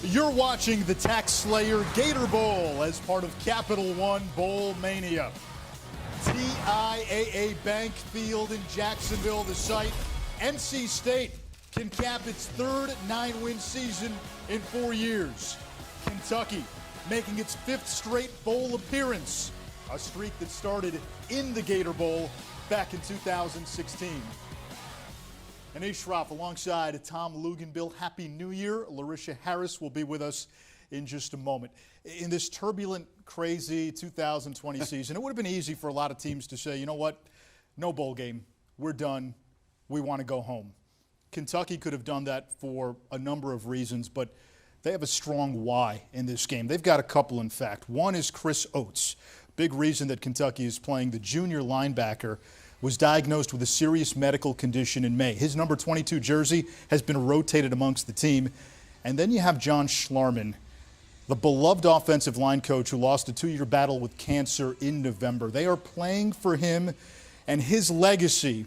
You're watching the Taxslayer Gator Bowl as part of Capital One Bowl Mania. TIAA Bank Field in Jacksonville, the site. NC State can cap its third 9-win season in 4 years. Kentucky making its 5th straight bowl appearance, a streak that started in the Gator Bowl back in 2016. Anish Shroff alongside Tom Luganbill. Happy New Year. Larisha Harris will be with us in just a moment. In this turbulent, crazy 2020 season, it would have been easy for a lot of teams to say, you know what, no bowl game. We're done. We want to go home. Kentucky could have done that for a number of reasons, but they have a strong why in this game. They've got a couple, in fact. One is Chris Oates. Big reason that Kentucky is playing the junior linebacker was diagnosed with a serious medical condition in May. His number 22 jersey has been rotated amongst the team. And then you have John Schlarman, the beloved offensive line coach who lost a 2-year battle with cancer in November. They are playing for him and his legacy,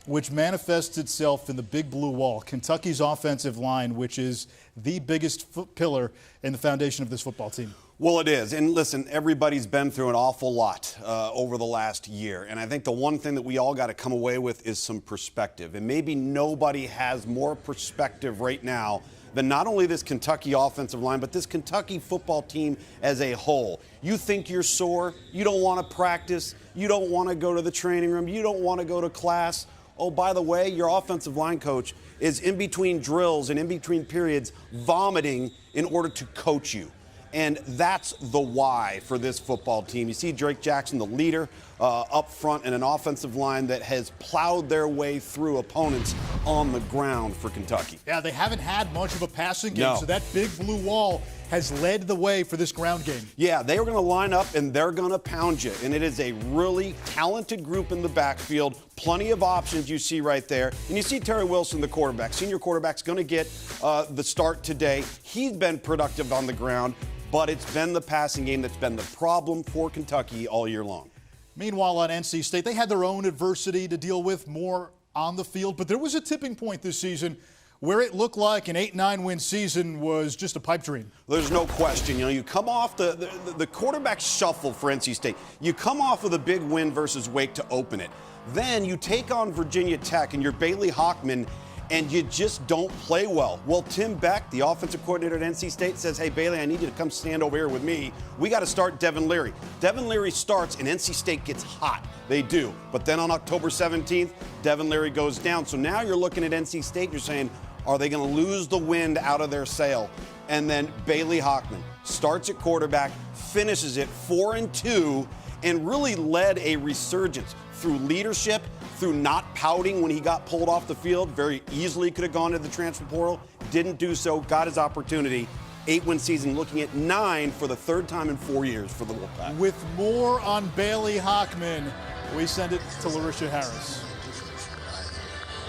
which manifests itself in the big blue wall, Kentucky's offensive line, which is the biggest pillar in the foundation of this football team. Well, it is. And listen, everybody's been through an awful lot over the last year. And I think the one thing that we all got to come away with is some perspective. And maybe nobody has more perspective right now than not only this Kentucky offensive line, but this Kentucky football team as a whole. You think you're sore. You don't want to practice. You don't want to go to the training room. You don't want to go to class. Oh, by the way, your offensive line coach is in between drills and in between periods vomiting in order to coach you. And that's the why for this football team. You see Drake Jackson, the leader, up front, and an offensive line that has plowed their way through opponents on the ground for Kentucky. Yeah, they haven't had much of a passing game, so that big blue wall has led the way for this ground game. Yeah, they are going to line up and they're going to pound you. And it is a really talented group in the backfield. Plenty of options you see right there. And you see Terry Wilson, the quarterback. Senior quarterback's going to get the start today. He's been productive on the ground, but it's been the passing game that's been the problem for Kentucky all year long. Meanwhile, on NC State, they had their own adversity to deal with more on the field, but there was a tipping point this season where it looked like an 8-9 win season was just a pipe dream. There's no question. You come off the quarterback shuffle for NC State. You come off with a big win versus Wake to open it. Then you take on Virginia Tech and you're Bailey Hockman, and you just don't play well. Well, Tim Beck, the offensive coordinator at NC State, says, hey, Bailey, I need you to come stand over here with me. We got to start Devin Leary. Devin Leary starts, and NC State gets hot. They do. But then on October 17th, Devin Leary goes down. So now you're looking at NC State, and you're saying, are they going to lose the wind out of their sail? And then Bailey Hockman starts at quarterback, finishes it 4-2, and really led a resurgence through leadership, through not pouting when he got pulled off the field. Very easily could have gone to the transfer portal. Didn't do so. Got his opportunity. 8-win season, looking at 9 for the 3rd time in 4 years for the Wolfpack. With more on Bailey Hockman, we send it to Larisha Harris.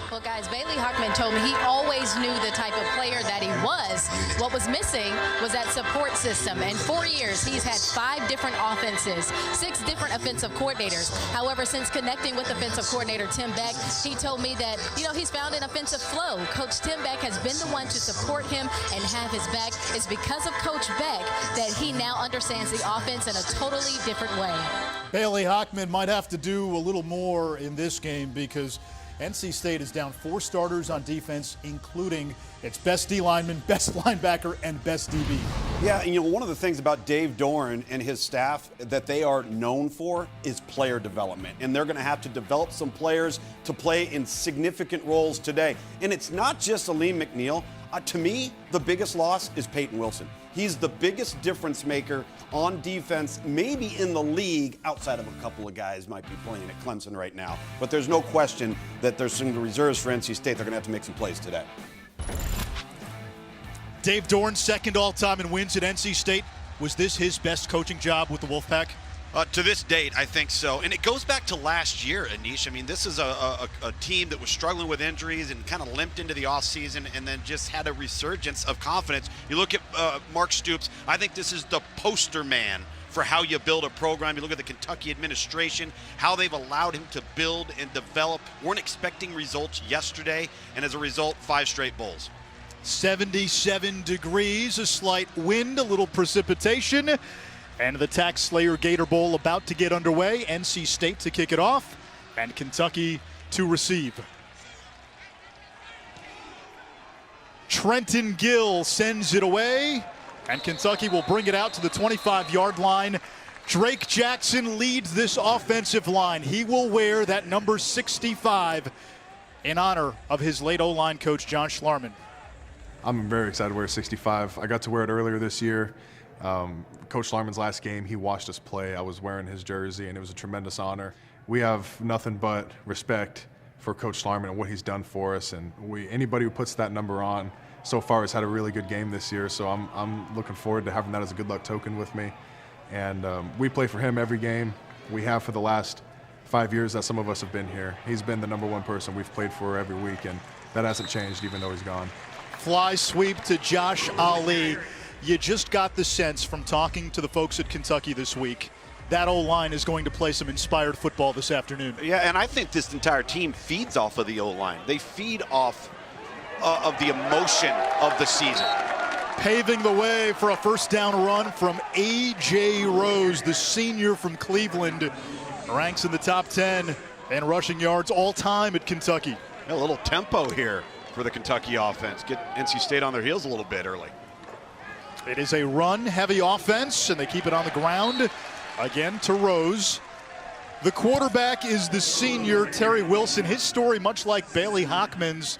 Well, guys, Bailey Hockman told me he always knew the type of player that he was. What was missing was that support system. In 4 years, he's had 5 different offenses, 6 different offensive coordinators. However, since connecting with offensive coordinator Tim Beck, he told me that, he's found an offensive flow. Coach Tim Beck has been the one to support him and have his back. It's because of Coach Beck that he now understands the offense in a totally different way. Bailey Hockman might have to do a little more in this game because NC State is down 4 starters on defense, including its best D lineman, best linebacker, and best DB. Yeah, and one of the things about Dave Doran and his staff that they are known for is player development. And they're going to have to develop some players to play in significant roles today. And it's not just Aleem McNeil. To me, the biggest loss is Peyton Wilson. He's the biggest difference maker on defense, maybe in the league, outside of a couple of guys might be playing at Clemson right now. But there's no question that there's some reserves for NC State. They're going to have to make some plays today. Dave Doran, 2nd all-time in wins at NC State. Was this his best coaching job with the Wolfpack? To this date, I think so. And it goes back to last year, Anish. I mean, this is a team that was struggling with injuries and kind of limped into the offseason and then just had a resurgence of confidence. You look at Mark Stoops. I think this is the poster man for how you build a program. You look at the Kentucky administration, how they've allowed him to build and develop. Weren't expecting results yesterday, and as a result, 5 straight bowls. 77 degrees, a slight wind, a little precipitation, and the Taxslayer Gator Bowl about to get underway. NC State to kick it off, and Kentucky to receive. Trenton Gill sends it away, and Kentucky will bring it out to the 25-yard line. Drake Jackson leads this offensive line. He will wear that number 65 in honor of his late O-line coach, John Schlarman. I'm very excited to wear 65. I got to wear it earlier this year. Coach Schlarman's last game, he watched us play. I was wearing his jersey, and it was a tremendous honor. We have nothing but respect for Coach Schlarman and what he's done for us, and anybody who puts that number on so far has had a really good game this year, so I'm looking forward to having that as a good luck token with me. And we play for him every game. We have for the last 5 years that some of us have been here. He's been the #1 person we've played for every week, and that hasn't changed even though he's gone. Fly sweep to Josh Ali. You just got the sense from talking to the folks at Kentucky this week that O-line is going to play some inspired football this afternoon. Yeah, and I think this entire team feeds off of the O-line. They feed off of the emotion of the season. Paving the way for a first down run from A.J. Rose, the senior from Cleveland, ranks in the top 10 in rushing yards all time at Kentucky. A little tempo here for the Kentucky offense. Get NC State on their heels a little bit early. It is a run-heavy offense, and they keep it on the ground. Again to Rose. The quarterback is the senior, Terry Wilson. His story, much like Bailey Hockman's,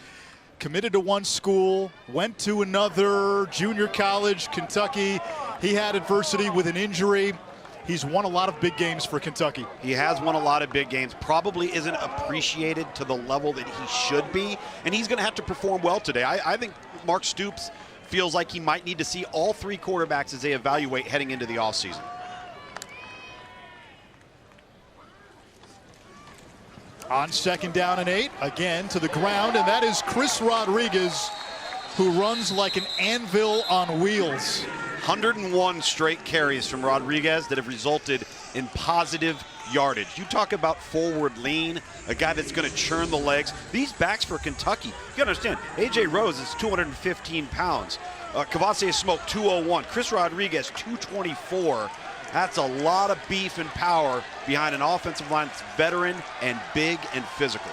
committed to one school, went to another, junior college, Kentucky. He had adversity with an injury. He's won a lot of big games for Kentucky. He has won a lot of big games, probably isn't appreciated to the level that he should be, and he's going to have to perform well today. I think Mark Stoops feels like he might need to see all three quarterbacks as they evaluate heading into the offseason. On 2nd down and 8, again to the ground, and that is Chris Rodriguez, who runs like an anvil on wheels. 101 straight carries from Rodriguez that have resulted in positive yardage. You talk about forward lean, a guy that's going to churn the legs. These backs for Kentucky, you got to understand, A.J. Rose is 215 pounds. Kavase Smoke, 201. Chris Rodriguez, 224. That's a lot of beef and power behind an offensive line that's veteran and big and physical.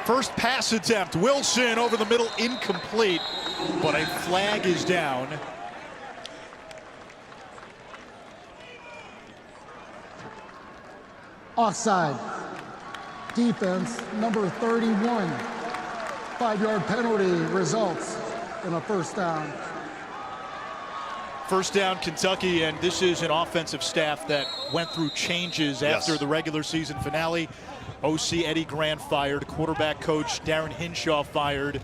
First pass attempt, Wilson over the middle, incomplete, but a flag is down. Offside. Defense, number 31. 5-yard penalty results in a first down. First down, Kentucky, and this is an offensive staff that went through changes after the regular season finale. OC Eddie Grant fired, quarterback coach Darren Hinshaw fired.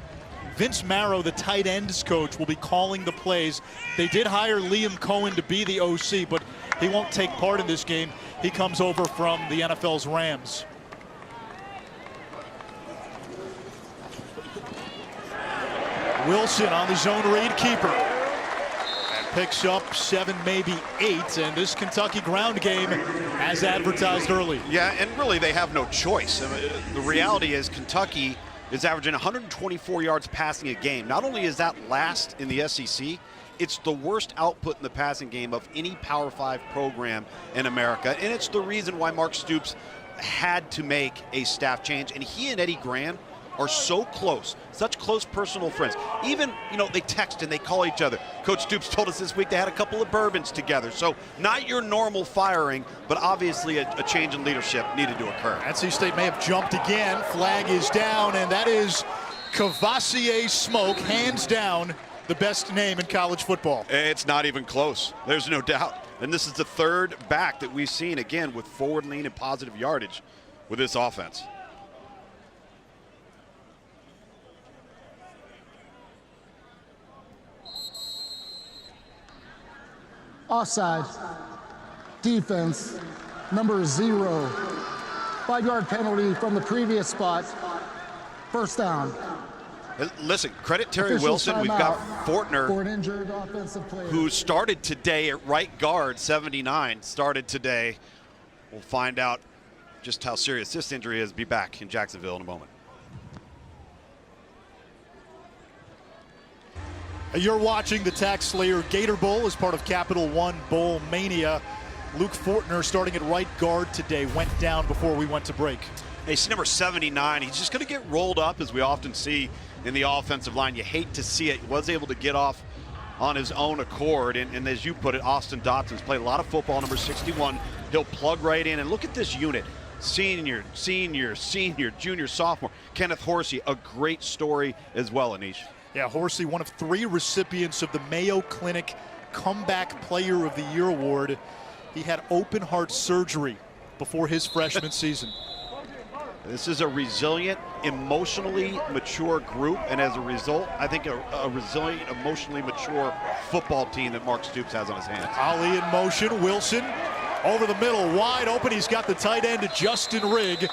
Vince Marrow, the tight ends coach, will be calling the plays. They did hire Liam Cohen to be the OC, but he won't take part in this game. He comes over from the NFL's Rams. Wilson on the zone read keeper. And picks up 7, maybe 8. And this Kentucky ground game, as advertised early. Yeah, and really they have no choice. I mean, the reality is Kentucky is averaging 124 yards passing a game. Not only is that last in the SEC, it's the worst output in the passing game of any Power 5 program in America, and it's the reason why Mark Stoops had to make a staff change. And he and Eddie Graham are so close, such close personal friends. Even, they text and they call each other. Coach Stoops told us this week they had a couple of bourbons together. So not your normal firing, but obviously a change in leadership needed to occur. NC State may have jumped again. Flag is down, and that is Kavase Smoke, hands down the best name in college football. It's not even close. There's no doubt. And this is the third back that we've seen, again, with forward lean and positive yardage with this offense. Offside. Defense, number 0. 5-yard penalty from the previous spot. First down. Listen, credit Terry Official Wilson. We've got for an Fortner, injured offensive player. who started today at right guard, 79, started today. We'll find out just how serious this injury is. Be back in Jacksonville in a moment. You're watching the Taxslayer Gator Bowl as part of Capital One Bowl Mania. Luke Fortner, starting at right guard today, went down before we went to break. He's number 79. He's just going to get rolled up, as we often see in the offensive line. You hate to see it. He was able to get off on his own accord. And as you put it, Austin Dotson's played a lot of football, number 61. He'll plug right in. And look at this unit. Senior, junior, sophomore. Kenneth Horsey, a great story as well, Anish. Yeah, Horsey, one of 3 recipients of the Mayo Clinic Comeback Player of the Year award. He had open heart surgery before his freshman season. This is a resilient, emotionally mature group, and as a result, I think a resilient, emotionally mature football team that Mark Stoops has on his hands. Ali in motion, Wilson over the middle, wide open. He's got the tight end, Justin Rigg.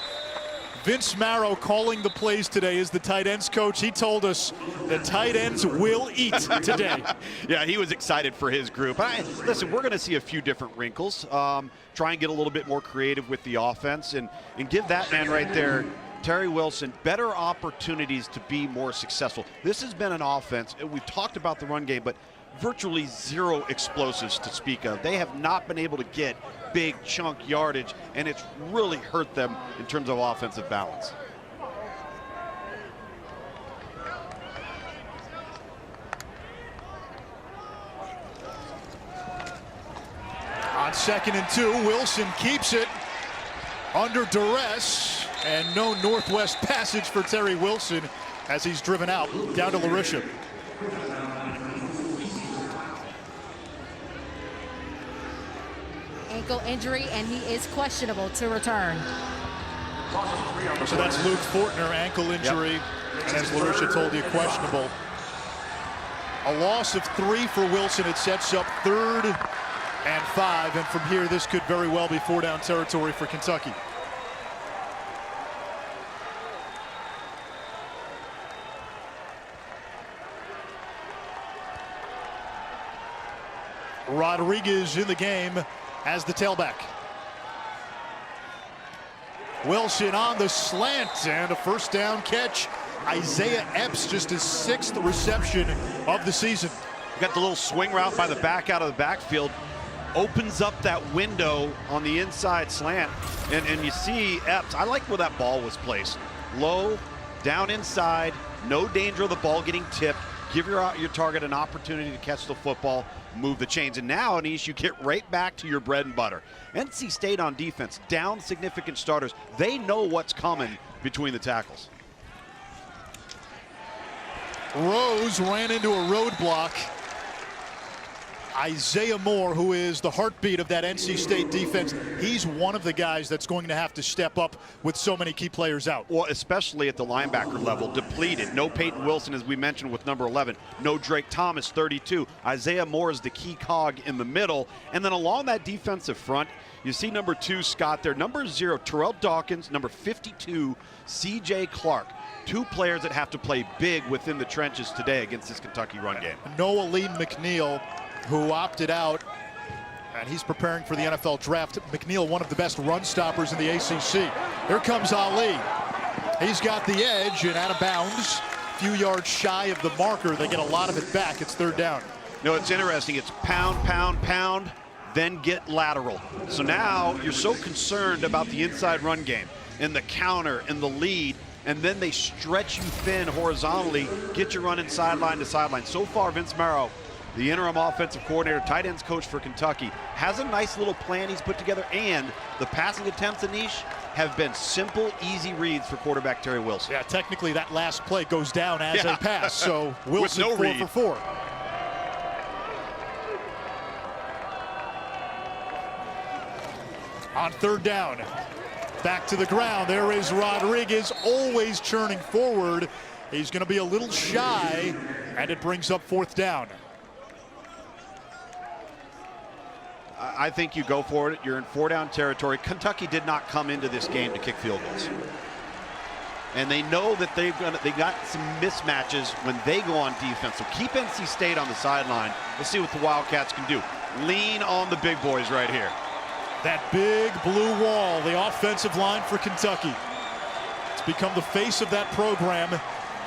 Vince Marrow calling the plays today as the tight ends coach. He told us the tight ends will eat today. Yeah, he was excited for his group. Listen, we're going to see a few different wrinkles. Try and get a little bit more creative with the offense and give that man right there, Terry Wilson, better opportunities to be more successful. This has been an offense, and we've talked about the run game, but virtually 0 explosives to speak of. They have not been able to get big chunk yardage, and it's really hurt them in terms of offensive balance. On 2nd and 2, Wilson keeps it under duress, and no Northwest passage for Terry Wilson as he's driven out down to Larisha. Ankle injury, and he is questionable to return. So that's Luke Fortner, ankle injury, and as Larisha told you, questionable. A loss of 3 for Wilson. It sets up 3rd and 5, and from here, this could very well be 4-down territory for Kentucky. Rodriguez in the game as the tailback. Wilson on the slant and a 1st down catch. Isaiah Epps, just his 6th reception of the season. Got the little swing route by the back out of the backfield. Opens up that window on the inside slant. And you see Epps, I like where that ball was placed. Low, down inside, no danger of the ball getting tipped. Give your target an opportunity to catch the football, move the chains. And now, Anish, you get right back to your bread and butter. NC State on defense, down significant starters. They know what's coming between the tackles. Rose ran into a roadblock. Isaiah Moore, who is the heartbeat of that NC State defense, he's one of the guys that's going to have to step up with so many key players out. Well, especially at the linebacker level, depleted. No Peyton Wilson, as we mentioned, with number 11. No Drake Thomas, 32. Isaiah Moore is the key cog in the middle. And then along that defensive front, you see number 2, Scott there. Number 0, Terrell Dawkins. Number 52, C.J. Clark. 2 players that have to play big within the trenches today against this Kentucky run game. Noah Lee McNeil, who opted out, and he's preparing for the NFL draft. McNeil, one of the best run stoppers in the ACC. Here comes Ali. He's got the edge and out of bounds. A few yards shy of the marker. They get a lot of it back. It's 3rd down. No, it's interesting. It's pound, pound, pound, then get lateral. So now you're so concerned about the inside run game and the counter and the lead, and then they stretch you thin horizontally, get you running sideline to sideline. So far, Vince Marrow, the interim offensive coordinator, tight ends coach for Kentucky, has a nice little plan he's put together, and the passing attempts, Anish, have been simple, easy reads for quarterback Terry Wilson. Yeah, technically that last play goes down as a pass, so Wilson no 4 read. for 4. On 3rd down, back to the ground. There is Rodriguez, always churning forward. He's going to be a little shy, and it brings up 4th down. I think you go for it. You're in 4-down territory. Kentucky did not come into this game to kick field goals. and they know that they got some mismatches when they go on defense. So keep NC State on the sideline. Let's see what the Wildcats can do. Lean on the big boys right here. That big blue wall, the offensive line for Kentucky. It's become the face of that program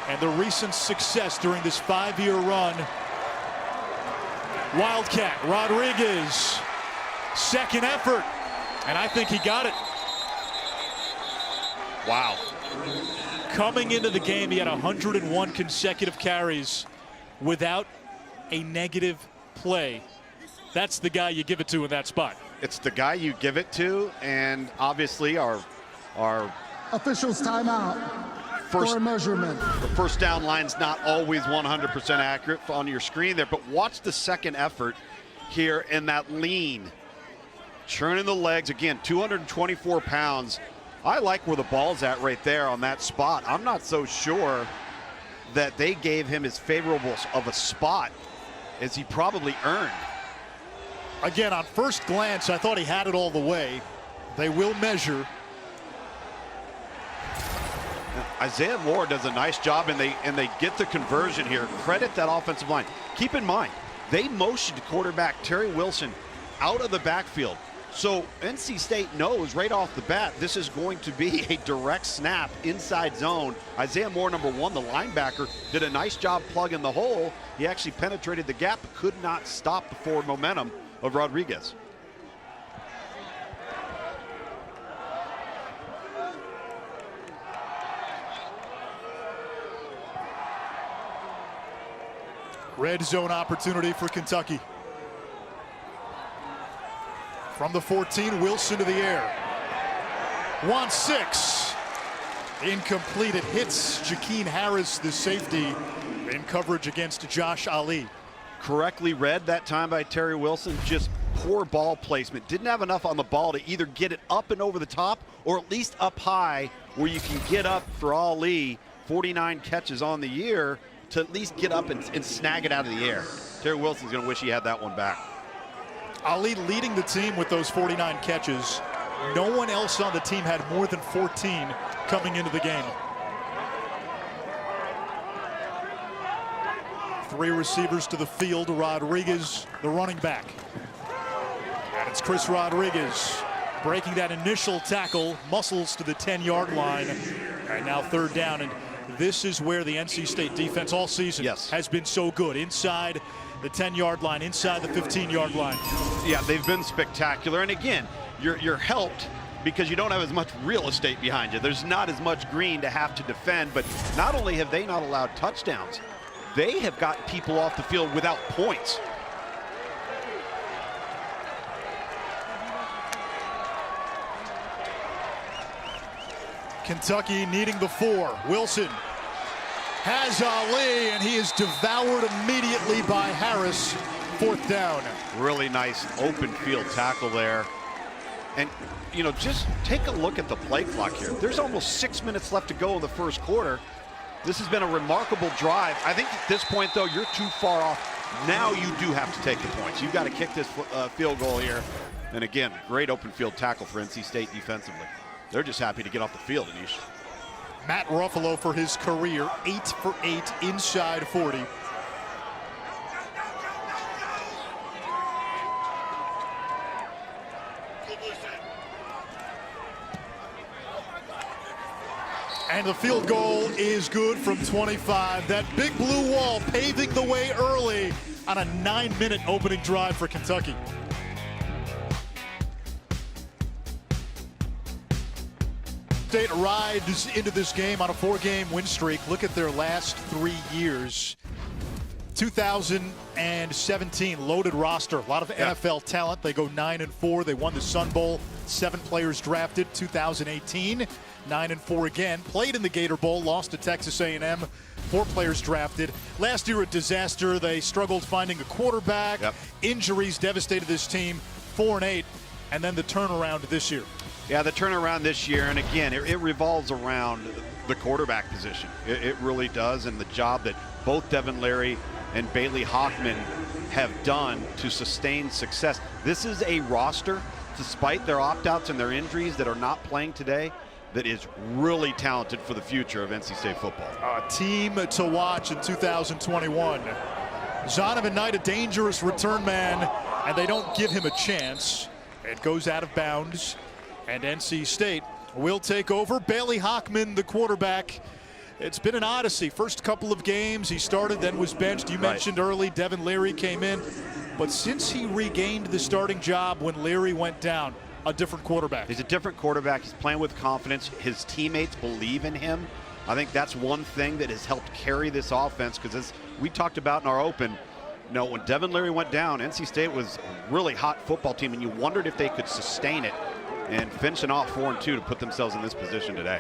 and the recent success during this 5-year run. Wildcat Rodriguez, second effort, and I think he got it. Wow. Coming into the game, he had 101 consecutive carries without a negative play. That's the guy you give it to in that spot. It's the guy you give it to, and obviously our Officials timeout for a measurement. The first down line's not always 100% accurate on your screen there, but watch the second effort here in that lean. Churning the legs, again, 224 pounds. I like where the ball's at right there on that spot. I'm not so sure that they gave him as favorable of a spot as he probably earned. Again, on first glance, I thought he had it all the way. They will measure. Isaiah Moore does a nice job, and they get the conversion here. Credit that offensive line. Keep in mind, they motioned quarterback Terry Wilson out of the backfield. So NC State knows right off the bat this is going to be a direct snap inside zone. Isaiah Moore, number 1, the linebacker, did a nice job plugging the hole. He actually penetrated the gap, but could not stop the forward momentum of Rodriguez. Red zone opportunity for Kentucky. From the 14, Wilson to the air. 1-6. Incomplete. It hits Jakeem Harris, the safety, in coverage against Josh Ali. Correctly read that time by Terry Wilson. Just poor ball placement. Didn't have enough on the ball to either get it up and over the top or at least up high where you can get up for Ali. 49 catches on the year to at least get up and snag it out of the air. Terry Wilson's going to wish he had that one back. Ali leading the team with those 49 catches. No one else on the team had more than 14 coming into the game. 3 receivers to the field. Rodriguez, the running back. And it's Chris Rodriguez breaking that initial tackle, muscles to the 10-yard line. And now third down. And this is where the NC State defense all season has been so good. Inside the 10-yard line, inside the 15-yard line. Yeah, they've been spectacular. And again, you're helped because you don't have as much real estate behind you. There's not as much green to have to defend. But not only have they not allowed touchdowns, they have got people off the field without points. Kentucky needing the 4. Wilson has Ali, and he is devoured immediately by Harris. 4th down. Really nice open field tackle there. And, you know, just take a look at the play clock here. There's almost 6 minutes left to go in the first quarter. This has been a remarkable drive. I think at this point, though, you're too far off. Now you do have to take the points. You've got to kick this field goal here. And again, great open field tackle for NC State defensively. They're just happy to get off the field, Anish. Matt Ruffalo for his career, 8 for 8 inside 40. And the field goal is good from 25. That big blue wall paving the way early on a 9-minute opening drive for Kentucky. State rides into this game on a 4-game win streak. Look at their last 3 years. 2017, loaded roster, a lot of NFL talent. They go 9-4. They won the Sun Bowl. 7 players drafted. 2018, 9-4 again. Played in the Gator Bowl, lost to Texas A&M. 4 players drafted. Last year a disaster. They struggled finding a quarterback. Injuries devastated this team. 4-8, and then the turnaround this year. Yeah, the turnaround this year, and again, it revolves around the quarterback position. It really does, and the job that both Devin Leary and Bailey Hockman have done to sustain success. This is a roster, despite their opt-outs and their injuries that are not playing today. that is really talented for the future of NC State football. A team to watch in 2021. Zonovan Knight, a dangerous return man, and they don't give him a chance. It goes out of bounds, and NC State will take over. Bailey Hockman, the quarterback. It's been an odyssey. First couple of games, he started, then was benched. You mentioned early, Devin Leary came in. But since he regained the starting job when Leary went down, a different quarterback. He's a different quarterback. He's playing with confidence. His teammates believe in him. I think that's one thing that has helped carry this offense, because as we talked about in our open, when Devin Leary went down, NC State was a really hot football team, and you wondered if they could sustain it, and finishing off 4-2 to put themselves in this position today.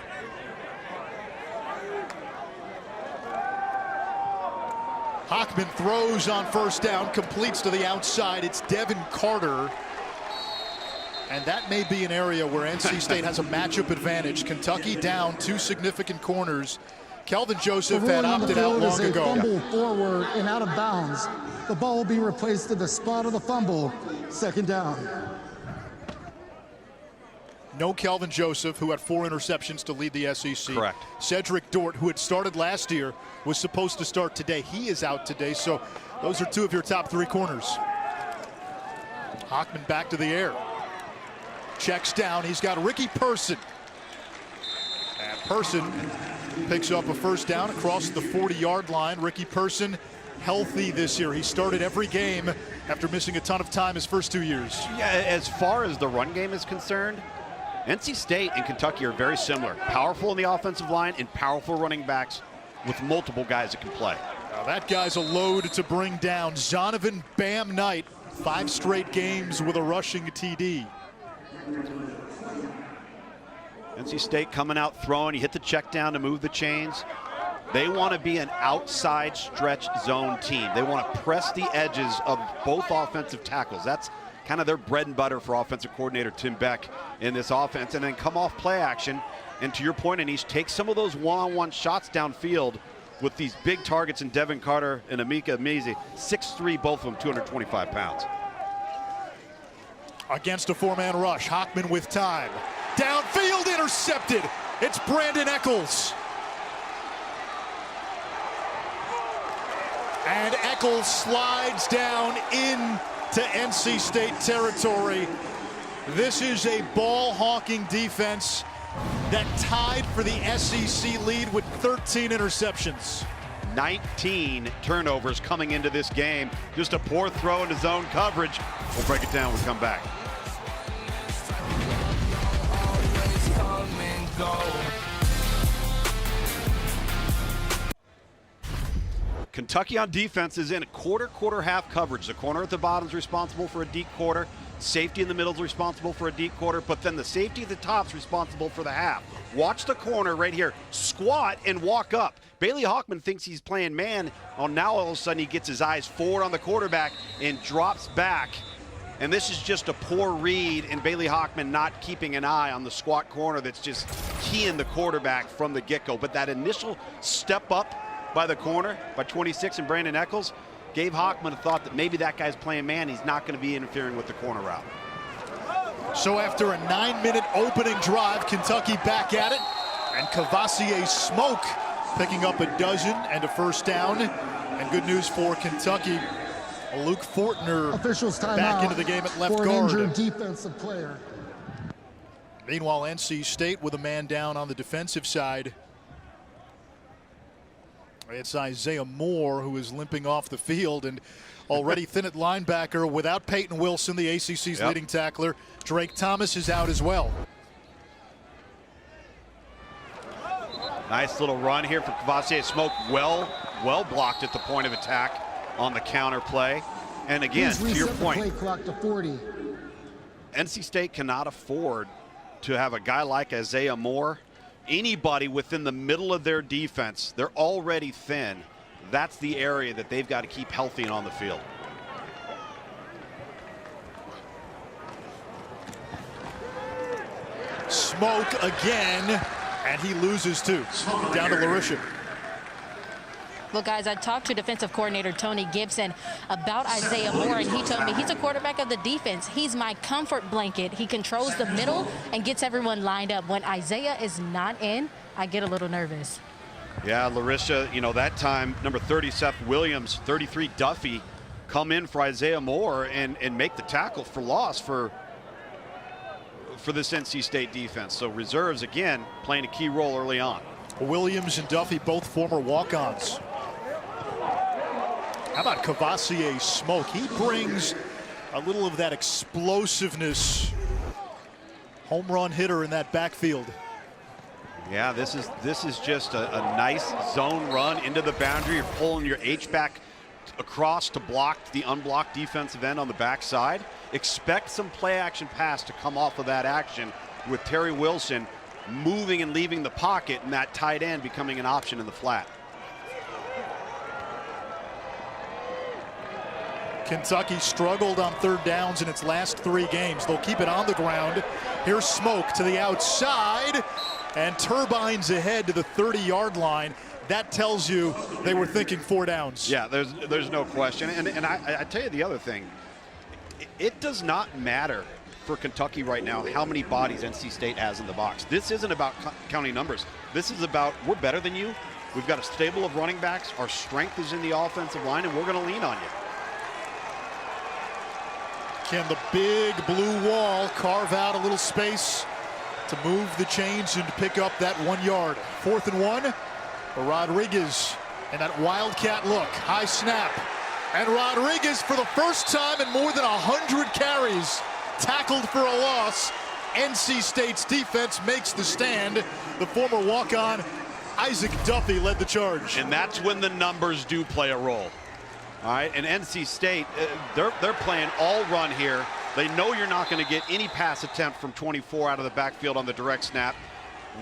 Hockman throws on first down, completes to the outside. It's Devin Carter. And that may be an area where NC State has a matchup advantage. Kentucky down 2 significant corners. Kelvin Joseph had opted out long ago. Fumble forward and out of bounds. The ball will be replaced at the spot of the fumble. Second down. No Kelvin Joseph, who had 4 interceptions to lead the SEC. Correct. Cedric Dort, who had started last year, was supposed to start today. He is out today, so those are 2 of your top 3 corners. Hockman back to the air. Checks down. He's got Ricky Person. And Person picks up a first down across the 40-yard line. Ricky Person healthy this year. He started every game after missing a ton of time his first 2 years. Yeah, as far as the run game is concerned, NC State and Kentucky are very similar. Powerful in the offensive line and powerful running backs with multiple guys that can play. Now that guy's a load to bring down. Zonovan Bam Knight, 5 straight games with a rushing TD. NC State coming out throwing. You hit the check down to move the chains. They want to be an outside stretch zone team. They want to press the edges of both offensive tackles. That's kind of their bread and butter for offensive coordinator Tim Beck in this offense. And then come off play action. And to your point, Anish, take some of those one-on-one shots downfield with these big targets in Devin Carter and Emeka Emezie. 6'3", both of them 225 pounds. Against a 4-man rush, Hockman with time. Downfield, intercepted. It's Brandon Eccles. And Eccles slides down into NC State territory. This is a ball-hawking defense that tied for the SEC lead with 13 interceptions. 19 turnovers coming into this game. Just a poor throw into zone coverage. We'll break it down when we come back. Kentucky on defense is in a quarter-half coverage. The corner at the bottom is responsible for a deep quarter. Safety in the middle is responsible for a deep quarter, but then the safety at the top is responsible for the half. Watch the corner right here. Squat and walk up. Bailey Hockman thinks he's playing man. Now all of a sudden he gets his eyes forward on the quarterback and drops back. And this is just a poor read, and Bailey Hockman not keeping an eye on the squat corner that's just keying the quarterback from the get-go. But that initial step up by the corner, by 26 and Brandon Eccles, gave Hockman a thought that maybe that guy's playing man. He's not going to be interfering with the corner route. So after a 9-minute opening drive, Kentucky back at it. And Cavassier Smoke picking up a dozen and a first down. And good news for Kentucky. Luke Fortner Officials time back out into the game at left for an guard. injured defensive player. Meanwhile, NC State with a man down on the defensive side. It's Isaiah Moore who is limping off the field, and already thin at linebacker without Peyton Wilson, the ACC's leading tackler. Drake Thomas is out as well. Nice little run here for Cavassier Smoke. Well blocked at the point of attack on the counter play. And again, to your point, play clock to 40. NC State cannot afford to have a guy like Isaiah Moore. Anybody within the middle of their defense, they're already thin. That's the area that they've got to keep healthy and on the field. Smoke again, and he loses 2. Down to Larisha. Well, guys, I talked to defensive coordinator Tony Gibson about Isaiah Moore, and he told me he's a quarterback of the defense. He's my comfort blanket. He controls the middle and gets everyone lined up. When Isaiah is not in, I get a little nervous. Yeah, Larissa, you know, that time, number 30, Seth Williams, 33, Duffy, come in for Isaiah Moore and make the tackle for loss for this NC State defense. So reserves, again, playing a key role early on. Williams and Duffy, both former walk-ons. How about Cavassier Smoke? He brings a little of that explosiveness. Home run hitter in that backfield. Yeah, this is just a nice zone run into the boundary. You're pulling your H-back across to block the unblocked defensive end on the backside. Expect some play action pass to come off of that action with Terry Wilson moving and leaving the pocket, and that tight end becoming an option in the flat. Kentucky struggled on third downs in its last 3 games. They'll keep it on the ground. Here's Smoke to the outside, and turbines ahead to the 30-yard line. That tells you they were thinking 4 downs. Yeah, there's no question. And I tell you the other thing, it does not matter for Kentucky right now how many bodies NC State has in the box. This isn't about counting numbers. This is about, we're better than you. We've got a stable of running backs. Our strength is in the offensive line, and we're going to lean on you. Can the big blue wall carve out a little space to move the chains and pick up that 1 yard? 4th and 1. Rodriguez and that wildcat look. High snap. And Rodriguez, for the first time in more than 100 carries, tackled for a loss. NC State's defense makes the stand. The former walk-on Isaac Duffy led the charge. And that's when the numbers do play a role. All right, and NC State, they're playing all run here. They know you're not going to get any pass attempt from 24 out of the backfield on the direct snap.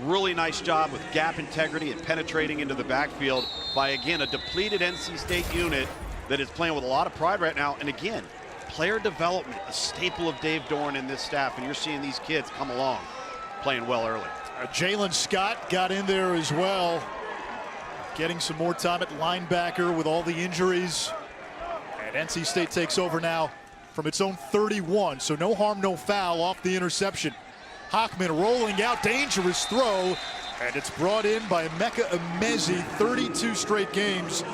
Really nice job with gap integrity and penetrating into the backfield by, again, a depleted NC State unit that is playing with a lot of pride right now. And again, player development, a staple of Dave Doran and this staff, and you're seeing these kids come along playing well early. Jalen Scott got in there as well, getting some more time at linebacker with all the injuries. And NC State takes over now from its own 31, so no harm, no foul off the interception. Hockman rolling out, dangerous throw, and it's brought in by Emeka Emezi. 32 straight games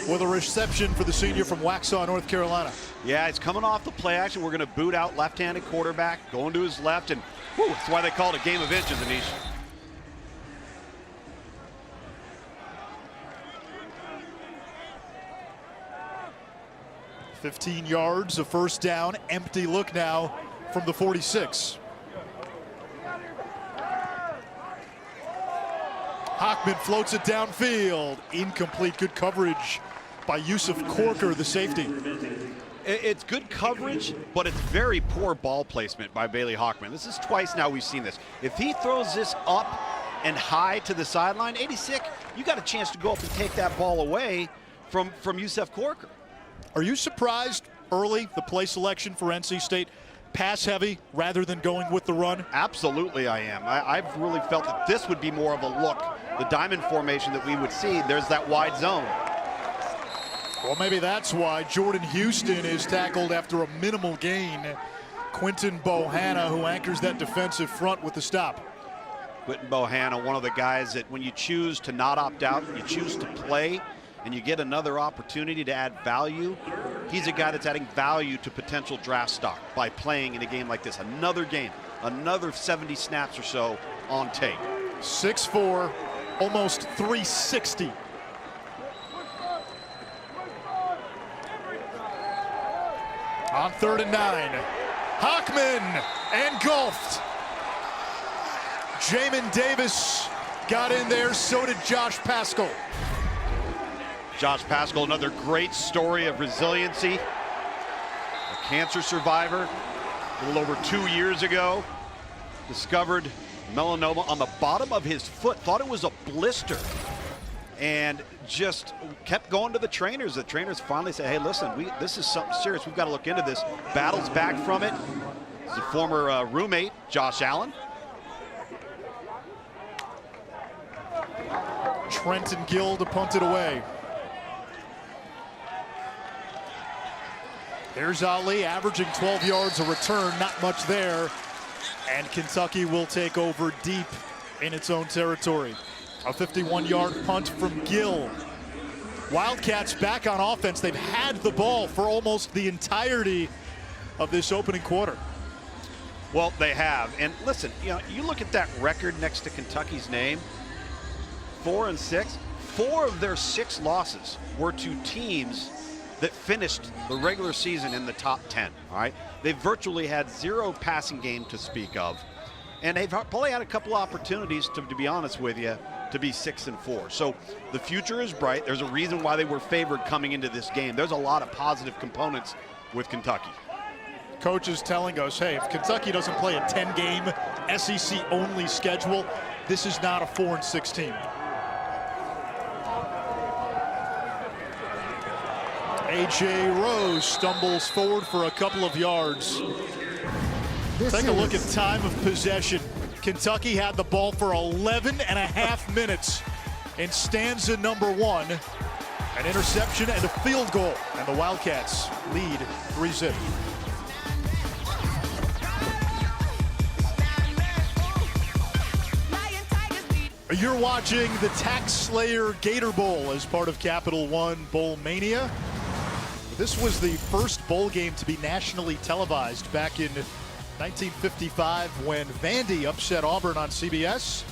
with a reception for the senior from Waxhaw, North Carolina. Yeah, it's coming off the play action. We're going to boot out left-handed quarterback, going to his left, and whew, that's why they call it a game of inches, Anish. 15 yards, a first down, empty look now from the 46. Hockman floats it downfield. Incomplete. Good coverage by Yusuf Corker, the safety. It's good coverage, but it's very poor ball placement by Bailey Hockman. This is twice now we've seen this. If he throws this up and high to the sideline, 86, you got a chance to go up and take that ball away from Yusuf Corker. Are you surprised early, the play selection for NC State? Pass heavy rather than going with the run? Absolutely I am. I've really felt that this would be more of a look. The diamond formation that we would see, there's that wide zone. Well, maybe that's why Jordan Houston is tackled after a minimal gain. Quinton Bohanna, who anchors that defensive front with the stop. Quinton Bohanna, one of the guys that when you choose to not opt out, you choose to play, and you get another opportunity to add value, he's a guy that's adding value to potential draft stock by playing in a game like this. Another game, another 70 snaps or so on tape. 6'4", almost 360. On 3rd and 9, Hockman engulfed. Jamin Davis got in there, so did Josh Paschal. Josh Paschal, another great story of resiliency. A cancer survivor, a little over 2 years ago, discovered melanoma on the bottom of his foot, thought it was a blister, and just kept going to the trainers. The trainers finally said, hey, listen, this is something serious. We've got to look into this. Battles back from it. His former roommate, Josh Allen. Trenton Gill to punt it away. Here's Ali averaging 12 yards a return, not much there. And Kentucky will take over deep in its own territory. A 51-yard punt from Gill. Wildcats back on offense. They've had the ball for almost the entirety of this opening quarter. Well, they have. And listen, you look at that record next to Kentucky's name, 4-6. 4 of their 6 losses were to teams that finished the regular season in the top 10, all right? They've virtually had 0 passing game to speak of, and they've probably had a couple opportunities, to be honest with you, to be 6-4. So the future is bright. There's a reason why they were favored coming into this game. There's a lot of positive components with Kentucky. Coach is telling us, hey, if Kentucky doesn't play a 10-game SEC-only schedule, this is not a 4-6 team. A.J. Rose stumbles forward for a couple of yards. Take a look at time of possession. Kentucky had the ball for 11.5 minutes in stanza number 1. An interception and a field goal, and the Wildcats lead 3-0. You're watching the Taxslayer Gator Bowl as part of Capital One Bowl Mania. This was the first bowl game to be nationally televised back in 1955 when Vandy upset Auburn on CBS.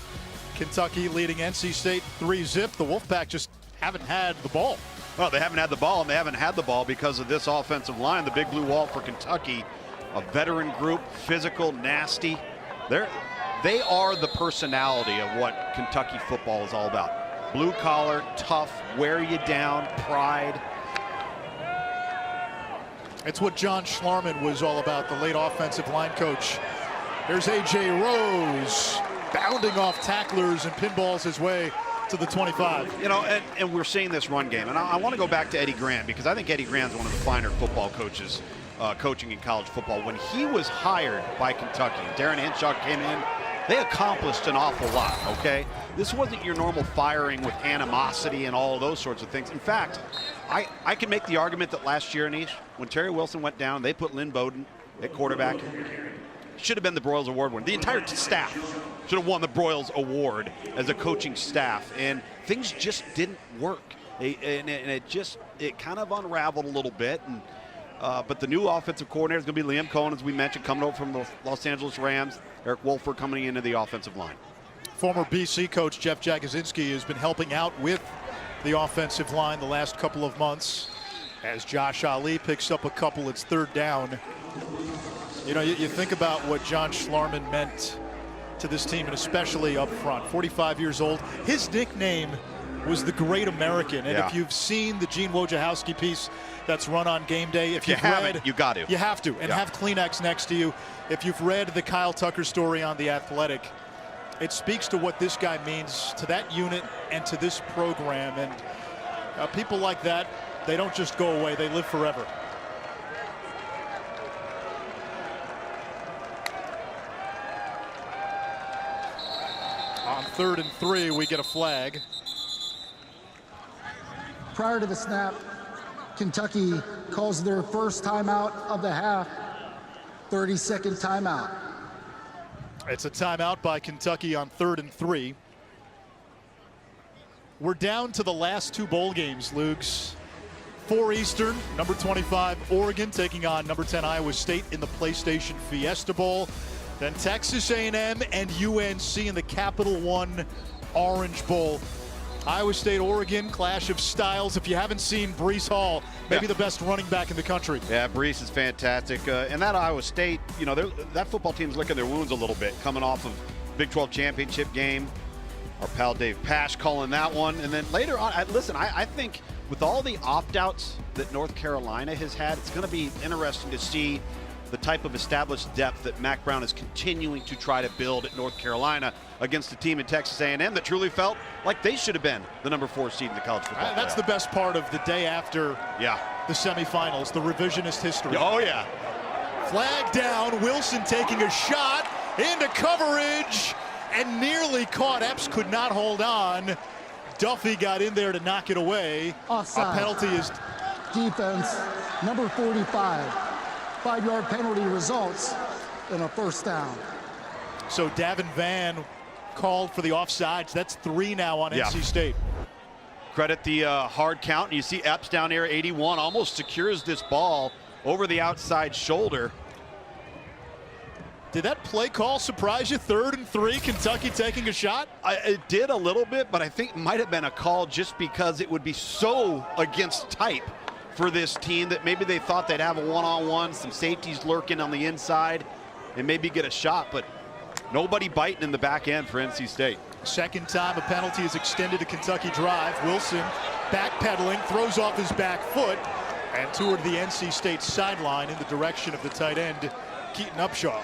Kentucky leading NC State 3-0. The Wolfpack just haven't had the ball. Well, they haven't had the ball, and they haven't had the ball because of this offensive line. The big blue wall for Kentucky, a veteran group, physical, nasty. They are the personality of what Kentucky football is all about. Blue collar, tough, wear you down, pride. It's what John Schlarman was all about, the late offensive line coach. There's A.J. Rose bounding off tacklers and pinballs his way to the 25. And we're seeing this run game. And I want to go back to Eddie Grant, because I think Eddie Grant's one of the finer football coaches coaching in college football. When he was hired by Kentucky, Darren Hinshaw came in, they accomplished an awful lot, okay? This wasn't your normal firing with animosity and all of those sorts of things. In fact, I can make the argument that last year, Anish, when Terry Wilson went down, they put Lynn Bowden at quarterback. Should have been the Broyles Award winner. The entire staff should have won the Broyles Award as a coaching staff, and things just didn't work. It kind of unraveled a little bit. And but the new offensive coordinator is going to be Liam Cohen, as we mentioned, coming over from the Los Angeles Rams. Eric Wolford coming into the offensive line. Former BC coach Jeff Jagosinski has been helping out with the offensive line the last couple of months. As Josh Ali picks up a couple, it's 3rd down. You think about what John Schlarman meant to this team, and especially up front. 45 years old. His nickname was the Great American. And if you've seen the Gene Wojciechowski piece that's run on game day, if you haven't, you got to. You have to, and have Kleenex next to you. If you've read the Kyle Tucker story on The Athletic, it speaks to what this guy means to that unit and to this program. And people like that, they don't just go away, they live forever. On 3rd and 3, we get a flag. Prior to the snap, Kentucky calls their first timeout of the half, 30-second timeout. It's a timeout by Kentucky on 3rd and 3. We're down to the last 2 bowl games, Lugs. 4 Eastern, number 25 Oregon taking on number 10 Iowa State in the PlayStation Fiesta Bowl. Then Texas A&M and UNC in the Capital One Orange Bowl. Iowa State, Oregon, clash of styles. If you haven't seen Breece Hall, maybe the best running back in the country. Yeah, Breece is fantastic. And that Iowa State, that football team's licking their wounds a little bit, coming off of Big 12 championship game. Our pal Dave Pasch calling that one. And then later on, I think with all the opt-outs that North Carolina has had, it's going to be interesting to see the type of established depth that Mac Brown is continuing to try to build at North Carolina against a team in Texas A&M that truly felt like they should have been the number 4 seed in the college football playoff. That's the best part of the day after the semifinals, the revisionist history. Oh, yeah. Flag down, Wilson taking a shot into coverage and nearly caught. Epps could not hold on. Duffy got in there to knock it away. Offside. A penalty is defense. Number 45, 5-yard penalty results in a first down. So Davin Van called for the offsides. That's 3 now on NC State. Credit the hard count. You see Epps down here, 81, almost secures this ball over the outside shoulder. Did that play call surprise you? 3rd and 3, Kentucky taking a shot? It did a little bit, but I think it might have been a call just because it would be so against type for this team that maybe they thought they'd have a one-on-one, some safeties lurking on the inside, and maybe get a shot, but nobody biting in the back end for NC State. Second time a penalty is extended to Kentucky drive. Wilson backpedaling, throws off his back foot, and toward the NC State sideline in the direction of the tight end, Keaton Upshaw.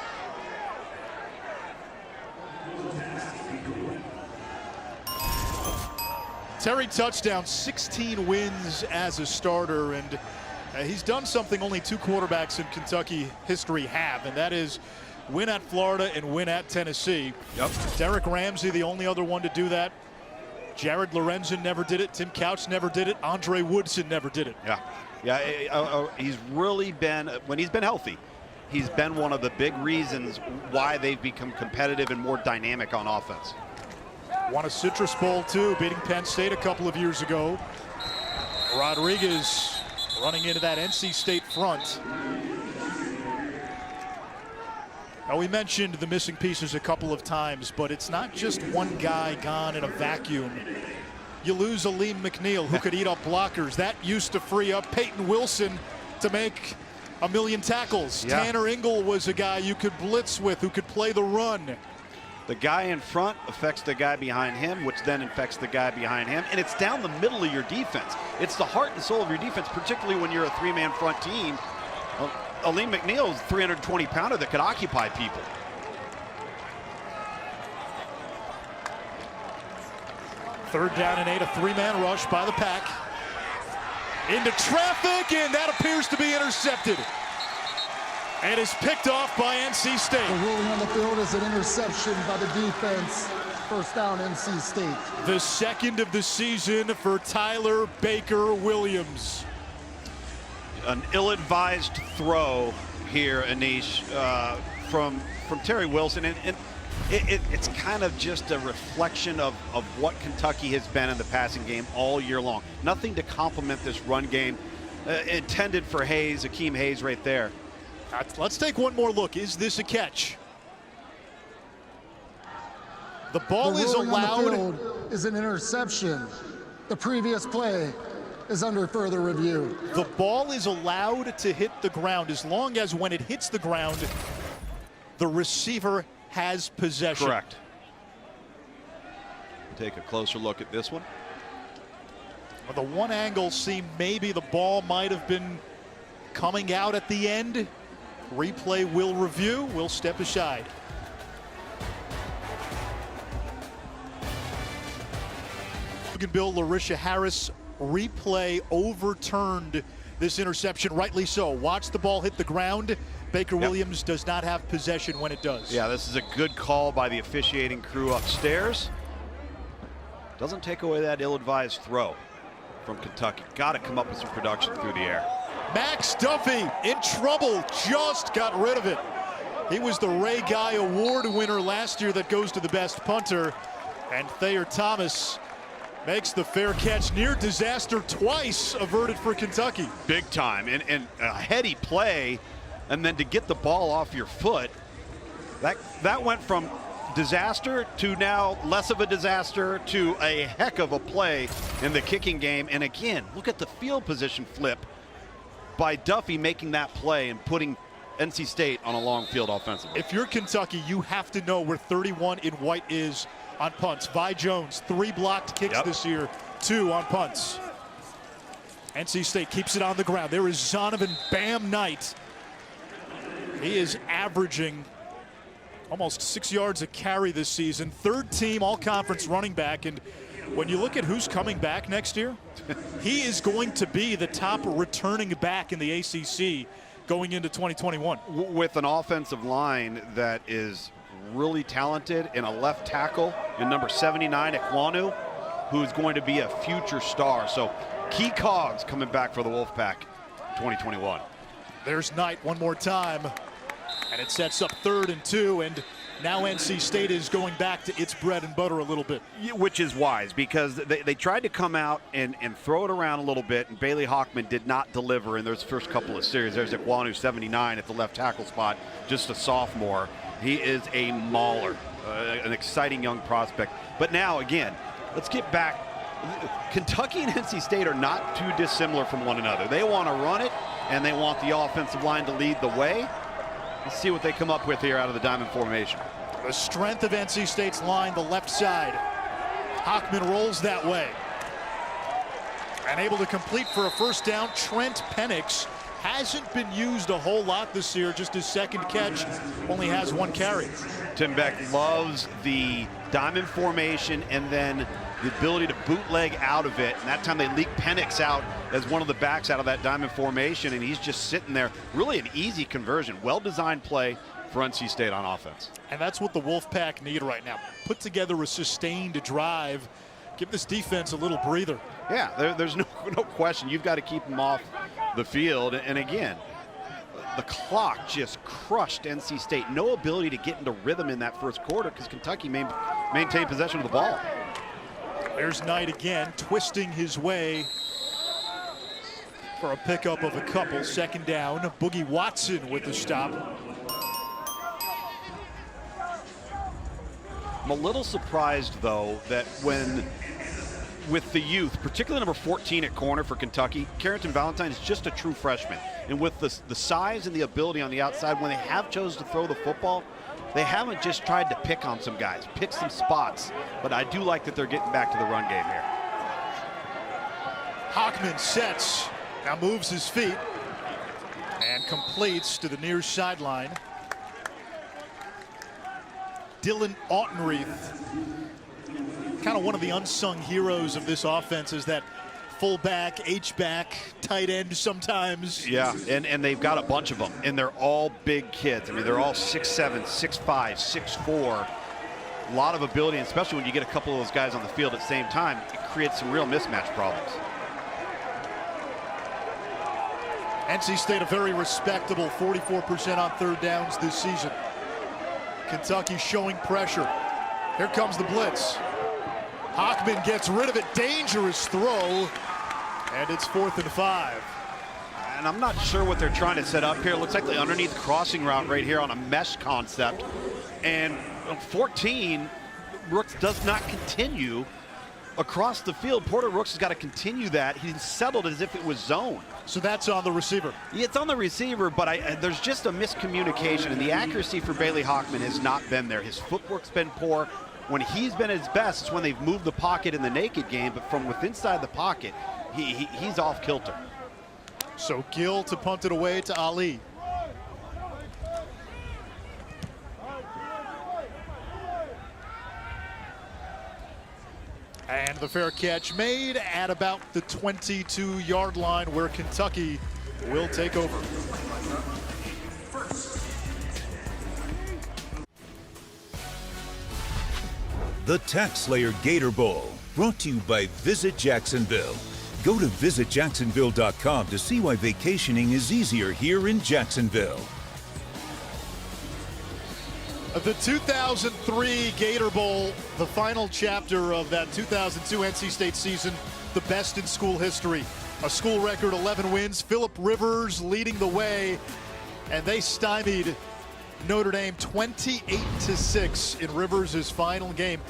Terry touchdown, 16 wins as a starter, and he's done something only 2 quarterbacks in Kentucky history have, and that is win at Florida and win at Tennessee. Yep. Derek Ramsey, the only other one to do that. Jared Lorenzen never did it. Tim Couch never did it. Andre Woodson never did it. Yeah, he's really been, when he's been healthy, he's been one of the big reasons why they've become competitive and more dynamic on offense. Won a Citrus Bowl too, beating Penn State a couple of years ago. Rodriguez running into that NC State front. Now, we mentioned the missing pieces a couple of times, but it's not just one guy gone in a vacuum. You lose Aleem McNeil, who could eat up blockers. That used to free up Peyton Wilson to make a million tackles. Yeah. Tanner Ingle was a guy you could blitz with, who could play the run. The guy in front affects the guy behind him, which then affects the guy behind him. And it's down the middle of your defense. It's the heart and soul of your defense, particularly when you're a 3-man front team. Well, Aleem McNeil is a 320-pounder that could occupy people. Third down and 8, a 3-man rush by the Pack. Into traffic, and that appears to be intercepted. And is picked off by NC State. The ruling on the field is an interception by the defense. First down, NC State. The second of the season for Tyler Baker Williams. An ill-advised throw here, Anish, from Terry Wilson. And it's kind of just a reflection of what Kentucky has been in the passing game all year long. Nothing to complement this run game. Intended for Hayes, Akeem Hayes right there. Let's take one more look. Is this a catch? The ball is allowed. The field is an interception. The previous play is under further review. The ball is allowed to hit the ground as long as when it hits the ground, the receiver has possession. Correct. Take a closer look at this one. Well, the one angle seemed maybe the ball might have been coming out at the end. Replay will review. We'll step aside. Bill Larisha Harris replay overturned this interception, rightly so. Watch the ball hit the ground. Baker Williams does not have possession when it does. Yeah, this is a good call by the officiating crew upstairs. Doesn't take away that ill-advised throw from Kentucky. Got to come up with some production through the air. Max Duffy in trouble, just got rid of it. He was the Ray Guy Award winner last year that goes to the best punter. And Thayer Thomas makes the fair catch. Near disaster twice averted for Kentucky. Big time, and a heady play, and then to get the ball off your foot, that went from disaster to now less of a disaster to a heck of a play in the kicking game. And again, look at the field position flip by Duffy making that play and putting NC State on a long field offensively. If you're Kentucky, you have to know where 31 in white is on punts. Vi Jones, 3 blocked kicks this year, 2 on punts. NC State keeps it on the ground. There is Zonovan Bam Knight. He is averaging almost 6 yards a carry this season. 3rd team all-conference running back. And when you look at who's coming back next year, he is going to be the top returning back in the ACC going into 2021. With an offensive line that is really talented, and a left tackle in number 79, Ekwonu, who's going to be a future star. So key cogs coming back for the Wolfpack. 2021. There's Knight one more time, and it sets up 3rd and 2, and now NC State is going back to its bread and butter a little bit. Which is wise, because they tried to come out and throw it around a little bit, and Bailey Hockman did not deliver in those first couple of series. There's Ikwanu, 79 at the left tackle spot, just a sophomore. He is a mauler, an exciting young prospect. But now, again, let's get back. Kentucky and NC State are not too dissimilar from one another. They want to run it, and they want the offensive line to lead the way. Let's see what they come up with here out of the diamond formation. The strength of NC State's line, the left side. Hockman rolls that way. And able to complete for a first down. Trent Penix hasn't been used a whole lot this year, just his second catch, only has 1 carry. Tim Beck loves the diamond formation and then the ability to bootleg out of it. And that time they leak Penix out as one of the backs out of that diamond formation, and he's just sitting there. Really an easy conversion. Well-designed play for NC State on offense. And that's what the Wolfpack need right now. Put together a sustained drive. Give this defense a little breather. Yeah, there's no question. You've got to keep them off the field. And again, the clock just crushed NC State. No ability to get into rhythm in that first quarter because Kentucky maintained possession of the ball. There's Knight again, twisting his way for a pickup of a couple. 2nd down. Boogie Watson with the stop. I'm a little surprised, though, that with the youth, particularly number 14 at corner for Kentucky, Carrington Valentine is just a true freshman. And with the size and the ability on the outside, when they have chosen to throw the football, they haven't just tried to pick on some guys, pick some spots. But I do like that they're getting back to the run game here. Hockman sets, now moves his feet, and completes to the near sideline. Dylan Autenreith, kind of one of the unsung heroes of this offense, is that fullback, H-back, tight end sometimes. Yeah, and they've got a bunch of them, and they're all big kids. I mean, they're all 6'7", 6'5", 6'4". A lot of ability, and especially when you get a couple of those guys on the field at the same time, it creates some real mismatch problems. NC State a very respectable 44% on 3rd downs this season. Kentucky showing pressure. Here comes the blitz. Hockman gets rid of it. Dangerous throw. And it's 4th and 5. And I'm not sure what they're trying to set up here. It looks like the underneath crossing route right here on a mesh concept. And 14, Rooks does not continue across the field. Porter Rooks has got to continue that. He settled as if it was zone. So that's on the receiver. Yeah, it's on the receiver, but there's just a miscommunication, and the accuracy for Bailey Hockman has not been there. His footwork's been poor. When he's been at his best, it's when they've moved the pocket in the naked game, but from within inside the pocket, he's off kilter. So Gill to punt it away to Ali. And the fair catch made at about the 22-yard line, where Kentucky will take over. The Taxslayer Gator Bowl, brought to you by Visit Jacksonville. Go to visitjacksonville.com to see why vacationing is easier here in Jacksonville. The 2003 Gator Bowl, the final chapter of that 2002 NC State season, the best in school history. A school record 11 wins, Phillip Rivers leading the way, and they stymied Notre Dame 28-6 in Rivers' final game.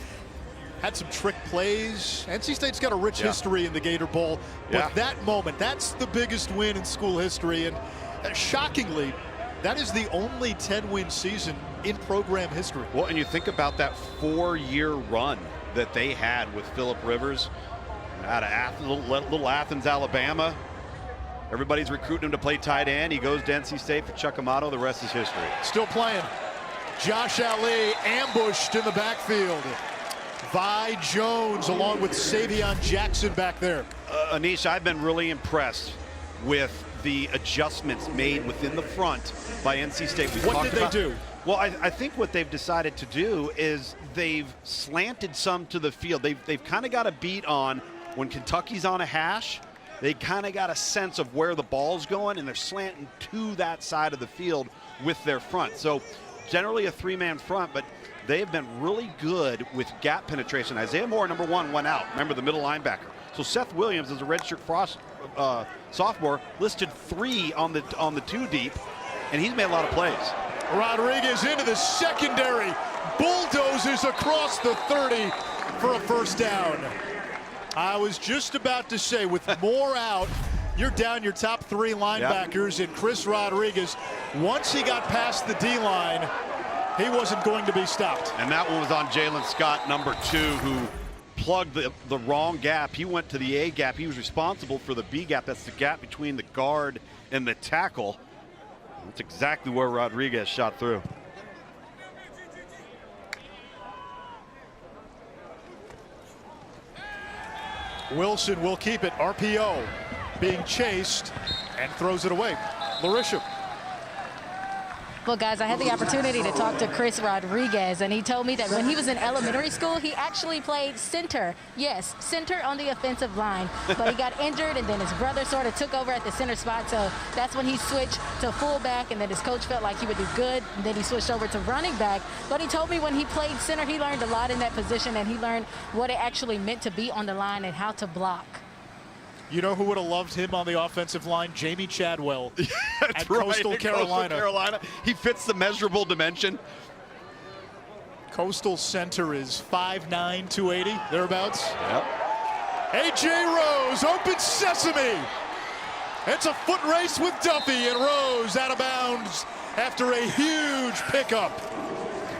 Had some trick plays. NC State's got a rich history in the Gator Bowl, but that moment, that's the biggest win in school history, and shockingly, that is the only 10-win season in program history. Well, and you think about that 4-year run that they had with Phillip Rivers out of little Athens, Alabama. Everybody's recruiting him to play tight end. He goes to NC State for Chuck Amato. The rest is history. Still playing. Josh Ali ambushed in the backfield. Vi Jones along with Savion Jackson back there. Anish, I've been really impressed with the adjustments made within the front by NC State. What did they do? Well, I think what they've decided to do is they've slanted some to the field. They've kind of got a beat on when Kentucky's on a hash. they kind of got a sense of where the ball's going, and they're slanting to that side of the field with their front. So generally a three-man front, but they have been really good with gap penetration. Isaiah Moore, number 1, went out. Remember, the middle linebacker. So Seth Williams, as a redshirt sophomore, listed 3 on the 2 deep, and he's made a lot of plays. Rodriguez into the secondary, bulldozes across the 30 for a first down. I was just about to say, with Moore out, you're down your top 3 linebackers, and Chris Rodriguez, once he got past the D-line, he wasn't going to be stopped. And that one was on Jalen Scott, number 2, who plugged the wrong gap. He went to the A gap. He was responsible for the B gap. That's the gap between the guard and the tackle. That's exactly where Rodriguez shot through. Wilson will keep it. RPO being chased and throws it away. Larisha. Well, guys, I had the opportunity to talk to Chris Rodriguez, and he told me that when he was in elementary school, he actually played center. Yes, center on the offensive line. But he got injured, and then his brother sort of took over at the center spot. So that's when he switched to fullback, and then his coach felt like he would do good. And then he switched over to running back. But he told me when he played center, he learned a lot in that position, and he learned what it actually meant to be on the line and how to block. You know who would have loved him on the offensive line? Jamie Chadwell at Right, Coastal Carolina. He fits the measurable dimension. Coastal center is 5'9", 280, thereabouts. Yep. A.J. Rose, open sesame. It's a foot race with Duffy, and Rose out of bounds after a huge pickup.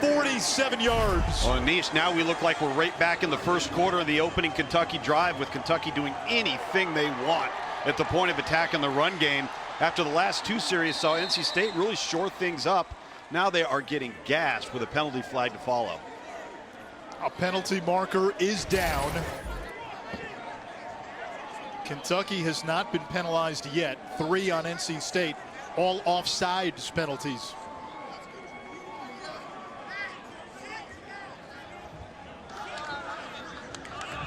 47 yards. Well, Anish, now we look like we're right back in the first quarter of the opening Kentucky drive, with Kentucky doing anything they want at the point of attack in the run game. After the last 2 series saw NC State really shore things up. Now they are getting gashed with a penalty flag to follow. A penalty marker is down. Kentucky has not been penalized yet. 3 on NC State, all offsides penalties.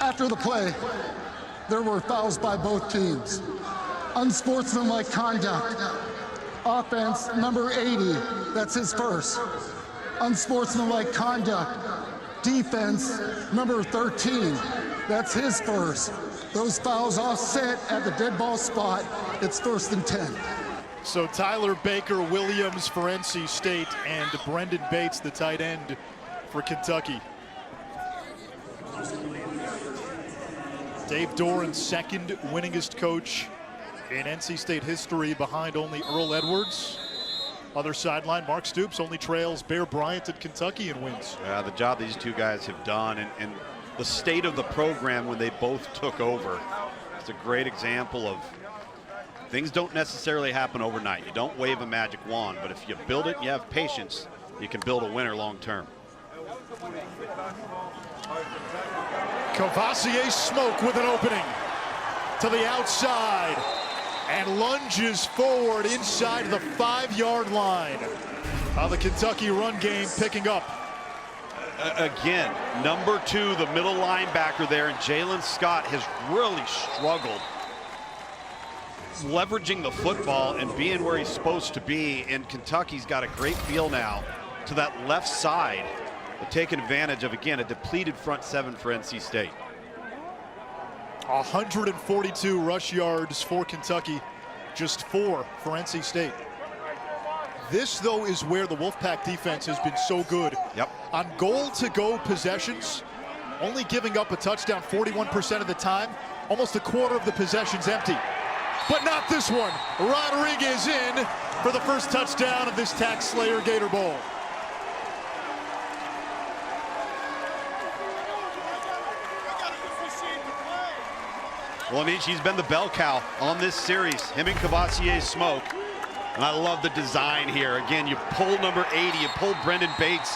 After the play, there were fouls by both teams. Unsportsmanlike conduct. Offense, number 80, that's his first. Unsportsmanlike conduct. Defense, number 13, that's his first. Those fouls offset at the dead ball spot. It's 1st and 10. So Tyler Baker Williams for NC State and Brendan Bates, the tight end for Kentucky. Dave Doran's 2nd winningest coach in NC State history, behind only Earl Edwards. Other sideline, Mark Stoops only trails Bear Bryant at Kentucky in wins. Yeah, the job these 2 guys have done, and the state of the program when they both took over. It's a great example of things don't necessarily happen overnight. You don't wave a magic wand, but if you build it and you have patience, you can build a winner long term. Cavassier Smoke with an opening to the outside and lunges forward inside the 5-yard line. The Kentucky run game picking up. Again, number 2, the middle linebacker there, and Jalen Scott has really struggled leveraging the football and being where he's supposed to be. And Kentucky's got a great feel now to that left side, taking advantage of, again, a depleted front 7 for NC State. 142 rush yards for Kentucky, just 4 for NC State. This, though, is where the Wolfpack defense has been so good. Yep. On goal-to-go possessions, only giving up a touchdown 41% of the time, almost a quarter of the possessions empty. But not this one. Rodriguez in for the first touchdown of this Taxslayer Gator Bowl. Well, Anish, he's been the bell cow on this series, him and Cavassier Smoke. And I love the design here. Again, you pull number 80, you pull Brendan Bates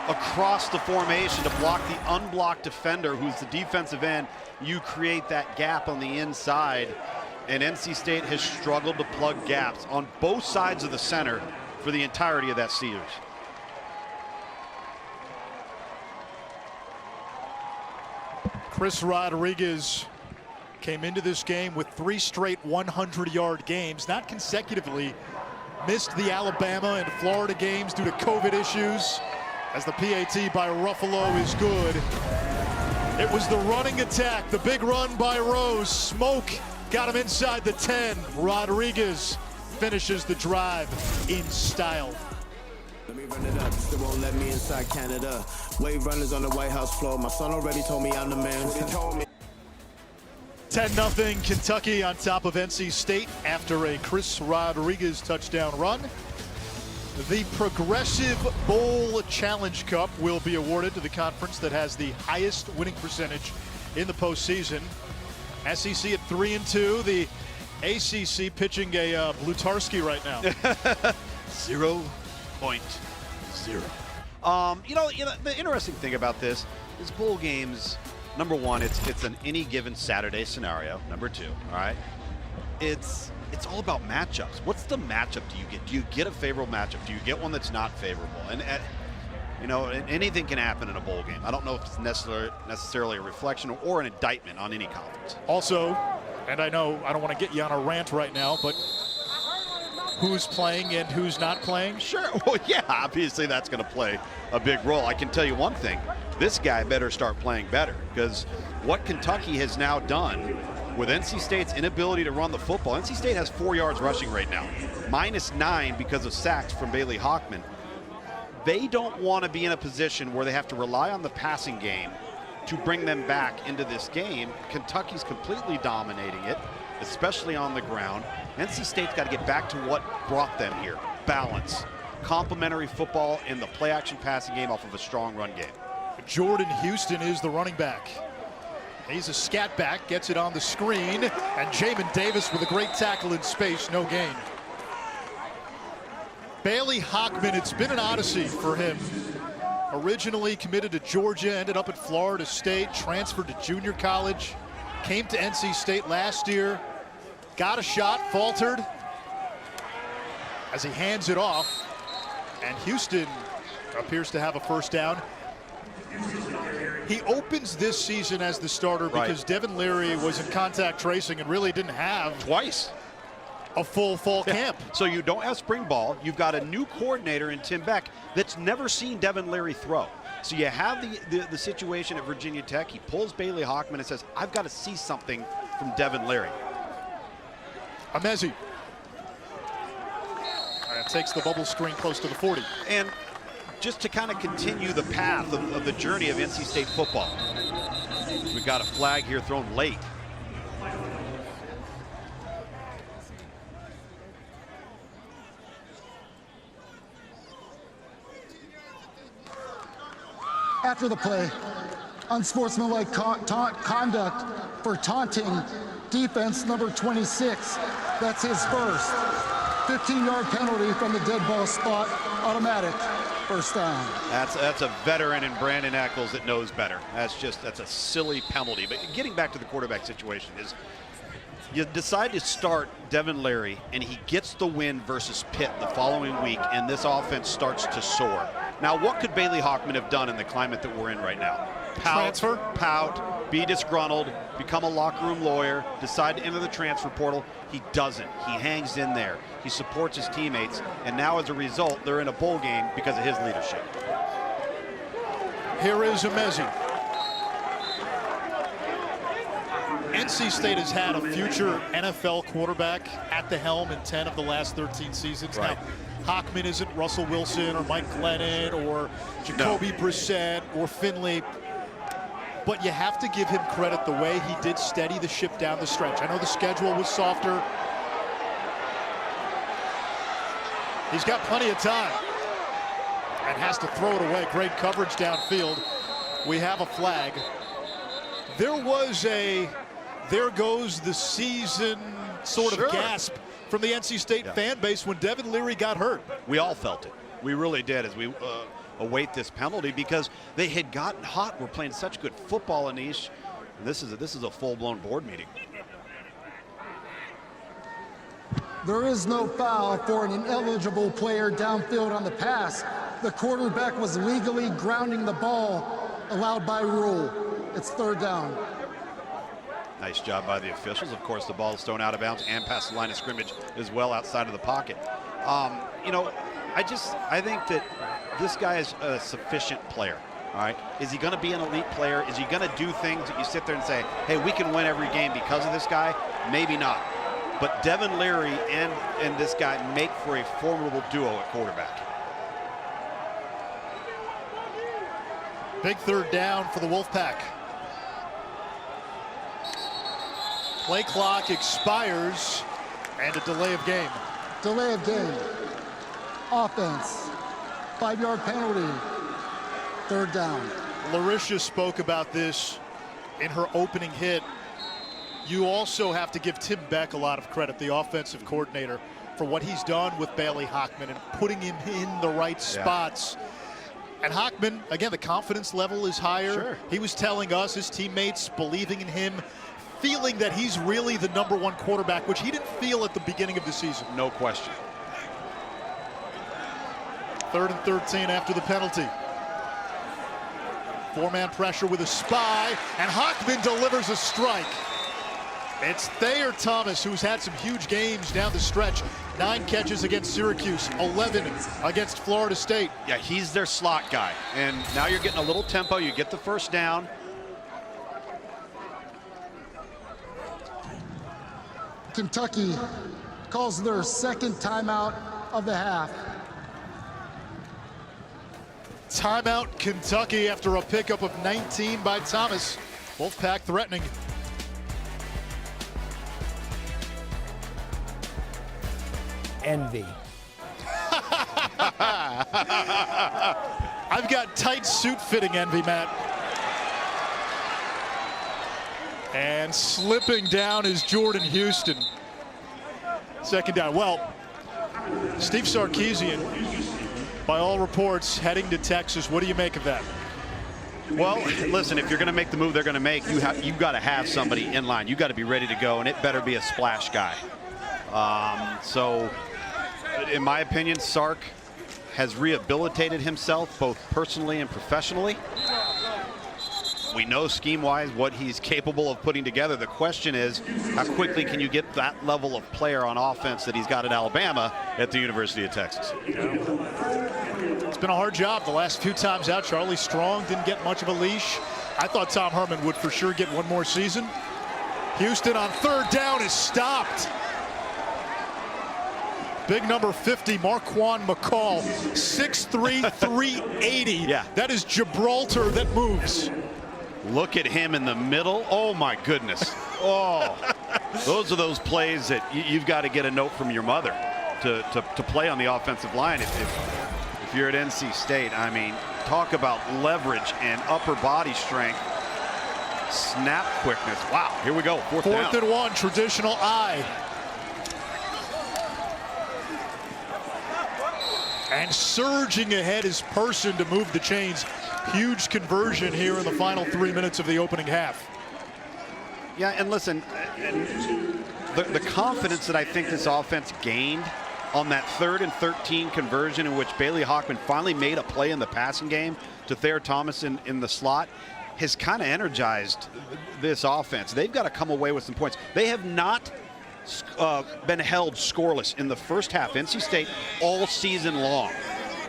across the formation to block the unblocked defender, who's the defensive end. You create that gap on the inside. And NC State has struggled to plug gaps on both sides of the center for the entirety of that series. Chris Rodriguez came into this game with 3 straight 100-yard games, not consecutively. Missed the Alabama and Florida games due to COVID issues, as the PAT by Ruffalo is good. It was the running attack, the big run by Rose. Smoke got him inside the 10. Rodriguez finishes the drive in style. Let me run it up, still won't let me inside Canada. Wave runners on the White House floor. My son already told me I'm the man. 10-0 Kentucky on top of NC State after a Chris Rodriguez touchdown run. The Progressive Bowl Challenge Cup will be awarded to the conference that has the highest winning percentage in the postseason. SEC at 3-2. The ACC pitching a Blutarski right now. 0.0. The interesting thing about this is bowl games. Number one, it's an any given Saturday scenario. Number two, all right, it's all about matchups. What's the matchup do you get? Do you get a favorable matchup? Do you get one that's not favorable? And anything can happen in a bowl game. I don't know if it's necessarily a reflection or an indictment on any conference. Also, and I know I don't want to get you on a rant right now, but who's playing and who's not playing? Sure. Well, yeah, obviously that's going to play a big role. I can tell you one thing. This guy better start playing better, because what Kentucky has now done with NC State's inability to run the football. NC State has 4 yards rushing right now, -9 because of sacks from Bailey Hockman. They don't want to be in a position where they have to rely on the passing game to bring them back into this game. Kentucky's completely dominating it, especially on the ground. NC State's got to get back to what brought them here: balance, complementary football in the play-action passing game off of a strong run game. Jordan Houston is the running back. He's a scat back, gets it on the screen, and Jamin Davis with a great tackle in space, no gain. Bailey Hockman, it's been an odyssey for him. Originally committed to Georgia, ended up at Florida State, transferred to junior college, came to NC State last year, got a shot, faltered as he hands it off, and Houston appears to have a first down. He opens this season as the starter because Devin Leary was in contact tracing and really didn't have twice a full fall camp. So you don't have spring ball. You've got a new coordinator in Tim Beck that's never seen Devin Leary throw. So you have the situation at Virginia Tech. He pulls Bailey Hockman and says, I've got to see something from Devin Leary. Amezi takes the bubble screen close to the 40. And just to kind of continue the path of the journey of NC State football, we've got a flag here thrown late. After the play, unsportsmanlike conduct for taunting defense number 26. That's his first. 15-yard penalty from the dead ball spot, automatic. First down. That's a veteran in Brandon Eccles that knows better. That's a silly penalty. But getting back to the quarterback situation is, you decide to start Devin Leary and he gets the win versus Pitt the following week, and this offense starts to soar. Now, what could Bailey Hockman have done in the climate that we're in right now? Pout, be disgruntled, become a locker room lawyer, decide to enter the transfer portal. He doesn't. He hangs in there. He supports his teammates, and now as a result, they're in a bowl game because of his leadership. Here is Amezi. NC State has had a future NFL quarterback at the helm in 10 of the last 13 seasons. Right. Now, Hockman isn't Russell Wilson or Mike Glennon or Jacoby Brissett or Finley, but you have to give him credit the way he did steady the ship down the stretch. I know the schedule was softer. He's got plenty of time and has to throw it away. Great coverage downfield. We have a flag. There was a there goes the season sort of gasp from the NC State fan base when Devin Leary got hurt. We all felt it. We really did as we await this penalty, because they had gotten hot. We're playing such good football in the East. This is a full-blown board meeting. There is no foul for an ineligible player downfield on the pass. The quarterback was legally grounding the ball, allowed by rule. It's third down. Nice job by the officials. Of course, the ball is thrown out of bounds and past the line of scrimmage as well outside of the pocket. You know, I think that this guy is a sufficient player. All right. Is he going to be an elite player? Is he going to do things that you sit there and say, hey, we can win every game because of this guy? Maybe not. But Devin Leary and this guy make for a formidable duo at quarterback. Big third down for the Wolfpack. Play clock expires and a delay of game. Delay of game. Offense. 5-yard penalty. Third down. Larisha spoke about this in her opening hit. You also have to give Tim Beck a lot of credit, the offensive coordinator, for what he's done with Bailey Hockman and putting him in the right spots. And Hockman, again, the confidence level is higher. Sure. He was telling us, his teammates, believing in him, feeling that he's really the #1 quarterback, which he didn't feel at the beginning of the season. No question. 3rd and 13 after the penalty. 4-man pressure with a spy, and Hockman delivers a strike. It's Thayer Thomas, who's had some huge games down the stretch. 9 catches against Syracuse, 11 against Florida State. Yeah, he's their slot guy. And now you're getting a little tempo. You get the first down. Kentucky calls their second timeout of the half. Timeout Kentucky after a pickup of 19 by Thomas. Wolfpack threatening. Envy. I've got tight suit fitting envy, Matt. And slipping down is Jordan Houston. Second down. Well, Steve Sarkisian, by all reports, heading to Texas. What do you make of that? Well, listen, if you're going to make the move they're going to make, you've got to have somebody in line. You've got to be ready to go, and it better be a splash guy. So, in my opinion, Sark has rehabilitated himself both personally and professionally. We know scheme-wise what he's capable of putting together. The question is, how quickly can you get that level of player on offense that he's got at Alabama at the University of Texas? It's been a hard job the last few times out. Charlie Strong didn't get much of a leash. I thought Tom Herman would for sure get one more season. Houston on 3rd down is stopped. Big number 50, Marquand McCall, 6'3", 380. Yeah. That is Gibraltar that moves. Look at him in the middle. Oh, my goodness. Oh, those are those plays that you've got to get a note from your mother to play on the offensive line. If you're at NC State, I mean, talk about leverage and upper body strength. Snap quickness. Wow, here we go. Fourth down. 4th and 1, traditional I. And surging ahead is Person to move the chains. Huge conversion here in the final 3 minutes of the opening half. Yeah, and listen, the confidence that I think this offense gained on that 3rd and 13 conversion in which Bailey Hockman finally made a play in the passing game to Thayer Thomas in the slot has kind of energized this offense. They've got to come away with some points. They have not been held scoreless in the first half. NC State all season long.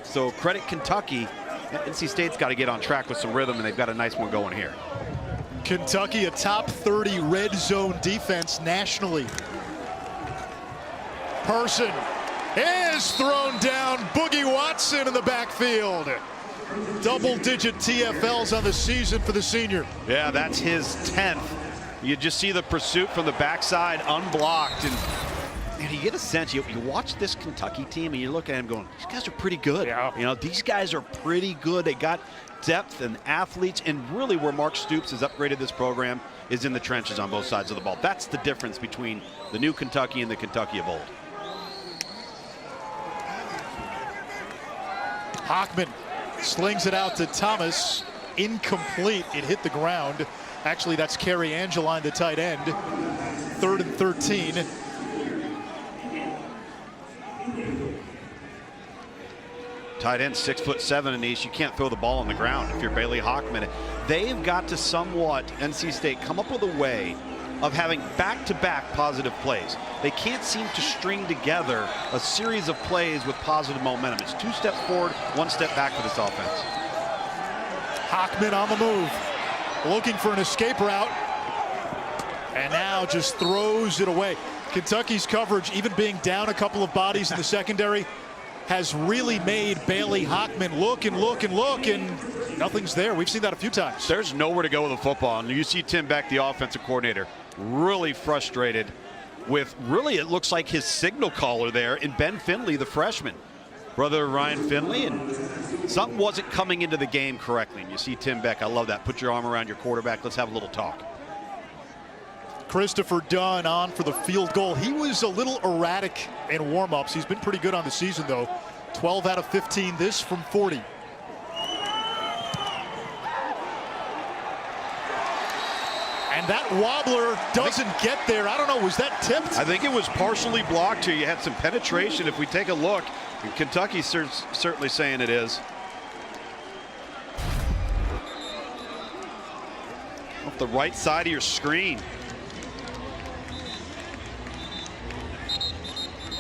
So credit Kentucky. NC State's got to get on track with some rhythm, and they've got a nice one going here. Kentucky, a top 30 red zone defense nationally. Person is thrown down. Boogie Watson in the backfield. Double-digit TFLs on the season for the senior. Yeah, that's his 10th. You just see the pursuit from the backside unblocked, and you get a sense, you watch this Kentucky team and you look at them going, these guys are pretty good. Yeah. You know, these guys are pretty good. They got depth and athletes, and really where Mark Stoops has upgraded this program is in the trenches on both sides of the ball. That's the difference between the new Kentucky and the Kentucky of old. Hockman slings it out to Thomas. Incomplete. It hit the ground. Actually, that's Kerry Angeline, the tight end. 3rd and 13. Tight end, 6'7", Anish. You can't throw the ball on the ground if you're Bailey Hockman. They've got to somewhat, NC State, come up with a way of having back-to-back positive plays. They can't seem to string together a series of plays with positive momentum. It's 2 steps forward, 1 step back for this offense. Hockman on the move, looking for an escape route, and now just throws it away. Kentucky's coverage, even being down a couple of bodies in the secondary, has really made Bailey Hockman look and look and look, and nothing's there. We've seen that a few times. There's nowhere to go with the football, and you see Tim Beck, the offensive coordinator, really frustrated with, really, it looks like his signal caller there in Ben Finley, the freshman, brother Ryan Finley, and something wasn't coming into the game correctly. And you see Tim Beck, I love that. Put your arm around your quarterback. Let's have a little talk. Christopher Dunn on for the field goal. He was a little erratic in warm-ups. He's been pretty good on the season, though. 12 out of 15, this from 40. And that wobbler doesn't get there. I don't know, was that tipped? I think it was partially blocked here. You had some penetration. If we take a look, and Kentucky's certainly saying it is. Off the right side of your screen.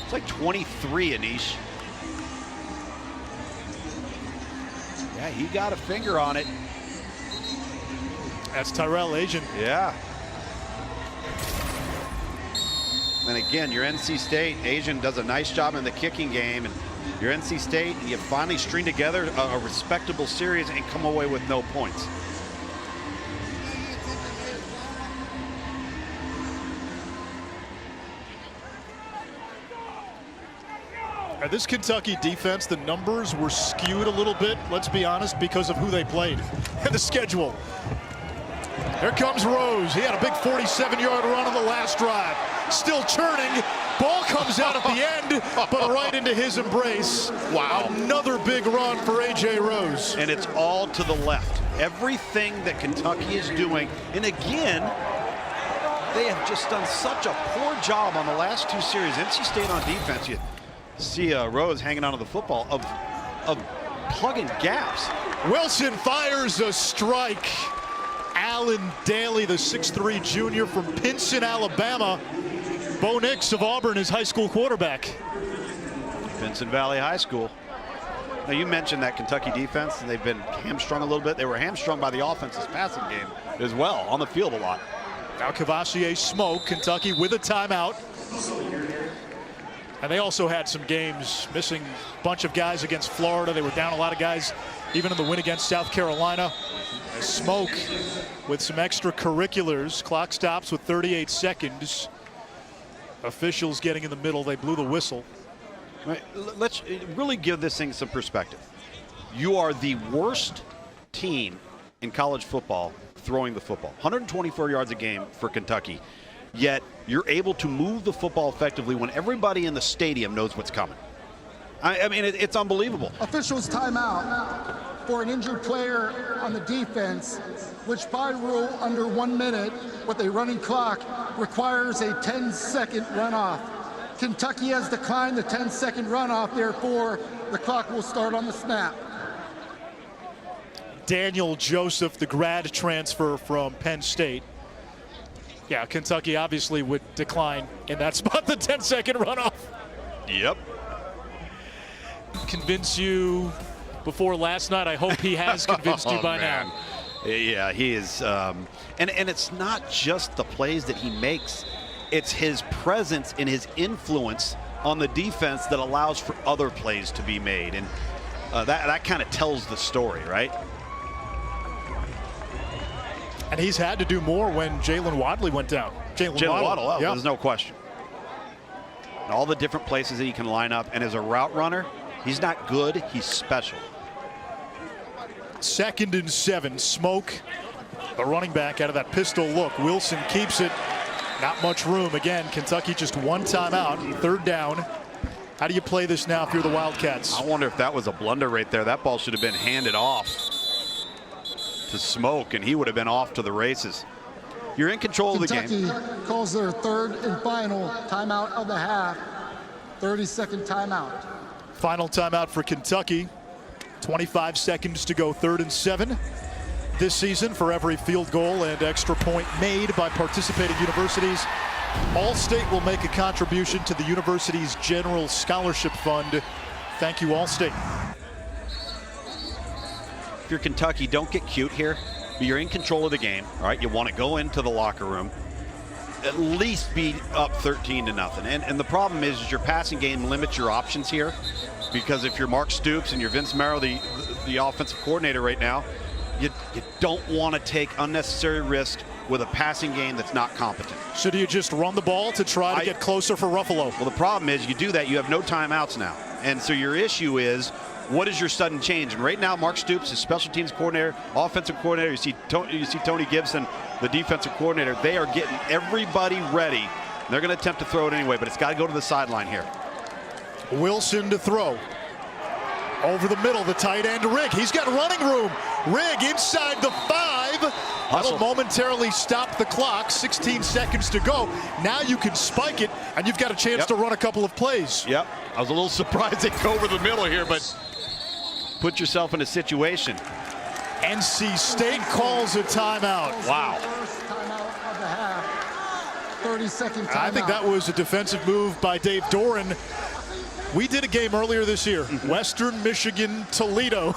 It's like 23, Anish. Yeah, he got a finger on it. That's Tyrell Asian. Yeah. And again, your NC State, Asian does a nice job in the kicking game, and your NC State, you finally string together a respectable series and come away with no points. This Kentucky defense, the numbers were skewed a little bit, let's be honest, because of who they played and the schedule. Here comes Rose. He had a big 47-yard run on the last drive. Still churning. Ball comes out at the end, but right into his embrace. Wow. Another big run for A.J. Rose. And it's all to the left. Everything that Kentucky is doing, and again, they have just done such a poor job on the last 2 series. NC State on defense, you see Rose hanging onto the football of plugging gaps. Wilson fires a strike. Allen Daly, the 6'3" junior from Pinson, Alabama. Bo Nix of Auburn, his high school quarterback. Pinson Valley High School. Now, you mentioned that Kentucky defense, and they've been hamstrung a little bit. They were hamstrung by the offense's passing game as well, on the field a lot. Now Cavassier smoke, Kentucky with a timeout. And they also had some games missing a bunch of guys against Florida. They were down a lot of guys, even in the win against South Carolina. Smoke with some extracurriculars. Clock stops with 38 seconds. Officials getting in the middle. They blew the whistle. Right. Let's really give this thing some perspective. You are the worst team in college football throwing the football. 124 yards a game for Kentucky. Yet you're able to move the football effectively when everybody in the stadium knows what's coming. I mean, it's unbelievable. Officials timeout for an injured player on the defense, which by rule under 1 minute with a running clock requires a 10-second runoff. Kentucky has declined the 10-second runoff, therefore the clock will start on the snap. Daniel Joseph, the grad transfer from Penn State. Yeah, Kentucky obviously would decline in that spot the 10-second runoff. Yep. Convince you before last night? I hope he has convinced you by now. Yeah, he is. And it's not just the plays that he makes. It's his presence and his influence on the defense that allows for other plays to be made. And that kind of tells the story, right? And he's had to do more when Jalen Wadley went down. Jalen Waddle, yeah. There's no question. And all the different places that he can line up. And as a route runner, he's not good, he's special. 2nd and 7. Smoke, the running back, out of that pistol look. Wilson keeps it. Not much room. Again, Kentucky just 1 timeout. 3rd down. How do you play this now if you're the Wildcats? I wonder if that was a blunder right there. That ball should have been handed off to Smoke, and he would have been off to the races. You're in control of the game. Kentucky calls their 3rd and final timeout of the half. 30-second timeout. Final timeout for Kentucky. 25 seconds to go, 3rd and 7. this season for every field goal and extra point made by participating universities. All-State will make a contribution to the university's general scholarship fund. Thank you, All-State. If you're Kentucky, don't get cute here. You're in control of the game, all right? You want to go into the locker room, at least be up 13-0. And the problem is your passing game limits your options here, because if you're Mark Stoops and you're Vince Marrow, the offensive coordinator right now, you don't want to take unnecessary risk with a passing game that's not competent. Should you just run the ball to try to get closer for Ruffalo? Well, the problem is you do that, you have no timeouts now. And so your issue is, what is your sudden change? And right now, Mark Stoops, his special teams coordinator, offensive coordinator, you see Tony Gibson, the defensive coordinator, they are getting everybody ready. They're going to attempt to throw it anyway, but it's got to go to the sideline here. Wilson to throw. Over the middle, the tight end, Rigg. He's got running room. Rigg inside the 5. That'll momentarily stop the clock. 16 seconds to go. Now you can spike it, and you've got a chance to run a couple of plays. Yep. I was a little surprised they go over the middle here, but put yourself in a situation. NC State calls a timeout. Wow. First timeout of the half. 30-second timeout. I think that was a defensive move by Dave Doran. We did a game earlier this year, Western Michigan, Toledo.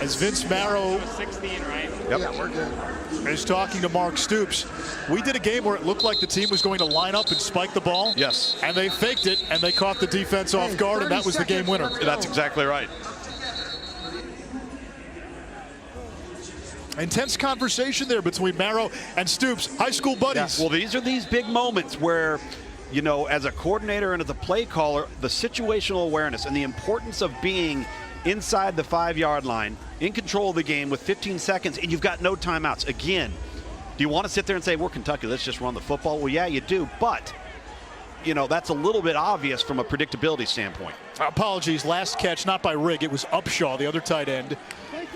As Vince Marrow is talking to Mark Stoops. We did a game where it looked like the team was going to line up and spike the ball. Yes. And they faked it, and they caught the defense off guard, and that was the game winner. That's exactly right. Intense conversation there between Marrow and Stoops, high school buddies. Yeah. Well, these are these big moments where, you know, as a coordinator and as a play caller, the situational awareness and the importance of being inside the 5-yard line, in control of the game with 15 seconds, and you've got no timeouts. Again, do you want to sit there and say, we're Kentucky, let's just run the football? Well, yeah, you do, but, you know, that's a little bit obvious from a predictability standpoint. Apologies, last catch, not by Rigg, it was Upshaw, the other tight end.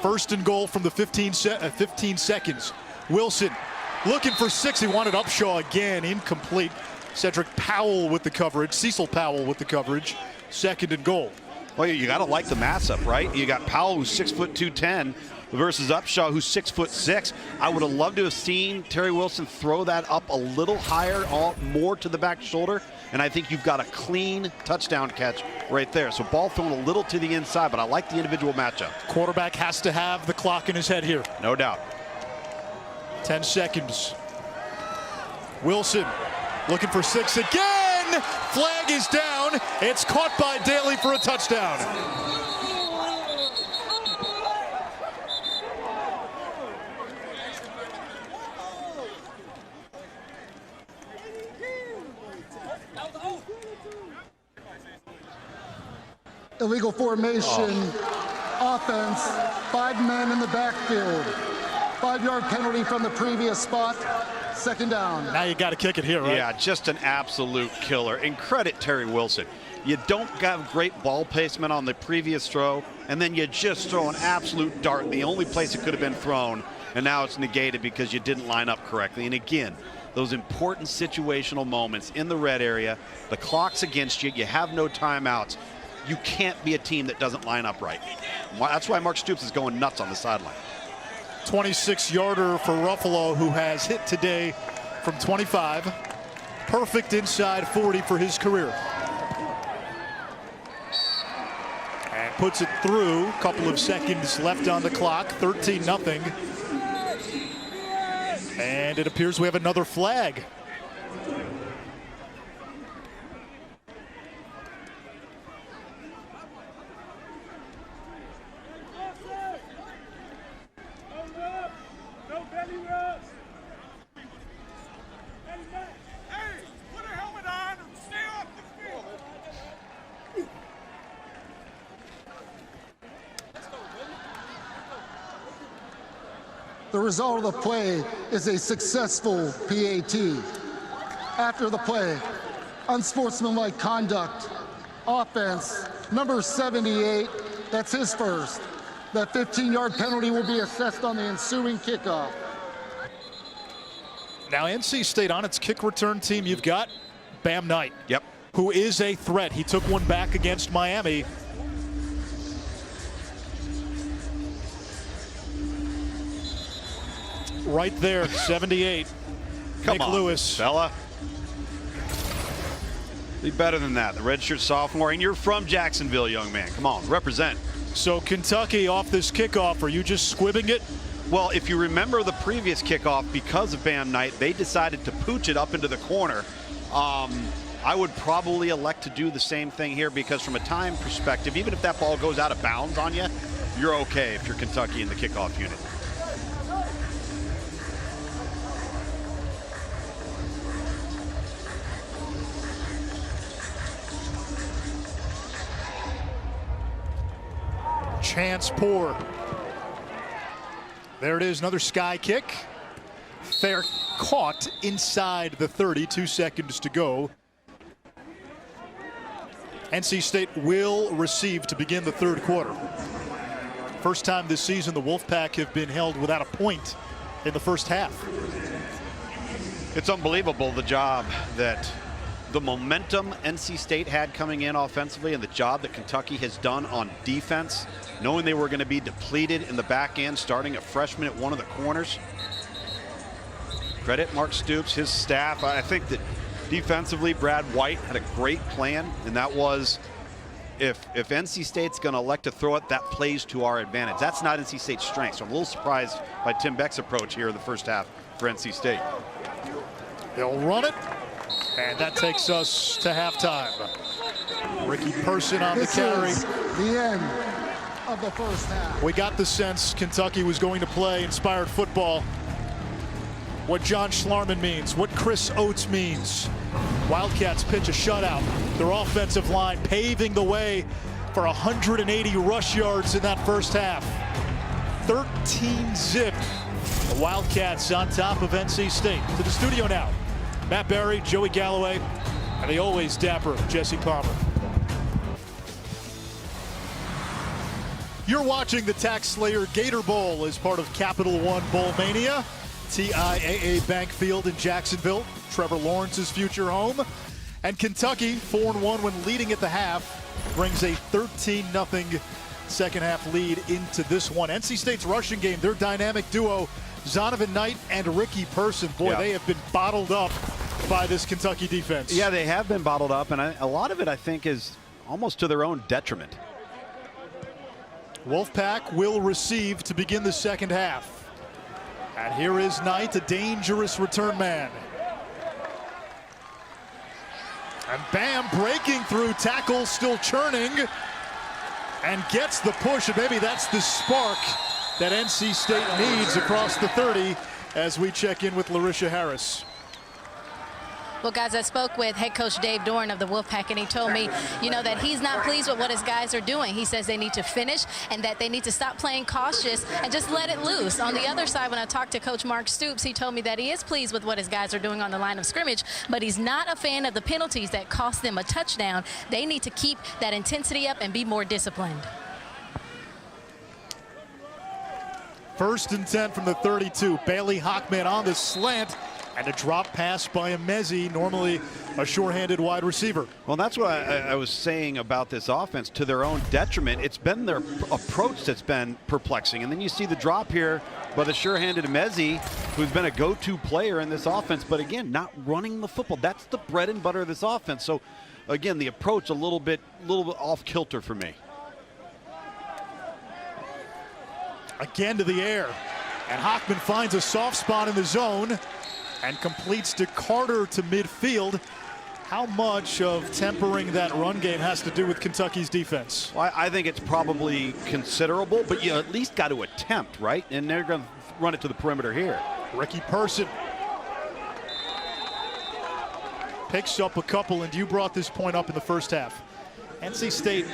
First and goal from the 15 seconds. Wilson looking for 6, he wanted Upshaw again, incomplete. Cedric Powell with the coverage, Cecil Powell with the coverage, second and goal. Well, you got to like the matchup, right? You got Powell, who's 6'2", versus Upshaw, who's 6'6". I would have loved to have seen Terry Wilson throw that up a little higher, more to the back shoulder, and I think you've got a clean touchdown catch right there. So ball thrown a little to the inside, but I like the individual matchup. Quarterback has to have the clock in his head here. No doubt. 10 seconds. Wilson looking for 6 again. Flag is down. It's caught by Daly for a touchdown. Illegal formation, offense, 5 men in the backfield. 5-yard penalty from the previous spot. Second down. Now you got to kick it here, right? Yeah, just an absolute killer. And credit Terry Wilson. You don't have great ball placement on the previous throw, and then you just throw an absolute dart, the only place it could have been thrown, and now it's negated because you didn't line up correctly. And again, those important situational moments in the red area, the clock's against you, you have no timeouts. You can't be a team that doesn't line up right. That's why Mark Stoops is going nuts on the sideline. 26-yarder for Ruffalo, who has hit today from 25. Perfect inside 40 for his career. And puts it through. Couple of seconds left on the clock. 13-0. And it appears we have another flag. The result of the play is a successful PAT. After the play, unsportsmanlike conduct, offense, number 78, that's his first. That 15-yard penalty will be assessed on the ensuing kickoff. Now NC State on its kick return team, you've got Bam Knight. Yep. Who is a threat. He took one back against Miami. right there, 78. Come Nick on, Lewis. fella. Be better than that. The redshirt sophomore, and you're from Jacksonville, young man. Come on, represent. So Kentucky off this kickoff, are you just squibbing it? Well, if you remember the previous kickoff, because of Bam Knight, they decided to pooch it up into the corner. I would probably elect to do the same thing here because from a time perspective, even if that ball goes out of bounds on you, you're okay if you're Kentucky in the kickoff unit. Chance poor. There it is, another sky kick. Fair caught inside the 30, 2 seconds to go. NC State will receive to begin the third quarter. First time this season the Wolfpack have been held without a point in the first half. It's unbelievable the job that the momentum NC State had coming in offensively and the job that Kentucky has done on defense, knowing they were going to be depleted in the back end, starting a freshman at one of the corners. Credit Mark Stoops, his staff. I think that defensively, Brad White had a great plan, and that was if NC State's going to elect to throw it, that plays to our advantage. That's not NC State's strength, so I'm a little surprised by Tim Beck's approach here in the first half for NC State. They'll run it, and that takes us to halftime. Ricky Person on the carry. This is the end of the first half. We got the sense Kentucky was going to play inspired football. What John Schlarman means, what Chris Oates means. Wildcats pitch a shutout. Their offensive line paving the way for 180 rush yards in that first half. 13-zip. The Wildcats on top of NC State. To the studio now, Matt Barry, Joey Galloway, and the always dapper Jesse Palmer. You're watching the Taxslayer Gator Bowl as part of Capital One Bowl Mania. TIAA Bank Field in Jacksonville, Trevor Lawrence's future home. And Kentucky, 4-1 when leading at the half, brings a 13-0 second half lead into this one. NC State's rushing game, their dynamic duo, Zonovan Knight and Ricky Person. Boy, Yeah. They have been bottled up by this Kentucky defense. Yeah, they have been bottled up, and a lot of it, I think, is almost to their own detriment. Wolfpack will receive to begin the second half. And here is Knight, a dangerous return man. And Bam breaking through, tackle still churning, and gets the push. And maybe that's the spark that NC State needs across the 30 as we check in with Larisha Harris. Well, guys, I spoke with head coach Dave Doran of the Wolfpack, and he told me, that he's not pleased with what his guys are doing. He says they need to finish and that they need to stop playing cautious and just let it loose. On the other side, when I talked to Coach Mark Stoops, he told me that he is pleased with what his guys are doing on the line of scrimmage, but he's not a fan of the penalties that cost them a touchdown. They need to keep that intensity up and be more disciplined. 1st and 10 from the 32. Bailey Hockman on the slant. And a drop pass by Emezi, normally a sure-handed wide receiver. Well, that's what I was saying about this offense. To their own detriment, it's been their approach that's been perplexing. And then you see the drop here by the sure-handed Emezi, who's been a go-to player in this offense, but again, not running the football. That's the bread and butter of this offense. So, again, the approach a little bit off kilter for me. Again to the air. And Hockman finds a soft spot in the zone and completes to Carter to midfield. How much of tempering that run game has to do with Kentucky's defense? Well, I think it's probably considerable, but you at least got to attempt, right? And they're going to run it to the perimeter here. Ricky Person picks up a couple, and you brought this point up in the first half. NC State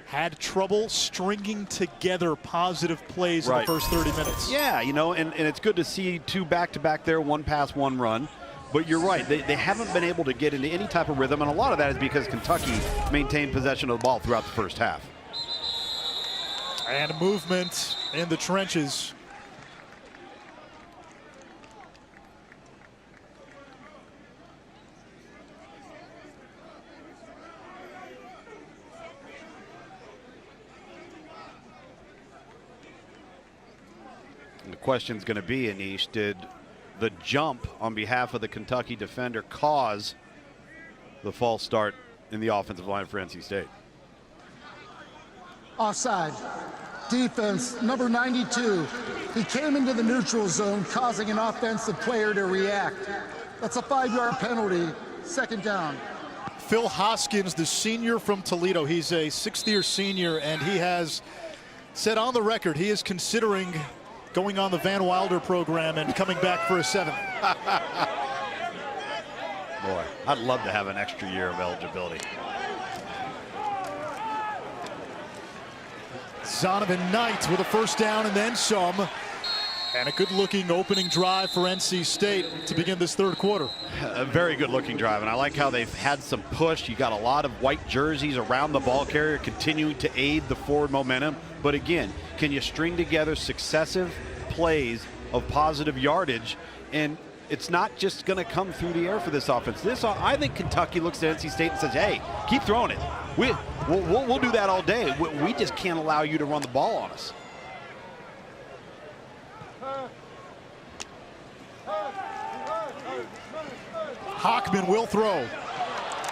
had trouble stringing together positive plays in the first 30 minutes. Yeah, and it's good to see two back-to-back there, one pass, one run. But you're right, they haven't been able to get into any type of rhythm, and a lot of that is because Kentucky maintained possession of the ball throughout the first half. And movement in the trenches. The question's going to be, Anish, did the jump on behalf of the Kentucky defender cause the false start in the offensive line for NC State? Offside. Defense, number 92. He came into the neutral zone, causing an offensive player to react. That's a 5-yard penalty. Second down. Phil Hoskins, the senior from Toledo. He's a sixth-year senior, and he has said on the record he is considering going on the Van Wilder program and coming back for a 7th. Boy, I'd love to have an extra year of eligibility. Zonovan Knight with a first down and then some. And a good-looking opening drive for NC State to begin this third quarter. A very good-looking drive, and I like how they've had some push. You got a lot of white jerseys around the ball carrier, continuing to aid the forward momentum. But again, can you string together successive plays of positive yardage? And it's not just going to come through the air for this offense. I think Kentucky looks at NC State and says, "Hey, keep throwing it. We'll do that all day. We just can't allow you to run the ball on us." Hockman will throw.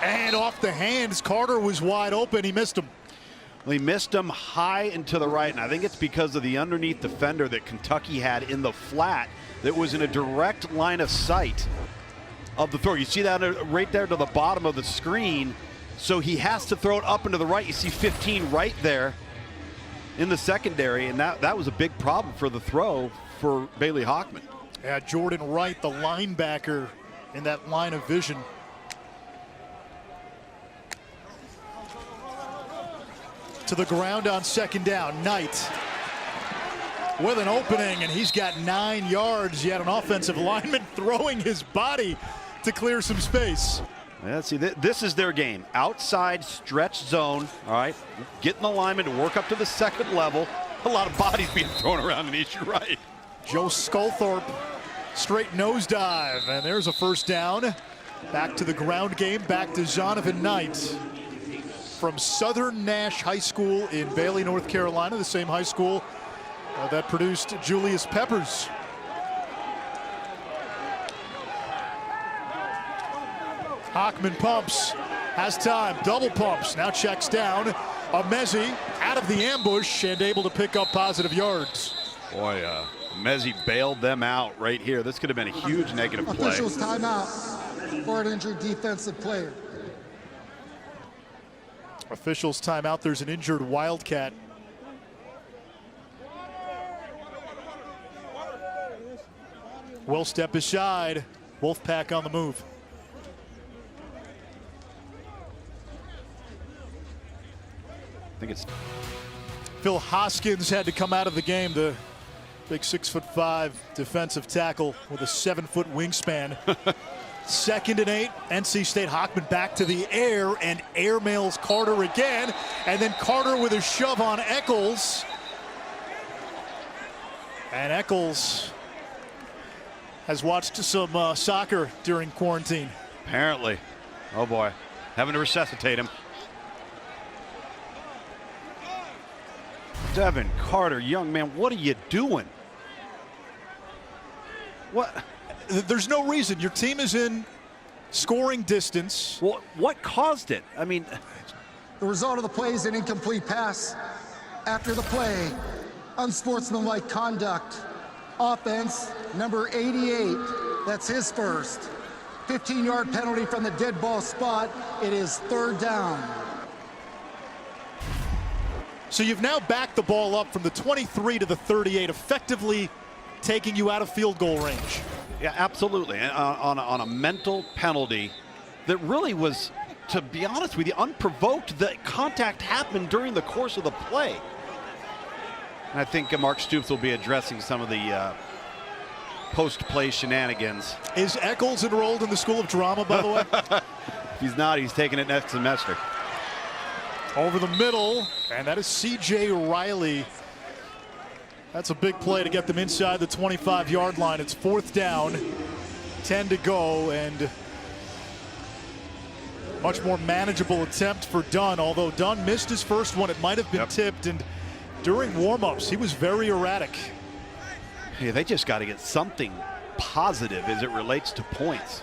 And off the hands, Carter was wide open. He missed him. Well, he missed him high and to the right, and I think it's because of the underneath defender that Kentucky had in the flat that was in a direct line of sight of the throw. You see that right there to the bottom of the screen. So he has to throw it up and to the right. You see 15 right there in the secondary, and that was a big problem for the throw for Bailey Hockman. Yeah, Jordan Wright, the linebacker, in that line of vision. To the ground on second down. Knight with an opening, and he's got 9 yards. Yet an offensive lineman throwing his body to clear some space. Yeah, see, this is their game. Outside stretch zone, all right? Getting the lineman to work up to the second level. A lot of bodies being thrown around in each right. Joe Sculthorpe, straight nosedive, and there's a first down. Back to the ground game, back to Zonovan Knight from Southern Nash High School in Bailey, North Carolina, the same high school that produced Julius Peppers. Hockman pumps, has time, double pumps, now checks down. Amezi out of the ambush and able to pick up positive yards. Boy, Mezzi bailed them out right here. This could have been a huge negative play. Officials timeout for an injured defensive player. Officials timeout. There's an injured Wildcat. Will step aside. Wolfpack on the move. I think it's Phil Hoskins had to come out of the game. The big 6'5" defensive tackle with a 7-foot wingspan. 2nd and 8. NC State. Hockman back to the air and airmails Carter again. And then Carter with a shove on Eccles. And Eccles has watched some soccer during quarantine. apparently. Oh boy, having to resuscitate him. Devin Carter, young man, what are you doing? What? There's no reason. Your team is in scoring distance. What caused it? I mean, the result of the play is an incomplete pass. After the play, unsportsmanlike conduct. Offense, number 88. That's his first. 15-yard penalty from the dead ball spot. It is 3rd down. So you've now backed the ball up from the 23 to the 38, effectively taking you out of field goal range. yeah, absolutely. And on a mental penalty that really was, to be honest with you, unprovoked. The contact happened during the course of the play. And I think Mark Stoops will be addressing some of the post-play shenanigans. Is Eccles enrolled in the School of Drama, by the way? If he's not, he's taking it next semester. Over the middle, and that is C.J. Riley. That's a big play to get them inside the 25-yard line. It's 4th down, 10 to go, and much more manageable attempt for Dunn, although Dunn missed his first one. It might have been tipped, and during warm-ups, he was very erratic. Hey, they just got to get something positive as it relates to points.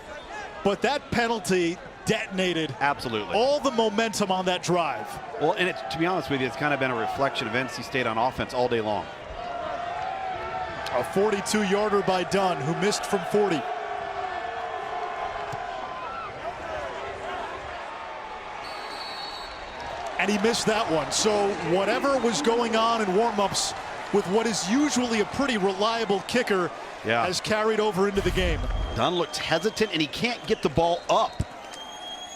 But that penalty detonated Absolutely all the momentum on that drive. Well, and to be honest with you, it's kind of been a reflection of NC State on offense all day long. A 42-yarder by Dunn, who missed from 40. And he missed that one. So whatever was going on in warm-ups with what is usually a pretty reliable kicker has carried over into the game. Dunn looks hesitant, and he can't get the ball up.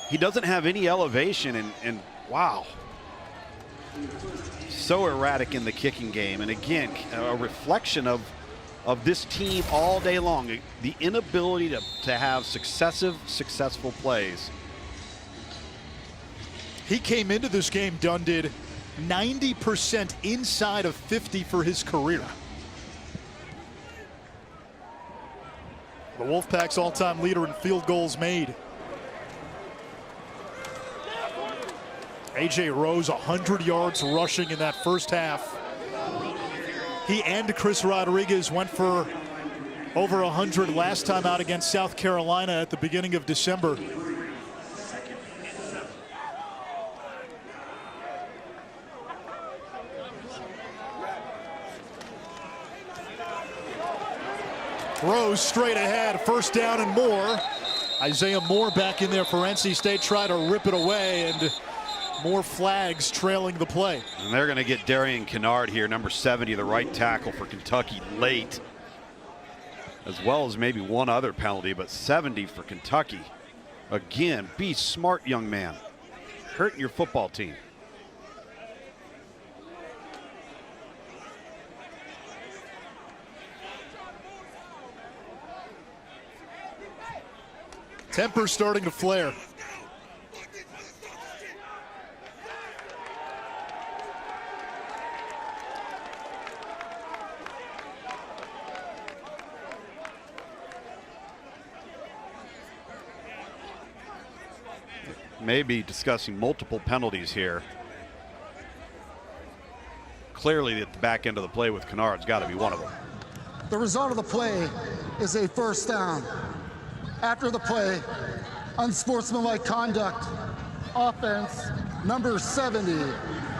He doesn't have any elevation, and wow. So erratic in the kicking game. And again, a reflection of this team all day long. The inability to have successful plays. He came into this game, Dunn did, 90% inside of 50 for his career. The Wolfpack's all-time leader in field goals made. A.J. Rose, 100 yards rushing in that first half. He and Chris Rodriguez went for over 100 last time out against South Carolina at the beginning of December. Rose straight ahead, first down and more. Isaiah Moore back in there for NC State, try to rip it away, and more flags trailing the play. And they're going to get Darian Kennard here, number 70, the right tackle for Kentucky, late, as well as maybe one other penalty, but 70 for Kentucky. Again, be smart, young man. Hurting your football team. Temper starting to flare. Maybe discussing multiple penalties here. Clearly at the back end of the play with Kennard's got to be one of them. The result of the play is a first down. After the play, unsportsmanlike conduct, offense, number 70,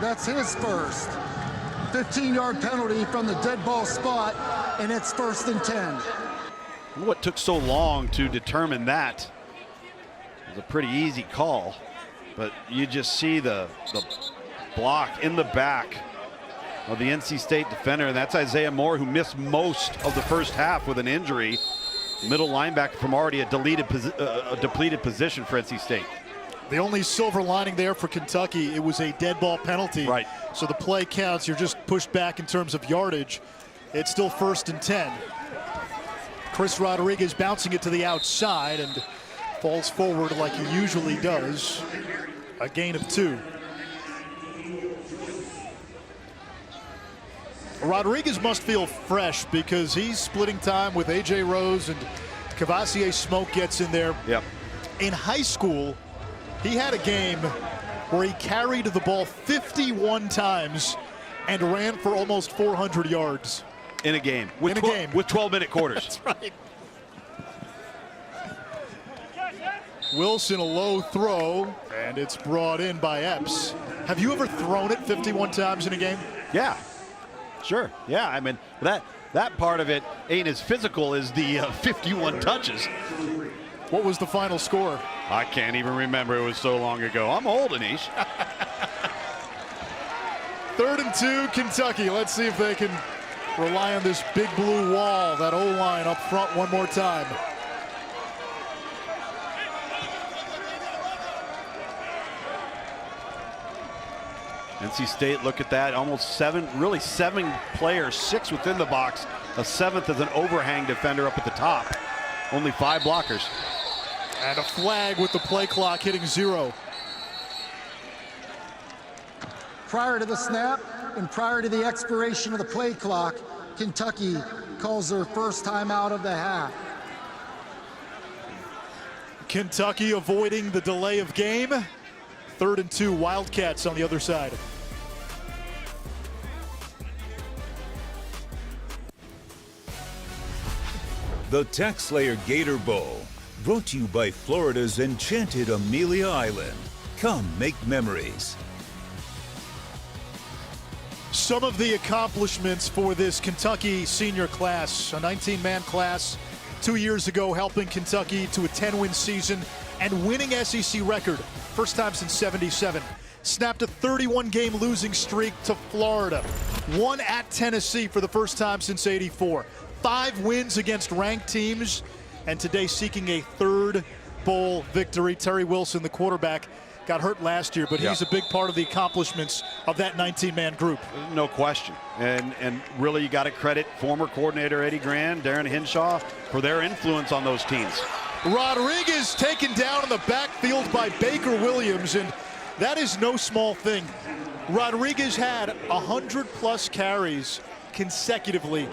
that's his first. 15-yard penalty from the dead ball spot, and it's 1st and 10. What took so long to determine that? It was a pretty easy call, but you just see the block in the back of the NC State defender, and that's Isaiah Moore, who missed most of the first half with an injury. Middle linebacker from already a depleted position for NC State. The only silver lining there for Kentucky, it was a dead ball penalty. Right. So the play counts. You're just pushed back in terms of yardage. It's still 1st and 10. Chris Rodriguez bouncing it to the outside and falls forward like he usually does. A gain of 2. Rodriguez must feel fresh because he's splitting time with A.J. Rose, and Cavassier Smoke gets in there. Yep. In high school, he had a game where he carried the ball 51 times and ran for almost 400 yards. In a game. With 12-minute quarters. That's right. Wilson, a low throw, and it's brought in by Epps. Have you ever thrown it 51 times in a game? Yeah. Sure. Yeah, I mean, that part of it ain't as physical as the 51 touches. What was the final score? I can't even remember. It was so long ago. I'm old, Anish. 3rd and 2, Kentucky. Let's see if they can rely on this big blue wall, that O-line up front one more time. NC State, look at that, almost 7 players, 6 within the box. A 7th as an overhang defender up at the top. Only 5 blockers. And a flag with the play clock hitting 0. Prior to the snap and prior to the expiration of the play clock, Kentucky calls their first timeout of the half. Kentucky avoiding the delay of game. 3rd and 2, Wildcats on the other side. The Taxslayer Gator Bowl, brought to you by Florida's enchanted Amelia Island. Come make memories. Some of the accomplishments for this Kentucky senior class, a 19-man class 2 years ago, helping Kentucky to a 10-win season and winning SEC record, first time since '77. Snapped a 31-game losing streak to Florida. Won at Tennessee for the first time since '84. 5 wins against ranked teams, and today seeking a third bowl victory. Terry Wilson, the quarterback, got hurt last year, but he's a big part of the accomplishments of that 19-man group. No question. And really, you got to credit former coordinator Eddie Gran, Darren Hinshaw, for their influence on those teams. Rodriguez taken down in the backfield by Baker Williams, and that is no small thing. Rodriguez had 100-plus carries consecutively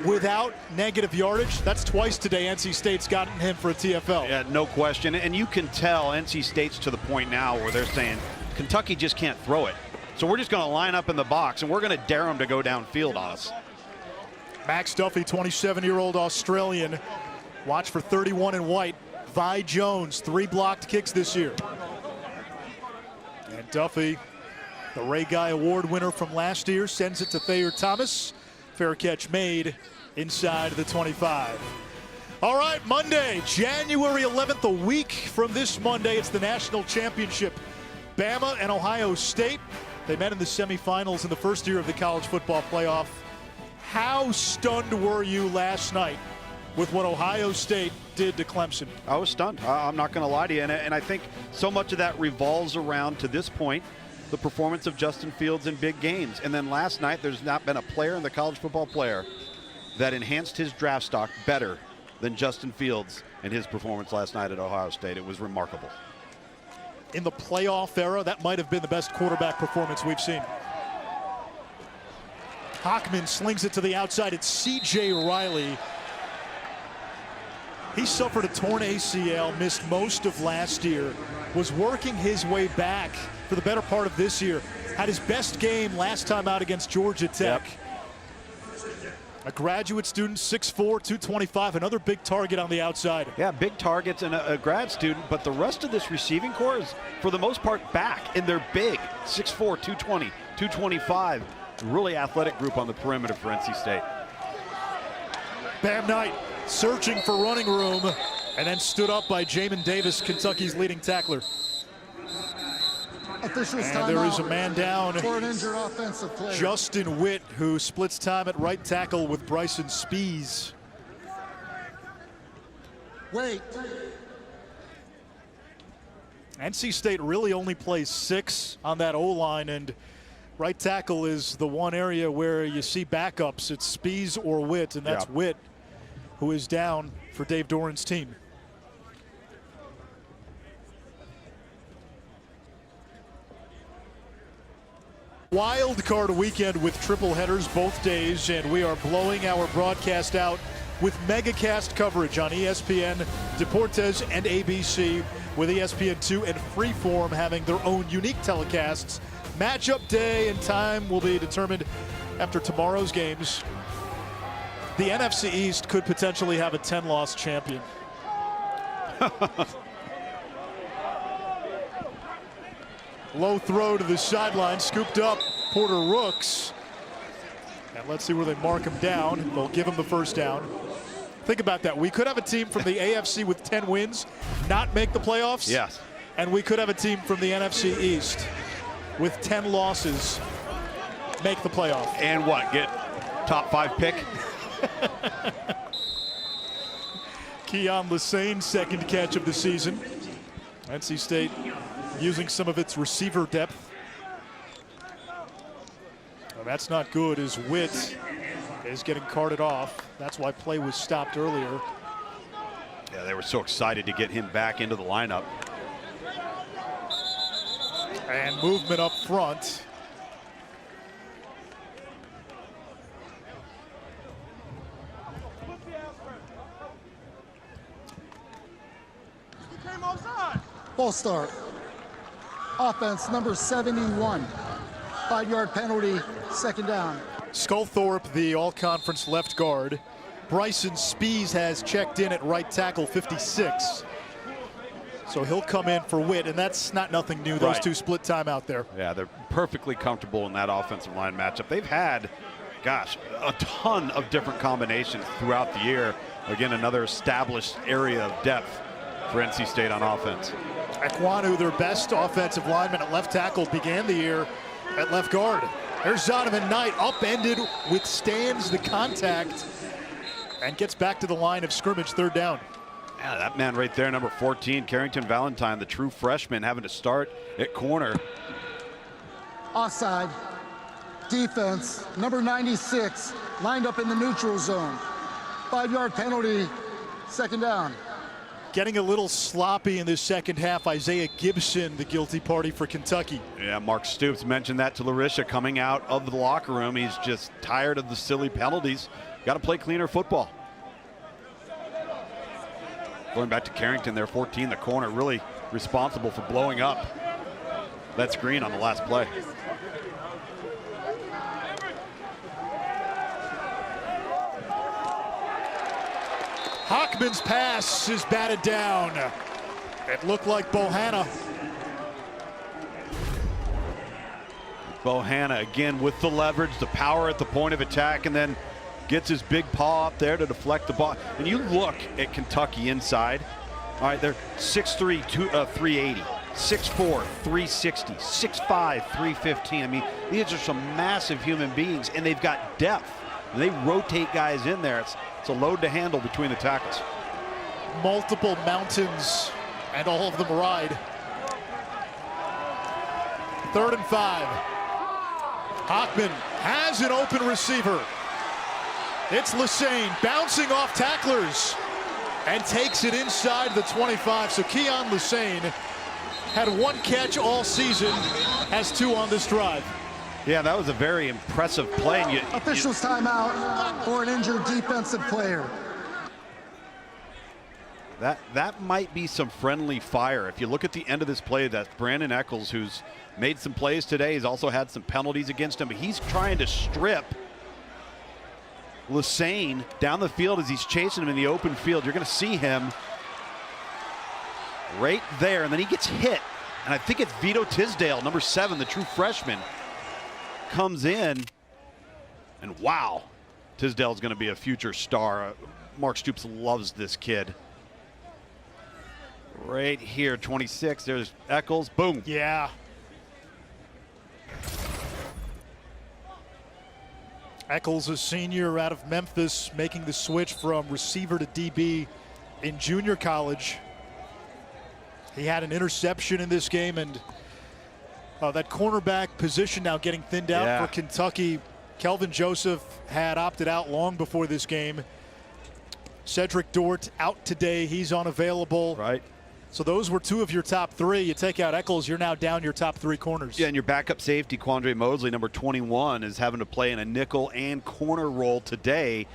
without negative yardage. That's twice today NC State's gotten him for a TFL. Yeah, no question. And you can tell NC State's to the point now where they're saying Kentucky just can't throw it. So we're just going to line up in the box, and we're going to dare them to go downfield on us. Max Duffy, 27-year-old Australian. Watch for 31 in white. Vi Jones, 3 blocked kicks this year. And Duffy, the Ray Guy Award winner from last year, sends it to Thayer Thomas. Fair catch made inside the 25. All right, Monday, January 11th, a week from this Monday, it's the national championship. Bama and Ohio State, they met in the semifinals in the first year of the college football playoff. How stunned were you last night with what Ohio State did to Clemson? I was stunned. I'm not going to lie to you. And I think so much of that revolves around, to this point, the performance of Justin Fields in big games. And then last night, there's not been a player in the college football player that enhanced his draft stock better than Justin Fields in his performance last night at Ohio State. It was remarkable. In the playoff era, that might have been the best quarterback performance we've seen. Hockman slings it to the outside. It's C.J. Riley. He suffered a torn ACL, missed most of last year, was working his way back for the better part of this year. Had his best game last time out against Georgia Tech. Yep. A graduate student, 6'4", 225, another big target on the outside. Yeah, big targets and a grad student, but the rest of this receiving corps is, for the most part, back, and they're big. 6'4", 220, 225. Really athletic group on the perimeter for NC State. Bam Knight searching for running room, and then stood up by Jamin Davis, Kentucky's leading tackler. Officials and there is a man down. For an injured offensive player. Justin Witt, who splits time at right tackle with Bryson Spees. Wait. NC State really only plays 6 on that O-line, and right tackle is the one area where you see backups. It's Spees or Witt, and that's Witt, who is down for Dave Doran's team. Wild card weekend with triple headers both days, and we are blowing our broadcast out with megacast coverage on ESPN, Deportes, and ABC, with ESPN2 and Freeform having their own unique telecasts. Matchup day and time will be determined after tomorrow's games. The NFC East could potentially have a 10-loss champion. Low throw to the sideline, scooped up Porter Rooks. And let's see where they mark him down. They'll give him the first down. Think about that. We could have a team from the AFC with 10 wins not make the playoffs. Yes. And we could have a team from the NFC East with 10 losses make the playoff. And what, get top 5 pick? Keon Lesane, second catch of the season. NC State using some of its receiver depth. Well, that's not good as Witt is getting carted off. That's why play was stopped earlier. Yeah, they were so excited to get him back into the lineup. And movement up front. Ball start. Offense number 71. 5-yard penalty, second down. Sculthorpe, the all-conference left guard, Bryson Spees has checked in at right tackle, 56. So he'll come in for Witt, and that's not nothing new. Those two split time out there. Yeah, they're perfectly comfortable in that offensive line matchup. They've had, gosh, a ton of different combinations throughout the year. Again, another established area of depth for NC State on offense. Ekwonu, their best offensive lineman at left tackle, began the year at left guard. There's Zonovan Knight, upended, withstands the contact, and gets back to the line of scrimmage, third down. Yeah, that man right there, number 14, Carrington Valentine, the true freshman, having to start at corner. Offside. Defense, number 96, lined up in the neutral zone. 5-yard penalty, second down. Getting a little sloppy in this second half, Isaiah Gibson, the guilty party for Kentucky. Yeah, Mark Stoops mentioned that to Larisha coming out of the locker room. He's just tired of the silly penalties. Got to play cleaner football. Going back to Carrington there, 14, the corner, really responsible for blowing up that screen on the last play. Hockman's pass is batted down. It looked like Bohanna. Bohanna again with the leverage, the power at the point of attack, and then gets his big paw up there to deflect the ball. And you look at Kentucky inside. All right, they're 6'3", 380, 6'4", 360, 6'5", 315. I mean, these are some massive human beings, and they've got depth. And they rotate guys in there. It's a load to handle between the tackles. Multiple mountains, and all of them ride. 3rd and 5. Hockman has an open receiver. It's Lesane bouncing off tacklers and takes it inside the 25. So Keon Lesane had 1 catch all season, has 2 on this drive. Yeah, that was a very impressive play. And Officials timeout for an injured defensive player. That might be some friendly fire. If you look at the end of this play, that's Brandon Eccles, who's made some plays today. He's also had some penalties against him, but he's trying to strip Lesane down the field as he's chasing him in the open field. You're going to see him right there, and then he gets hit. And I think it's Vito Tisdale, number 7, the true freshman, comes in, and wow, Tisdale's going to be a future star. Mark Stoops loves this kid. Right here, 26, there's Eccles, boom. Yeah. Eccles, a senior out of Memphis, making the switch from receiver to DB in junior college. He had an interception in this game, and that cornerback position now getting thinned out for Kentucky. Kelvin Joseph had opted out long before this game. Cedric Dort out today. He's unavailable. Right. So those were 2 of your top 3. You take out Eccles, you're now down your top 3 corners. Yeah, and your backup safety, Quandre Mosley, number 21, is having to play in a nickel and corner role today.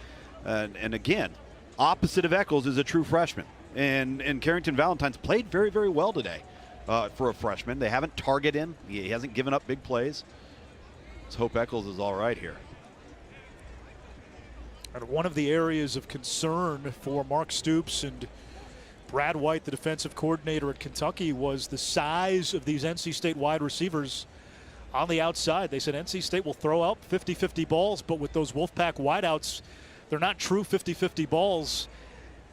And again, opposite of Eccles is a true freshman. And Carrington Valentine's played very, very well today for a freshman. They haven't targeted him. He hasn't given up big plays. Let's hope Eccles is all right here. And one of the areas of concern for Mark Stoops and Brad White, the defensive coordinator at Kentucky, was the size of these NC State wide receivers on the outside. They said NC State will throw out 50-50 balls, but with those Wolfpack wideouts, they're not true 50-50 balls.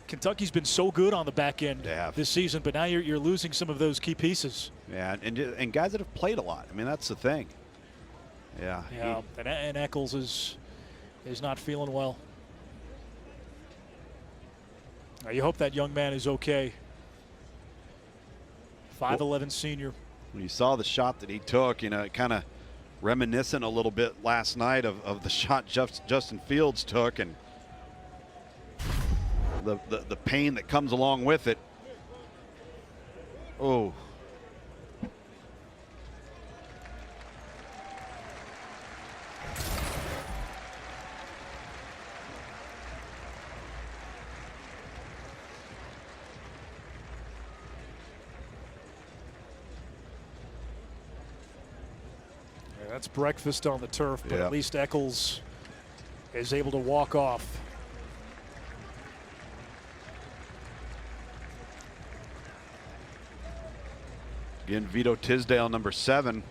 Kentucky's been so good on the back end this season, but now you're losing some of those key pieces. Yeah, and guys that have played a lot. I mean, that's the thing. Yeah. And Eccles is not feeling well. Now you hope that young man is okay. 5'11" senior. When you saw the shot that he took, you know, kind of reminiscent a little bit last night of the shot Justin Fields took, and the pain that comes along with it. Oh. That's breakfast on the turf, but at least Eccles is able to walk off. Again, Vito Tisdale, number 7,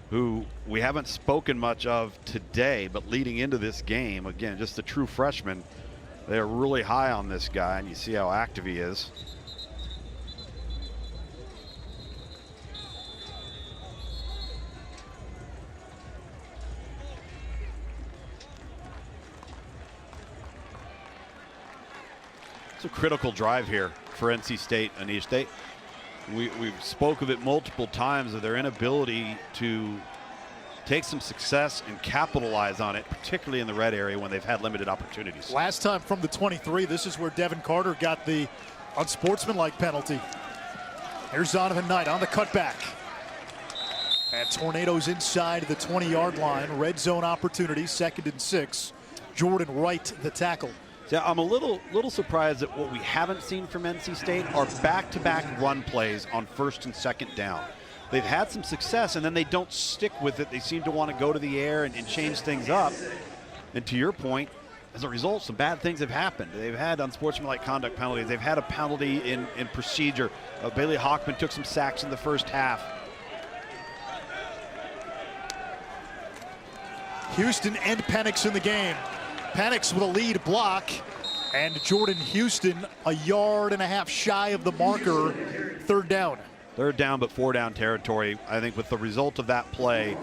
who we haven't spoken much of today, but leading into this game, again, just a true freshman. They're really high on this guy, and you see how active he is. It's a critical drive here for NC State, Anish. We've spoke of it multiple times, of their inability to take some success and capitalize on it, particularly in the red area when they've had limited opportunities. Last time from the 23, this is where Devin Carter got the unsportsmanlike penalty. Here's Zonovan Knight on the cutback. And Tornadoes inside the 20-yard line. Red zone opportunity, 2nd and 6. Jordan Wright, the tackle. Yeah, I'm a little surprised that what we haven't seen from NC State are back-to-back run plays on 1st and 2nd down. They've had some success, and then they don't stick with it. They seem to want to go to the air and change things up. And to your point, as a result, some bad things have happened. They've had unsportsmanlike conduct penalties. They've had a penalty in procedure. Bailey Hockman took some sacks in the first half. Houston and Penix in the game. Penix with a lead block, and Jordan Houston a yard and a half shy of the marker. 3rd down. 3rd down, but 4 down territory. I think with the result of that play,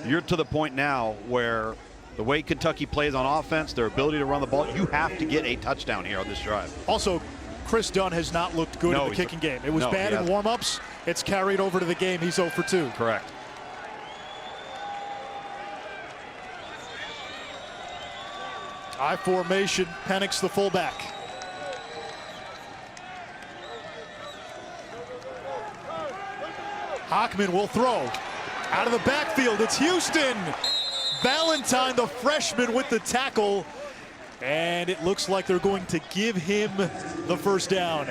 you're to the point now where the way Kentucky plays on offense, their ability to run the ball, you have to get a touchdown here on this drive. Also, Chris Dunn has not looked good in the kicking game. It was bad in warm-ups. It's carried over to the game. He's 0 for 2. Correct. I formation, Penix the fullback. Hockman will throw. Out of the backfield, it's Houston. Valentine, the freshman, with the tackle. And it looks like they're going to give him the 1st down.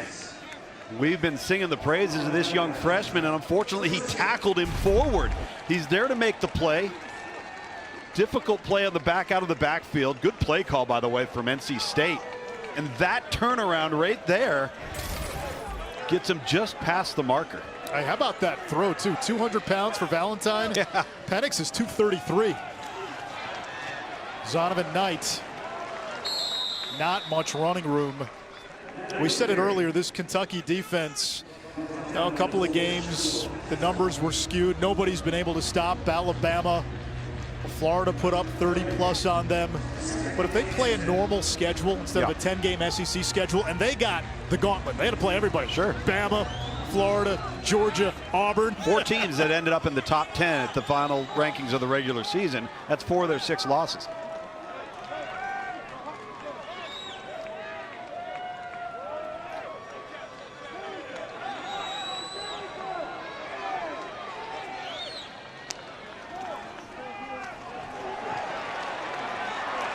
We've been singing the praises of this young freshman, and unfortunately he tackled him forward. He's there to make the play. Difficult play on the back out of the backfield. Good play call, by the way, from NC State. And that turnaround right there gets him just past the marker. Hey, how about that throw, too? 200 pounds for Valentine. Yeah. Penix is 233. Zonovan Knight. Not much running room. We said it earlier, this Kentucky defense, a couple of games, the numbers were skewed. Nobody's been able to stop Alabama. Florida put up 30+ on them. But if they play a normal schedule instead of a 10-game SEC schedule, and they got the gauntlet, they had to play everybody. Sure. Bama, Florida, Georgia, Auburn. 4 teams that ended up in the top 10 at the final rankings of the regular season. That's 4 of their 6 losses.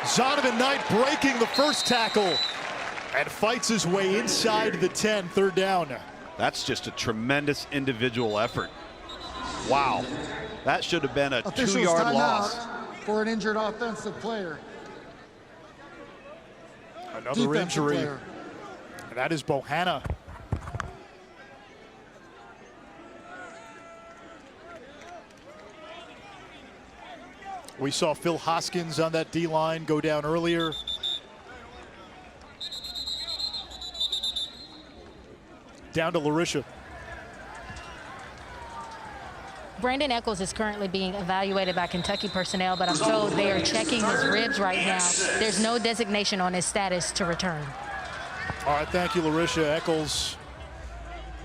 Zonovan Knight breaking the first tackle and fights his way inside the 10, 3rd down. That's just a tremendous individual effort. Wow. That should have been a 2-yard loss. For an injured offensive player. Another defensive injury. Player. And that is Bohanna. We saw Phil Hoskins on that D-line go down earlier. Down to Larisha. Brandon Eccles is currently being evaluated by Kentucky personnel, but I'm told they are checking his ribs right now. There's no designation on his status to return. All right, thank you, Larisha. Eccles,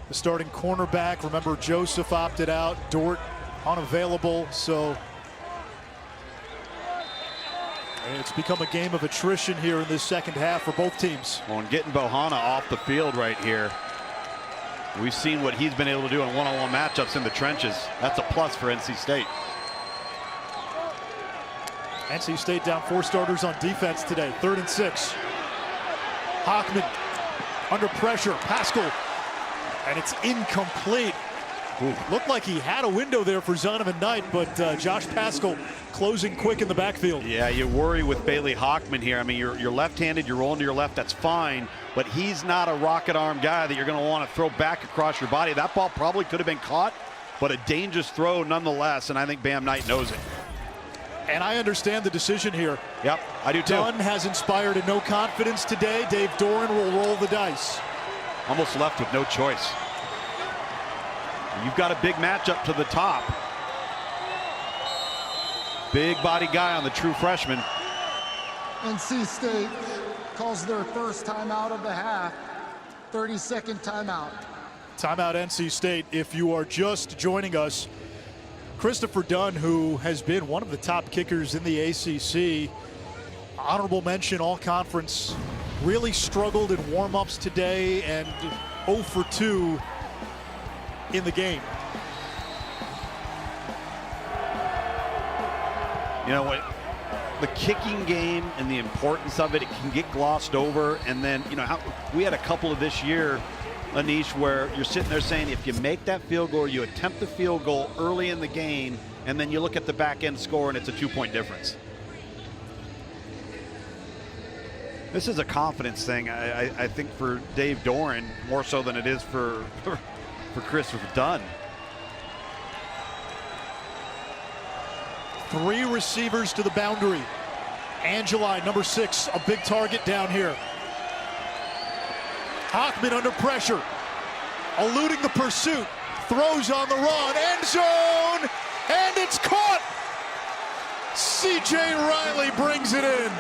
the starting cornerback. Remember, Joseph opted out. Dort unavailable, so it's become a game of attrition here in this 2nd half for both teams. Well, and getting Bohanna off the field right here, we've seen what he's been able to do in one-on-one matchups in the trenches. That's a plus for NC State. NC State down 4 starters on defense today. 3rd and 6. Hockman under pressure. Pascal, and it's incomplete. Looked like he had a window there for Zonovan Knight, but Josh Paschal closing quick in the backfield. Yeah, you worry with Bailey Hockman here. I mean, you're left-handed, you're rolling to your left, that's fine, but he's not a rocket arm guy that you're going to want to throw back across your body. That ball probably could have been caught, but a dangerous throw nonetheless, and I think Bam Knight knows it. And I understand the decision here. Yep, I do too. Dunn has inspired a no confidence today. Dave Doran will roll the dice. Almost left with no choice. You've got a big matchup to the top. Big body guy on the true freshman. NC State calls their first timeout of the half. 30-second timeout. Timeout NC State. If you are just joining us, Christopher Dunn, who has been one of the top kickers in the ACC, honorable mention all conference, really struggled in warm-ups today and 0 for 2 in the game. You know what? The kicking game and the importance of it, it can get glossed over. And then, you know, we had a couple of this year, Anish, where you're sitting there saying if you make that field goal, you attempt the field goal early in the game, and then you look at the back end score and it's a 2-point difference. This is a confidence thing, I think, for Dave Doran, more so than it is for Christopher Dunn. 3 receivers to the boundary. Angeli, number 6, a big target down here. Hockman under pressure, eluding the pursuit, throws on the run, end zone, and it's caught. C.J. Riley brings it in.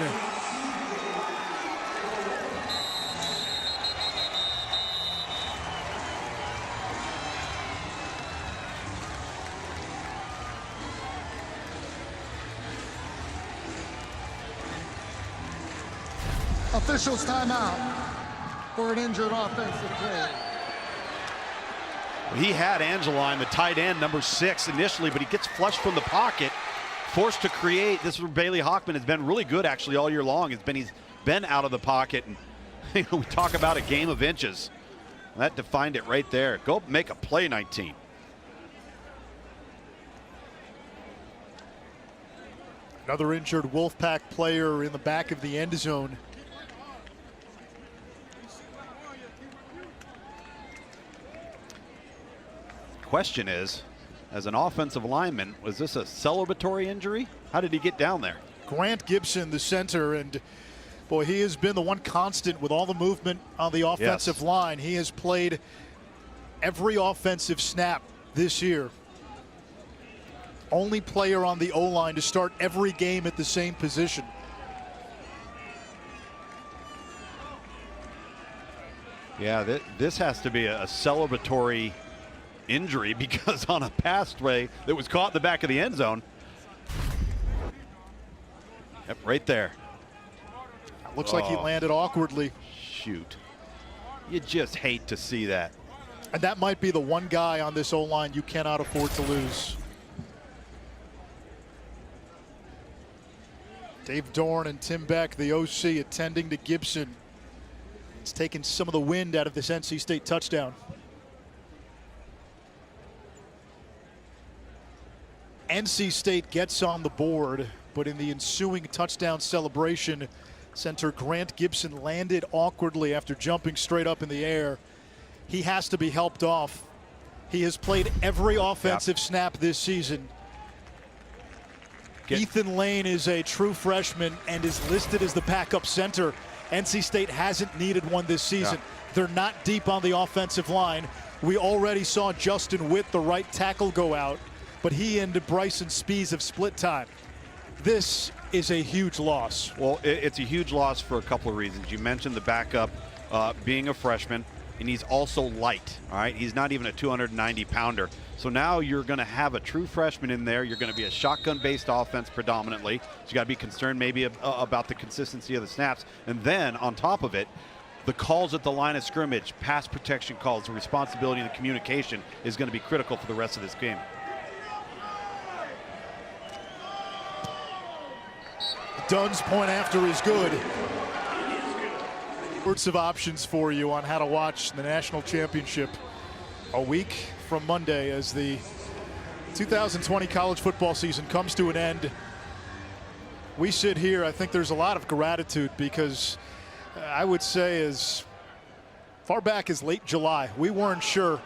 Officials timeout for an injured offensive player. He had Angeli, the tight end, number 6 initially, but he gets flushed from the pocket, forced to create. This is where Bailey Hockman has been really good actually all year long. He's been out of the pocket, and we talk about a game of inches. That defined it right there. Go make a play, 19. Another injured Wolfpack player in the back of the end zone. Question is, as an offensive lineman, was this a celebratory injury? How did he get down there? Grant Gibson, the center, and boy, he has been the one constant with all the movement on the offensive line. He has played every offensive snap this year. Only player on the O-line to start every game at the same position. Yeah, this has to be a celebratory injury, because on a pass play that was caught in the back of the end zone. Yep, right there. Looks like he landed awkwardly. Shoot. You just hate to see that. And that might be the one guy on this O-line you cannot afford to lose. Dave Doran and Tim Beck, the OC, attending to Gibson. It's taken some of the wind out of this NC State touchdown. NC State gets on the board, but in the ensuing touchdown celebration, center Grant Gibson landed awkwardly after jumping straight up in the air. He has to be helped off. He has played every offensive snap this season. Ethan Lane is a true freshman and is listed as the backup center. NC State hasn't needed one this season. They're not deep on the offensive line. We already saw Justin Witt, the right tackle, go out, but he and Bryson Spees have split time. This is a huge loss. Well, it's a huge loss for a couple of reasons. You mentioned the backup being a freshman, and he's also light, all right? He's not even a 290-pounder. So now you're going to have a true freshman in there. You're going to be a shotgun-based offense predominantly. So you got to be concerned maybe about the consistency of the snaps. And then on top of it, the calls at the line of scrimmage, pass protection calls, the responsibility and the communication is going to be critical for the rest of this game. Dunn's point after is good. Sorts of options for you on how to watch the national championship. A week from Monday as the 2020 college football season comes to an end. We sit here, I think there's a lot of gratitude because I would say as far back as late July, we weren't sure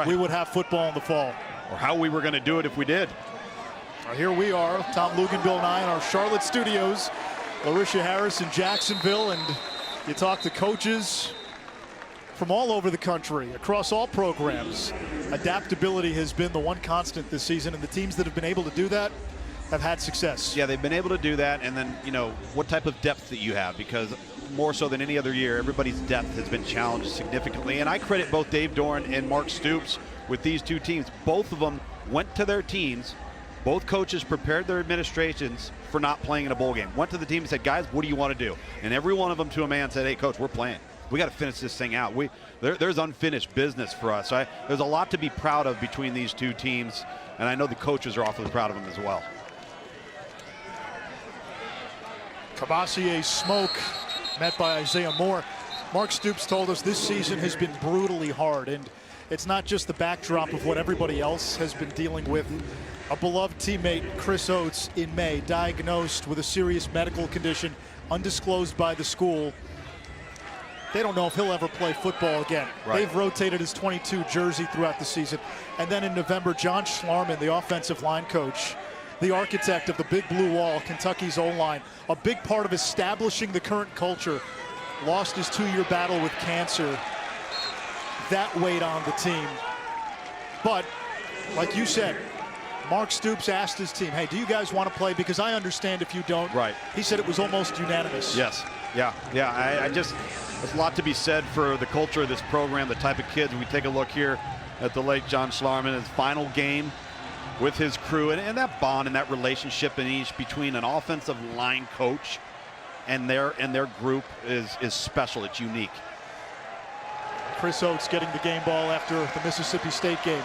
we would have football in the fall. Or how we were going to do it if we did. Here we are, Tom Lugan, Bill Nye in our Charlotte studios. Larisha Harris in Jacksonville, and you talk to coaches from all over the country, across all programs. Adaptability has been the one constant this season, and the teams that have been able to do that have had success. Yeah, they've been able to do that, and then, you know, what type of depth that you have, because more so than any other year, everybody's depth has been challenged significantly, and I credit both Dave Doran and Mark Stoops with these two teams. Both of them went to their teams. Both coaches prepared their administrations for not playing in a bowl game. Went to the team and said, guys, what do you want to do? And every one of them to a man said, hey, coach, we're playing. We got to finish this thing out. There's unfinished business for us. There's a lot to be proud of between these two teams, and I know the coaches are awfully proud of them as well. Cavassier Smoke met by Isaiah Moore. Mark Stoops told us this season has been brutally hard, and it's not just the backdrop of what everybody else has been dealing with. A beloved teammate, Chris Oates, in May, diagnosed with a serious medical condition undisclosed by the school. They don't know if he'll ever play football again. Right. They've rotated his 22 jersey throughout the season. And then in November, John Schlarman, the offensive line coach, the architect of the Big Blue Wall, Kentucky's O-line, a big part of establishing the current culture, lost his 2-year battle with cancer. That weighed on the team. But, like you said, Mark Stoops asked his team, hey, do you guys want to play? Because I understand if you don't. Right. He said it was almost unanimous. Yes. Yeah. I just, there's a lot to be said for the culture of this program, the type of kids. We take a look here at the late John Schlarman, his final game with his crew, and that bond and that relationship between an offensive line coach and their group is special. It's unique. Chris Oates getting the game ball after the Mississippi State game.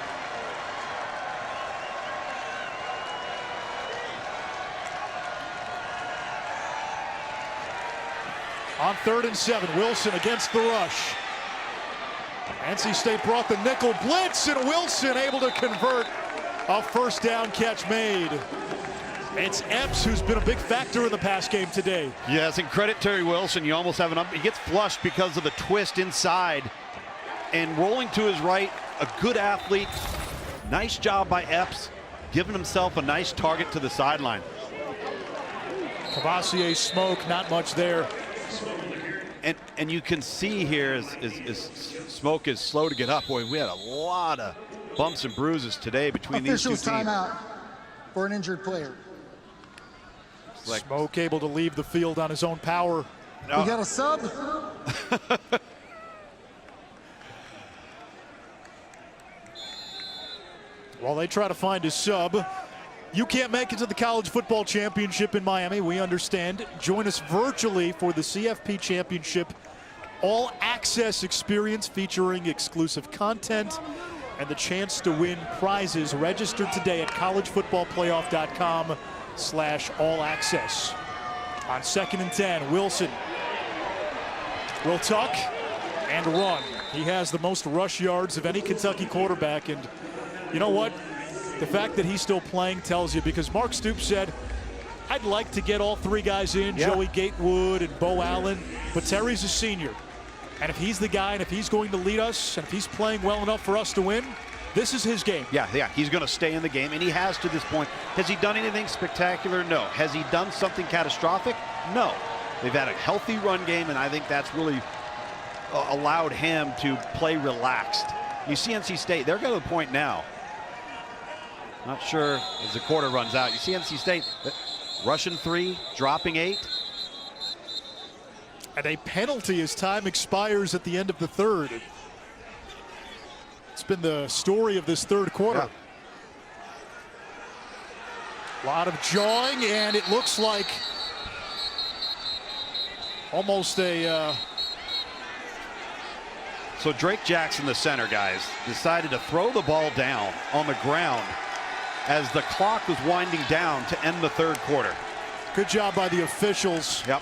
On 3rd and 7, Wilson against the rush. NC State brought the nickel blitz, and Wilson able to convert a first down catch made. It's Epps who's been a big factor in the pass game today. Yes, and credit Terry Wilson. You almost have he gets flushed because of the twist inside. And rolling to his right, a good athlete. Nice job by Epps, giving himself a nice target to the sideline. Cavassier Smoke, not much there. And you can see here as Smoke is slow to get up. Boy, we had a lot of bumps and bruises today between these two teams. Officials timeout for an injured player. Smoke able to leave the field on his own power. We got a sub. While they try to find his sub, you can't make it to the College Football Championship in Miami. We understand. Join us virtually for the CFP Championship all-access experience featuring exclusive content and the chance to win prizes. Register today at collegefootballplayoff.com/all-access. On 2nd and 10, Wilson will tuck and run. He has the most rush yards of any Kentucky quarterback, and you know what? The fact that he's still playing tells you, because Mark Stoops said, I'd like to get all three guys in, Joey Gatewood and Bo Allen, but Terry's a senior. And if he's the guy, and if he's going to lead us, and if he's playing well enough for us to win, this is his game. Yeah, he's going to stay in the game, and he has to this point. Has he done anything spectacular? No. Has he done something catastrophic? No. They've had a healthy run game, and I think that's really allowed him to play relaxed. You see NC State, they're going to the point now. Not sure as the quarter runs out. You see NC State rushing 3, dropping 8. And a penalty as time expires at the end of the 3rd. It's been the story of this 3rd quarter. A lot of jawing, and it looks like almost a... So Drake Jackson, the center, guys, decided to throw the ball down on the ground as the clock was winding down to end the 3rd quarter. Good job by the officials. Yep.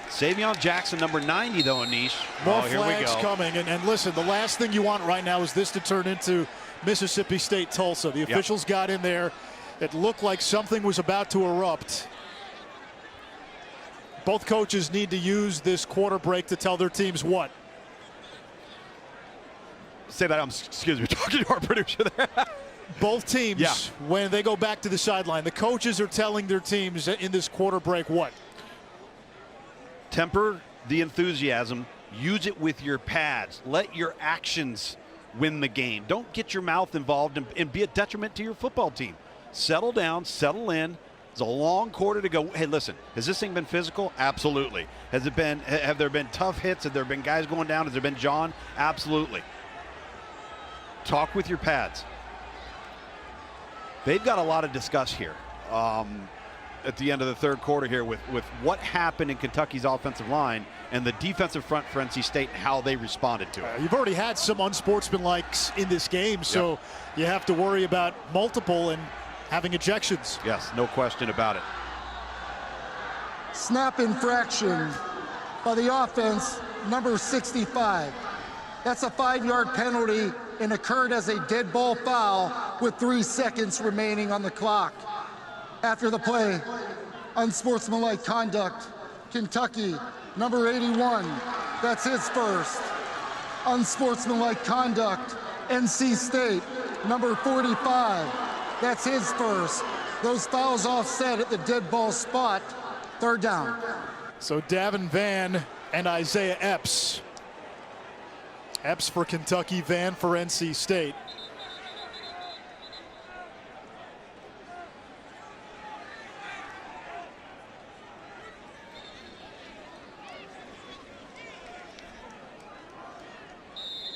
Savion Jackson, number 90, though, Anish. More here we flags go. coming. And listen, the last thing you want right now is this to turn into Mississippi State Tulsa. The officials got in there. It looked like something was about to erupt. Both coaches need to use this quarter break to tell their teams what? Say that, excuse me, talking to our producer there. Both teams, when they go back to the sideline, the coaches are telling their teams in this quarter break what? Temper the enthusiasm. Use it with your pads. Let your actions win the game. Don't get your mouth involved and be a detriment to your football team. Settle down, settle in. It's a long quarter to go. Hey, listen, has this thing been physical? Absolutely. Have there been tough hits? Have there been guys going down? Has there been John? Absolutely. Talk with your pads. They've got a lot to discuss here at the end of the third quarter here with what happened in Kentucky's offensive line and the defensive front for NC State and how they responded to it. You've already had some unsportsmanlikes in this game, so you have to worry about multiple and having ejections. Yes, no question about it. Snap infraction by the offense, number 65. That's a 5-yard penalty and occurred as a dead ball foul with 3 seconds remaining on the clock. After the play, unsportsmanlike conduct, Kentucky, number 81. That's his first. Unsportsmanlike conduct, NC State, number 45. That's his first. Those fouls offset at the dead ball spot. Third down. So Davin Van and Isaiah Epps. Epps for Kentucky, Van for NC State.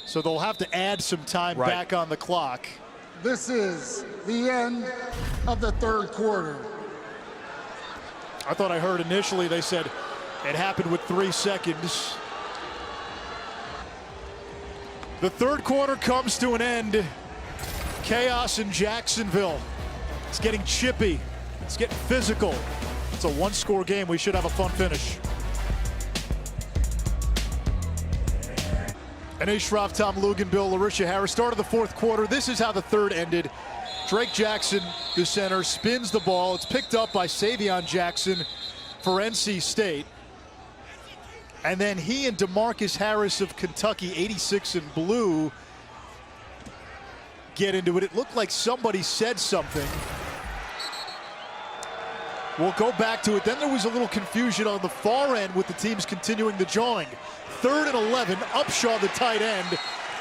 So they'll have to add some time back on the clock. This is the end of the third quarter. I thought I heard initially they said it happened with 3 seconds. The third quarter comes to an end. Chaos in Jacksonville. It's getting chippy. It's getting physical. It's a one-score game. We should have a fun finish. Anish Shroff, Tom Lugan, Bill Larisha Harris. Start of the fourth quarter. This is how the third ended. Drake Jackson, the center, spins the ball. It's picked up by Savion Jackson for NC State. And then he and DeMarcus Harris of Kentucky, 86 in blue, get into it. It looked like somebody said something. We'll go back to it. Then there was a little confusion on the far end with the teams continuing the jawing. 3rd and 11, Upshaw, the tight end,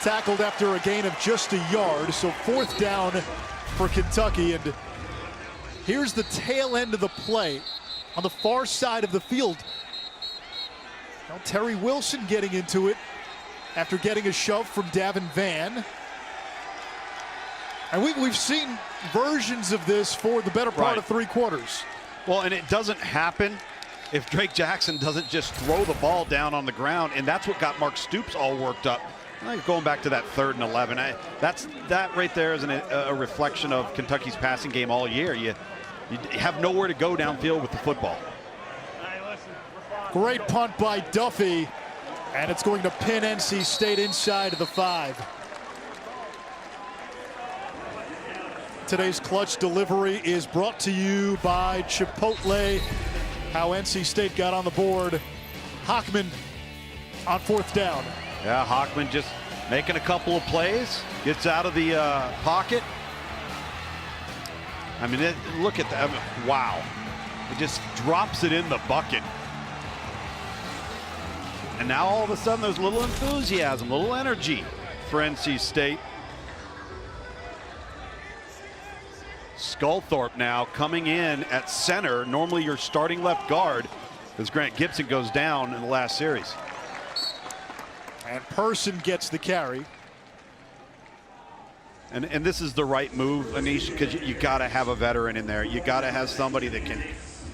tackled after a gain of just a yard. So 4th down for Kentucky. And here's the tail end of the play on the far side of the field. Now Terry Wilson getting into it after getting a shove from Davin Van. And we've seen versions of this for the better part of 3 quarters. Well, and it doesn't happen if Drake Jackson doesn't just throw the ball down on the ground, and that's what got Mark Stoops all worked up. Going back to that 3rd and 11, that right there is a reflection of Kentucky's passing game all year. You have nowhere to go downfield with the football. Great punt by Duffy, and it's going to pin NC State inside of the 5. Today's clutch delivery is brought to you by Chipotle. How NC State got on the board. Hockman on 4th down. Yeah, Hockman just making a couple of plays, gets out of the pocket. I mean, look at that. Wow. It just drops it in the bucket. And now all of a sudden there's a little enthusiasm, a little energy for NC State. Sculthorpe now coming in at center. Normally your starting left guard, as Grant Gibson goes down in the last series. And Person gets the carry. And this is the right move, Anish, because you got to have a veteran in there. You got to have somebody that can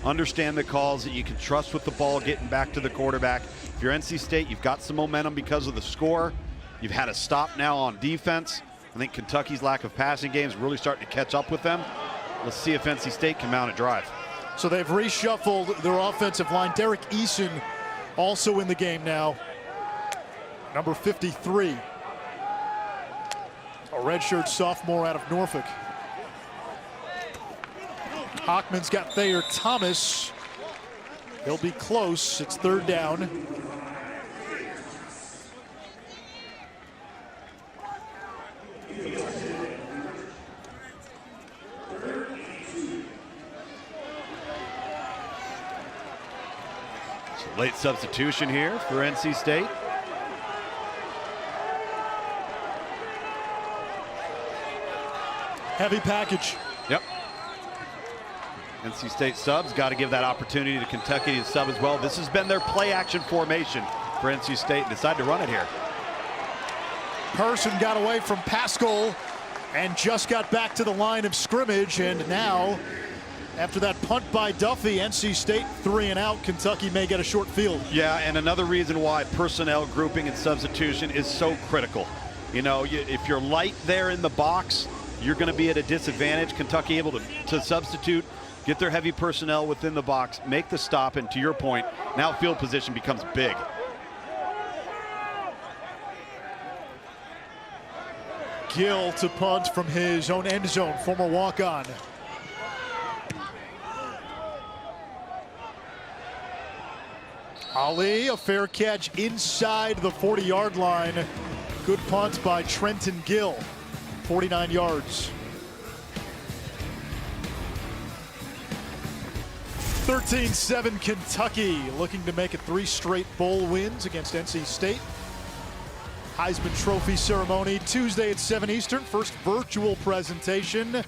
understand the calls, that you can trust with the ball getting back to the quarterback. If you're NC State, you've got some momentum because of the score. You've had a stop now on defense. I think Kentucky's lack of passing game is really starting to catch up with them. Let's see if NC State can mount a drive. So they've reshuffled their offensive line. Derek Eason Also in the game now, number 53, a redshirt sophomore out of Norfolk. Hockman's got Thayer Thomas. He'll be close. It's third down. Late substitution here for NC State. Heavy package. Yep. NC State subs got to give that opportunity to Kentucky to sub as well. This has been their play action formation for NC State and decide to run it here. Person got away from Pascal and just got back to the line of scrimmage, and now after that punt by Duffy, NC State 3 and out. Kentucky may get a short field. Yeah, and another reason why personnel grouping and substitution is so critical. You know, if you're light there in the box, you're going to be at a disadvantage. Kentucky able to substitute, get their heavy personnel within the box, make the stop, and to your point, now field position becomes big. Gill to punt from his own end zone, former walk-on. Ali, a fair catch inside the 40-yard line. Good punt by Trenton Gill, 49 yards. 13-7 Kentucky, looking to make it 3 straight bowl wins against NC State. Heisman Trophy ceremony Tuesday at 7 Eastern, first virtual presentation.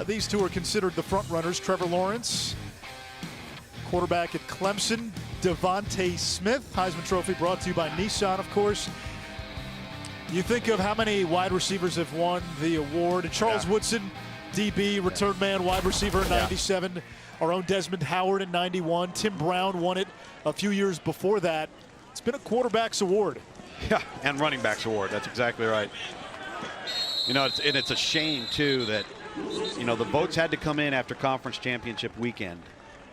These two are considered the front runners. Trevor Lawrence, quarterback at Clemson. Devontae Smith, Heisman Trophy brought to you by Nissan, of course. You think of how many wide receivers have won the award. Charles Woodson, DB, return man, wide receiver in 97. Our own Desmond Howard in 91. Tim Brown won it a few years before that. It's been a quarterback's award. Yeah, and running backs award. That's exactly right. You know, it's a shame, too, that, you know, the votes had to come in after conference championship weekend.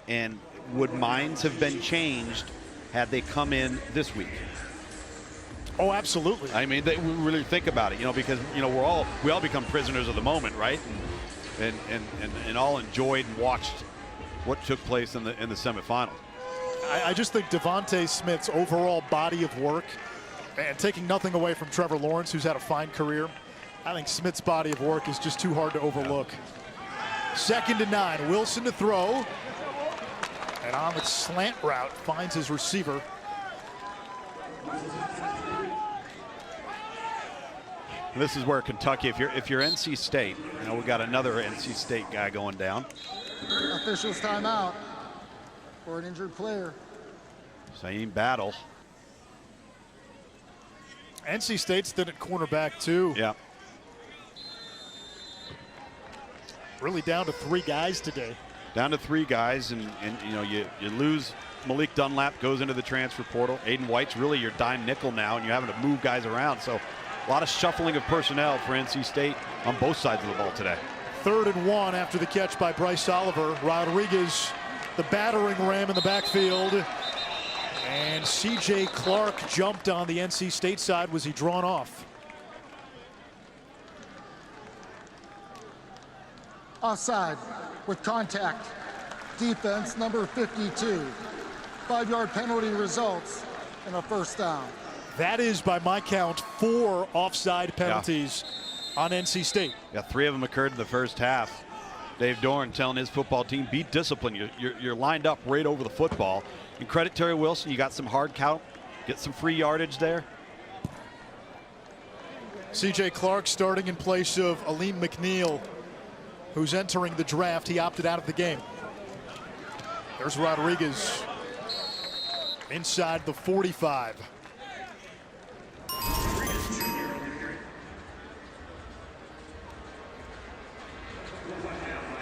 And would minds have been changed had they come in this week? Oh, absolutely. I mean, we really think about it, you know, because, you know, we all become prisoners of the moment, right? And all enjoyed and watched what took place in the semifinals. I just think Devontae Smith's overall body of work, and taking nothing away from Trevor Lawrence, who's had a fine career, I think Smith's body of work is just too hard to overlook. 2nd and 9, Wilson to throw. And on the slant route, finds his receiver. And this is where Kentucky, if you're NC State, you know, we got another NC State guy going down. Officials timeout for an injured player. Same battle. NC State's thin at cornerback too. Yeah. Really down to 3 guys today. Down to 3 guys, and you know, you lose Malik Dunlap, goes into the transfer portal. Aiden White's really your dime nickel now, and you're having to move guys around. So a lot of shuffling of personnel for NC State on both sides of the ball today. 3rd and 1 after the catch by Bryce Oliver. Rodriguez, the battering ram in the backfield. And CJ Clark jumped on the NC State side. Was he drawn off? Offside with contact. Defense number 52. 5-yard penalty results in a first down. That is, by my count, 4 offside penalties on NC State. Yeah, 3 of them occurred in the first half. Dave Doran telling his football team, be disciplined. You're lined up right over the football. And credit Terry Wilson, you got some hard count, get some free yardage there. CJ Clark starting in place of Aleem McNeil, who's entering the draft. He opted out of the game. There's Rodriguez inside the 45.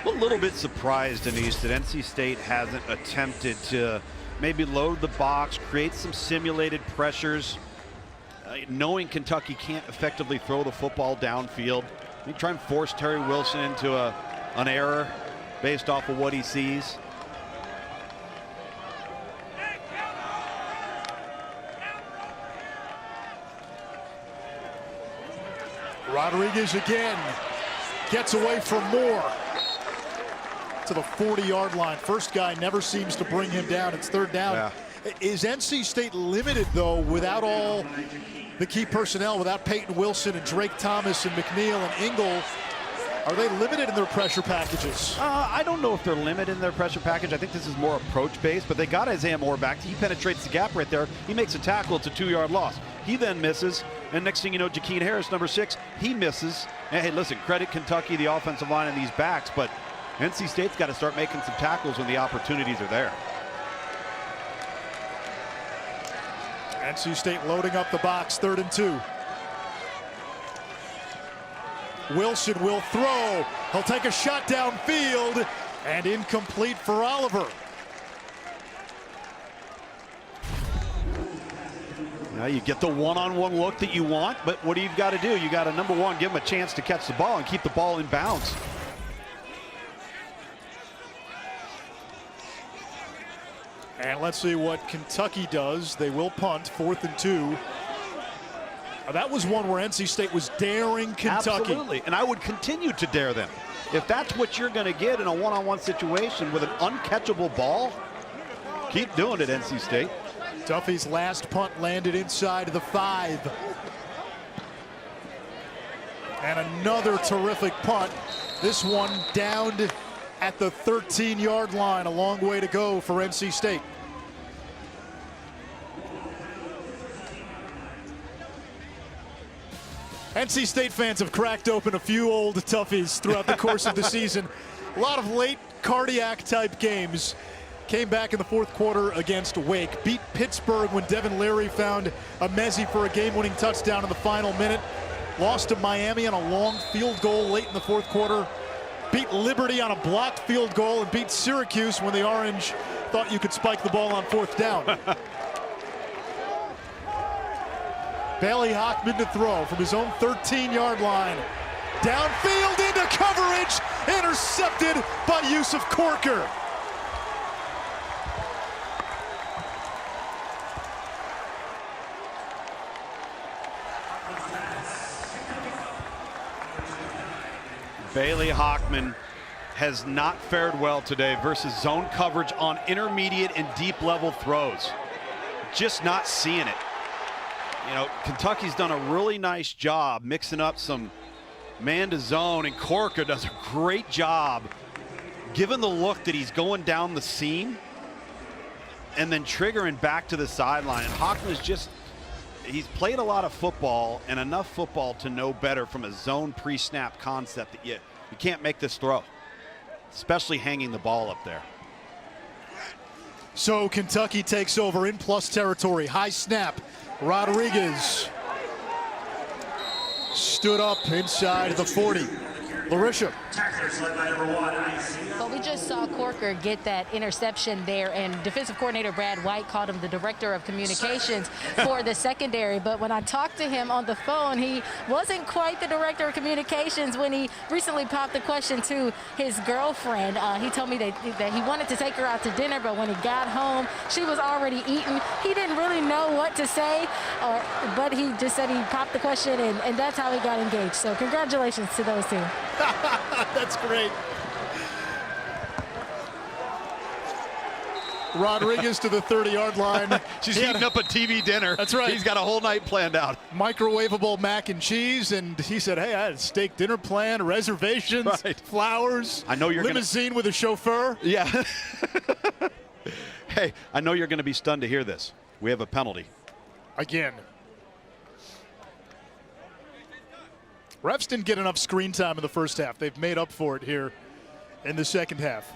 A little bit surprised, Denise, that NC State hasn't attempted to maybe load the box, create some simulated pressures, knowing Kentucky can't effectively throw the football downfield. Maybe try and force Terry Wilson into an error based off of what he sees. Rodriguez again gets away from Moore to the 40-yard line. First guy never seems to bring him down. It's third down. Yeah. Is NC State limited, though, without all the key personnel, without Peyton Wilson and Drake Thomas and McNeil and Ingle? Are they limited in their pressure packages? I don't know if they're limited in their pressure package. I think this is more approach-based, but they got Isaiah Moore back. He penetrates the gap right there. He makes a tackle. It's a 2-yard loss. He then misses, and next thing you know, Jakeem Harris, number 6, he misses. And hey, listen, credit Kentucky, the offensive line, and these backs, but NC State's got to start making some tackles when the opportunities are there. NC State loading up the box, 3rd and 2. Wilson will throw. He'll take a shot downfield, and incomplete for Oliver. Now you get the one-on-one look that you want, but what do you got to do? You got to, number one, give him a chance to catch the ball and keep the ball in bounds. And let's see what Kentucky does. They will punt, 4th and 2. That was one where NC State was daring Kentucky. Absolutely, and I would continue to dare them. If that's what you're going to get in a one-on-one situation with an uncatchable ball, keep doing it, NC State. Duffy's last punt landed inside the 5. And another terrific punt. This one downed at the 13-yard line. A long way to go for NC State. NC State fans have cracked open a few old toughies throughout the course of the season. A lot of late cardiac-type games. Came back in the 4th quarter against Wake. Beat Pittsburgh when Devin Leary found a Mezzi for a game-winning touchdown in the final minute. Lost to Miami on a long field goal late in the 4th quarter. Beat Liberty on a blocked field goal, and beat Syracuse when the Orange thought you could spike the ball on 4th down. Bailey Hockman to throw from his own 13-yard line. Downfield into coverage, intercepted by Yusuf Corker. Bailey Hockman has not fared well today versus zone coverage on intermediate and deep level throws. Just not seeing it. You know, Kentucky's done a really nice job mixing up some man to zone, and Corker does a great job given the look that he's going down the seam and then triggering back to the sideline. And Hockman is just, he's played a lot of football and enough football to know better from a zone pre-snap concept that you can't make this throw, especially hanging the ball up there. So Kentucky takes over in plus territory. High snap. Rodriguez stood up inside the 40. Larisha. But we just saw Corker get that interception there, and defensive coordinator Brad White called him the director of communications for the secondary. But when I talked to him on the phone, he wasn't quite the director of communications when he recently popped the question to his girlfriend. He told me that he wanted to take her out to dinner, but when he got home, she was already eating. He didn't really know what to say, but he just said he popped the question, and that's how he got engaged. So congratulations to those two. That's great. Rodriguez to the 30-yard line. She's heating up a TV dinner. That's right. He's got a whole night planned out. Microwavable mac and cheese, and he said, hey, I had a steak dinner plan, reservations, right, flowers, I know you're limousine with a chauffeur. Yeah. Hey, I know you're going to be stunned to hear this. We have a penalty. Again. Refs didn't get enough screen time in the first half. They've made up for it here in the second half.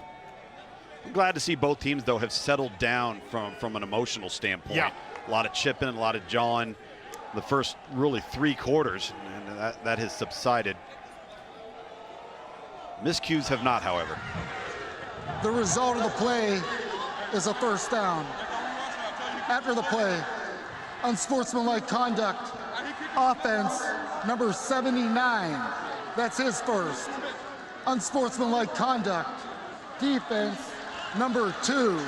I'm glad to see both teams, though, have settled down from an emotional standpoint. Yeah. A lot of chipping, a lot of jawing. The first really 3 quarters, and that has subsided. Miscues have not, however. The result of the play is a first down. After the play, unsportsmanlike conduct, offense number 79, that's his first. Unsportsmanlike conduct, defense number 2,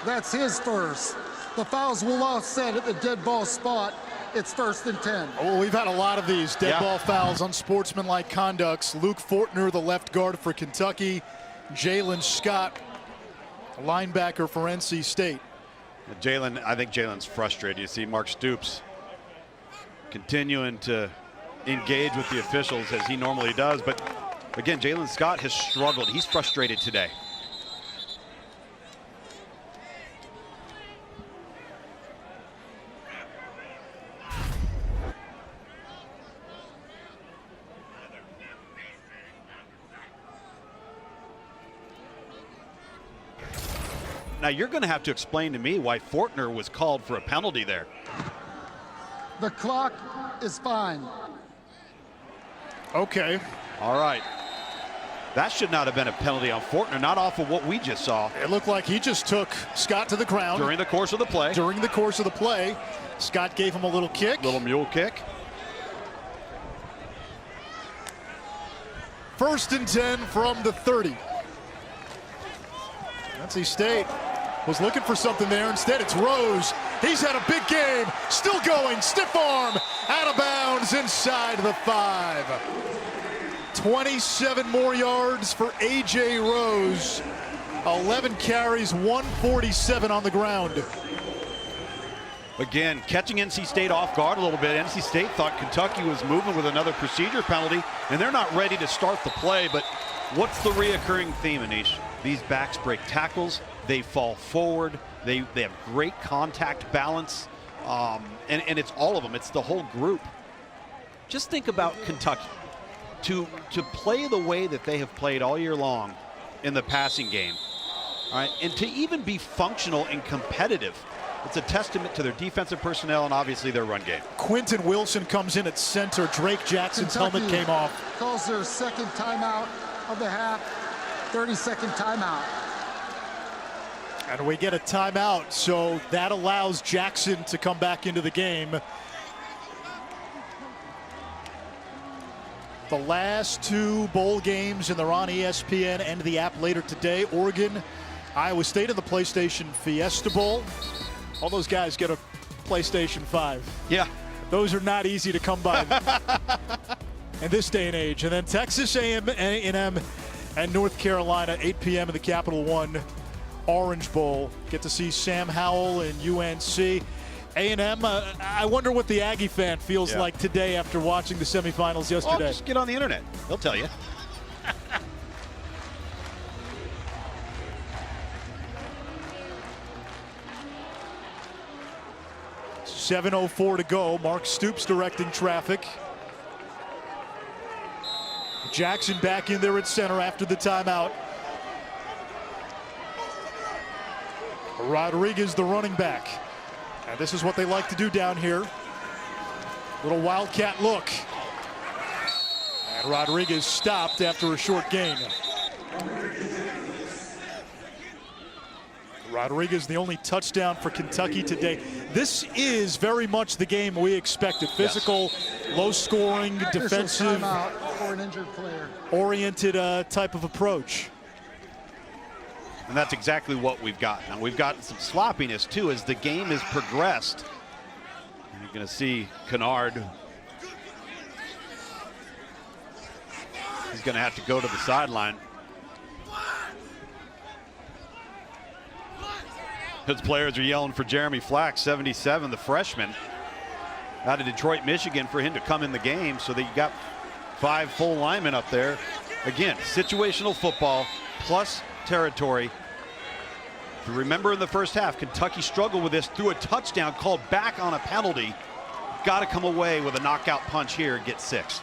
that's his first. The fouls will offset at the dead ball spot It's 1st and 10. Oh, we've had a lot of these dead ball fouls, unsportsmanlike conducts. Luke Fortner, the left guard for Kentucky. Jalen Scott, linebacker for NC State. I think Jalen's frustrated. You see Mark Stoops continuing to engage with the officials as he normally does. But again, Jalen Scott has struggled. He's frustrated today. Now you're going to have to explain to me why Fortner was called for a penalty there. The clock is fine. Okay. All right. That should not have been a penalty on Fortner, not off of what we just saw. It looked like he just took Scott to the ground. During the course of the play. During the course of the play, Scott gave him a little kick. Little mule kick. 1st and 10 from the 30. NC State was looking for something there. Instead, it's Rose. He's had a big game. Still going. Stiff arm. Out of bounds inside the 5. 27 more yards for A.J. Rose. 11 carries, 147 on the ground. Again, catching NC State off guard a little bit. NC State thought Kentucky was moving with another procedure penalty, and they're not ready to start the play. But what's the reoccurring theme, Anish? These backs break tackles. They fall forward. They have great contact balance. And it's all of them. It's the whole group. Just think about Kentucky. To play the way that they have played all year long in the passing game, all right, and to even be functional and competitive, it's a testament to their defensive personnel and obviously their run game. Quentin Wilson comes in at center. Drake Jackson's helmet came off. Calls their second timeout of the half. 30-second timeout. And we get a timeout, so that allows Jackson to come back into the game. The last 2 bowl games, and they're on ESPN and the app later today. Oregon, Iowa State in the PlayStation Fiesta Bowl. All those guys get a PlayStation 5. Yeah. Those are not easy to come by in this day and age. And then Texas A&M and North Carolina, 8 p.m. in the Capital One Orange Bowl. Get to see Sam Howell and UNC. A&M, I wonder what the Aggie fan feels like today after watching the semifinals yesterday. Well, just get on the internet. They'll tell you. 7:04 to go. Mark Stoops directing traffic. Jackson back in there at center after the timeout. Rodriguez, the running back. And this is what they like to do down here. Little wildcat look. And Rodriguez stopped after a short gain. Rodriguez, the only touchdown for Kentucky today. This is very much the game we expected. Physical, low-scoring, defensive, for an injured player. Oriented type of approach. And that's exactly what we've got. Now, we've gotten some sloppiness, too, as the game has progressed. And you're going to see Kennard. He's going to have to go to the sideline. His players are yelling for Jeremy Flack, 77, the freshman, out of Detroit, Michigan, for him to come in the game. So that you got 5 full linemen up there. Again, situational football plus territory. If you remember in the first half, Kentucky struggled with this through a touchdown called back on a penalty. Got to come away with a knockout punch here and get 6.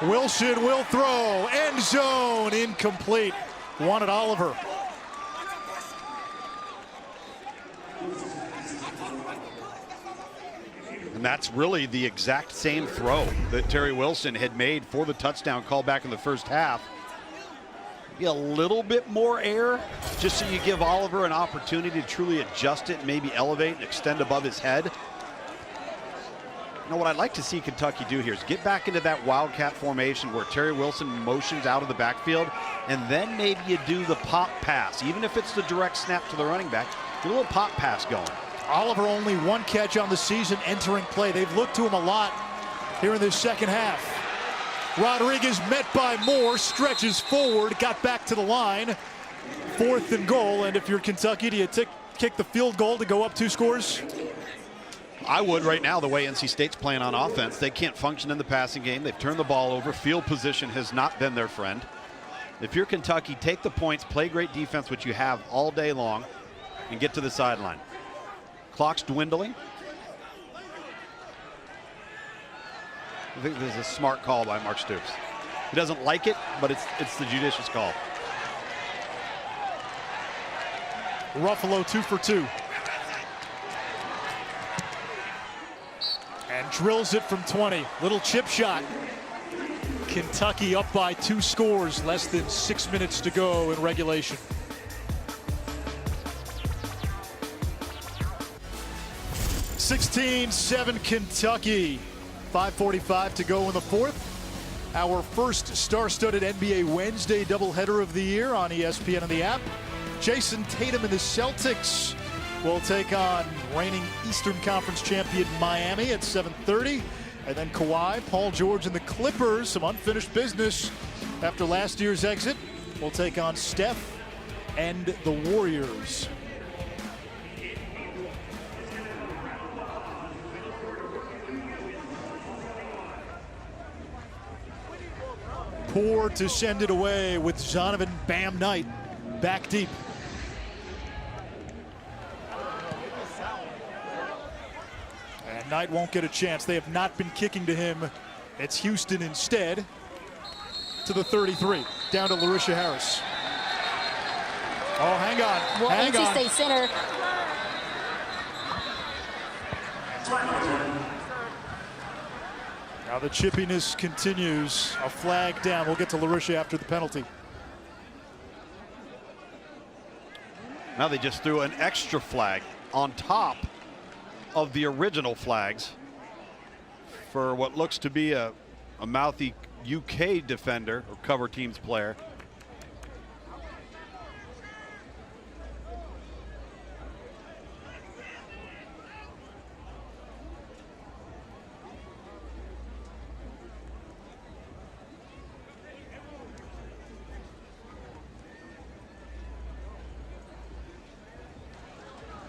Wilson will throw. End zone, incomplete. Wanted Oliver. And that's really the exact same throw that Terry Wilson had made for the touchdown call back in the first half. A little bit more air, just so you give Oliver an opportunity to truly adjust it and maybe elevate and extend above his head. You know, what I'd like to see Kentucky do here is get back into that wildcat formation where Terry Wilson motions out of the backfield, and then maybe you do the pop pass. Even if it's the direct snap to the running back, get a little pop pass going. Oliver only 1 catch on the season entering play. They've looked to him a lot here in this second half. Rodriguez met by Moore, stretches forward, got back to the line. 4th and goal, and if you're Kentucky, do you kick the field goal to go up 2 scores? I would right now, the way NC State's playing on offense. They can't function in the passing game. They've turned the ball over. Field position has not been their friend. If you're Kentucky, take the points, play great defense, which you have all day long, and get to the sideline. Clock's dwindling. I think this is a smart call by Mark Stoops. He doesn't like it, but it's the judicious call. Ruffalo 2 for 2. And drills it from 20. Little chip shot. Kentucky up by 2 scores, less than 6 minutes to go in regulation. (16-7) Kentucky. 5:45 to go in the 4th. Our first star-studded NBA Wednesday doubleheader of the year on ESPN and the app. Jason Tatum and the Celtics will take on reigning Eastern Conference champion Miami at 7:30. And then Kawhi, Paul George, and the Clippers, some unfinished business after last year's exit, will take on Steph and the Warriors. Poor to send it away with Zonovan Bam Knight back deep. And Knight won't get a chance. They have not been kicking to him. It's Houston instead to the 33. Down to Larisha Harris. Oh, hang on. Well, hang NC on. State center. Now the chippiness continues. A flag down. We'll get to Larisha after the penalty. Now they just threw an extra flag on top of the original flags for what looks to be a mouthy UK defender or cover team's player.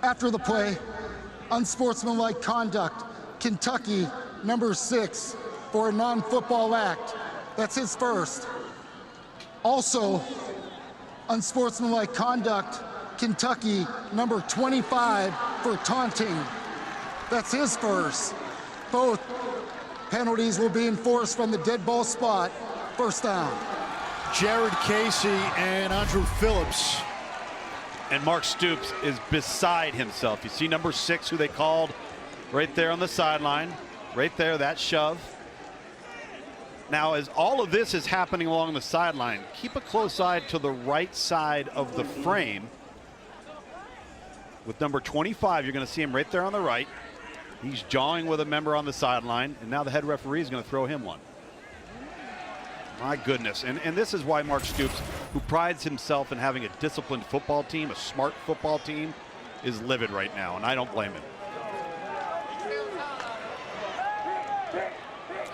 After the play, unsportsmanlike conduct, Kentucky, number 6, for a non-football act. That's his first. Also, unsportsmanlike conduct, Kentucky, number 25, for taunting. That's his first. Both penalties will be enforced from the dead ball spot. First down. Jared Casey and Andrew Phillips. And Mark Stoops is beside himself. You see number 6, who they called right there on the sideline. Right there, that shove. Now, as all of this is happening along the sideline, keep a close eye to the right side of the frame. With number 25, you're going to see him right there on the right. He's jawing with a member on the sideline, and now the head referee is going to throw him one. My goodness. And this is why Mark Stoops, who prides himself in having a disciplined football team, a smart football team, is livid right now, and I don't blame him.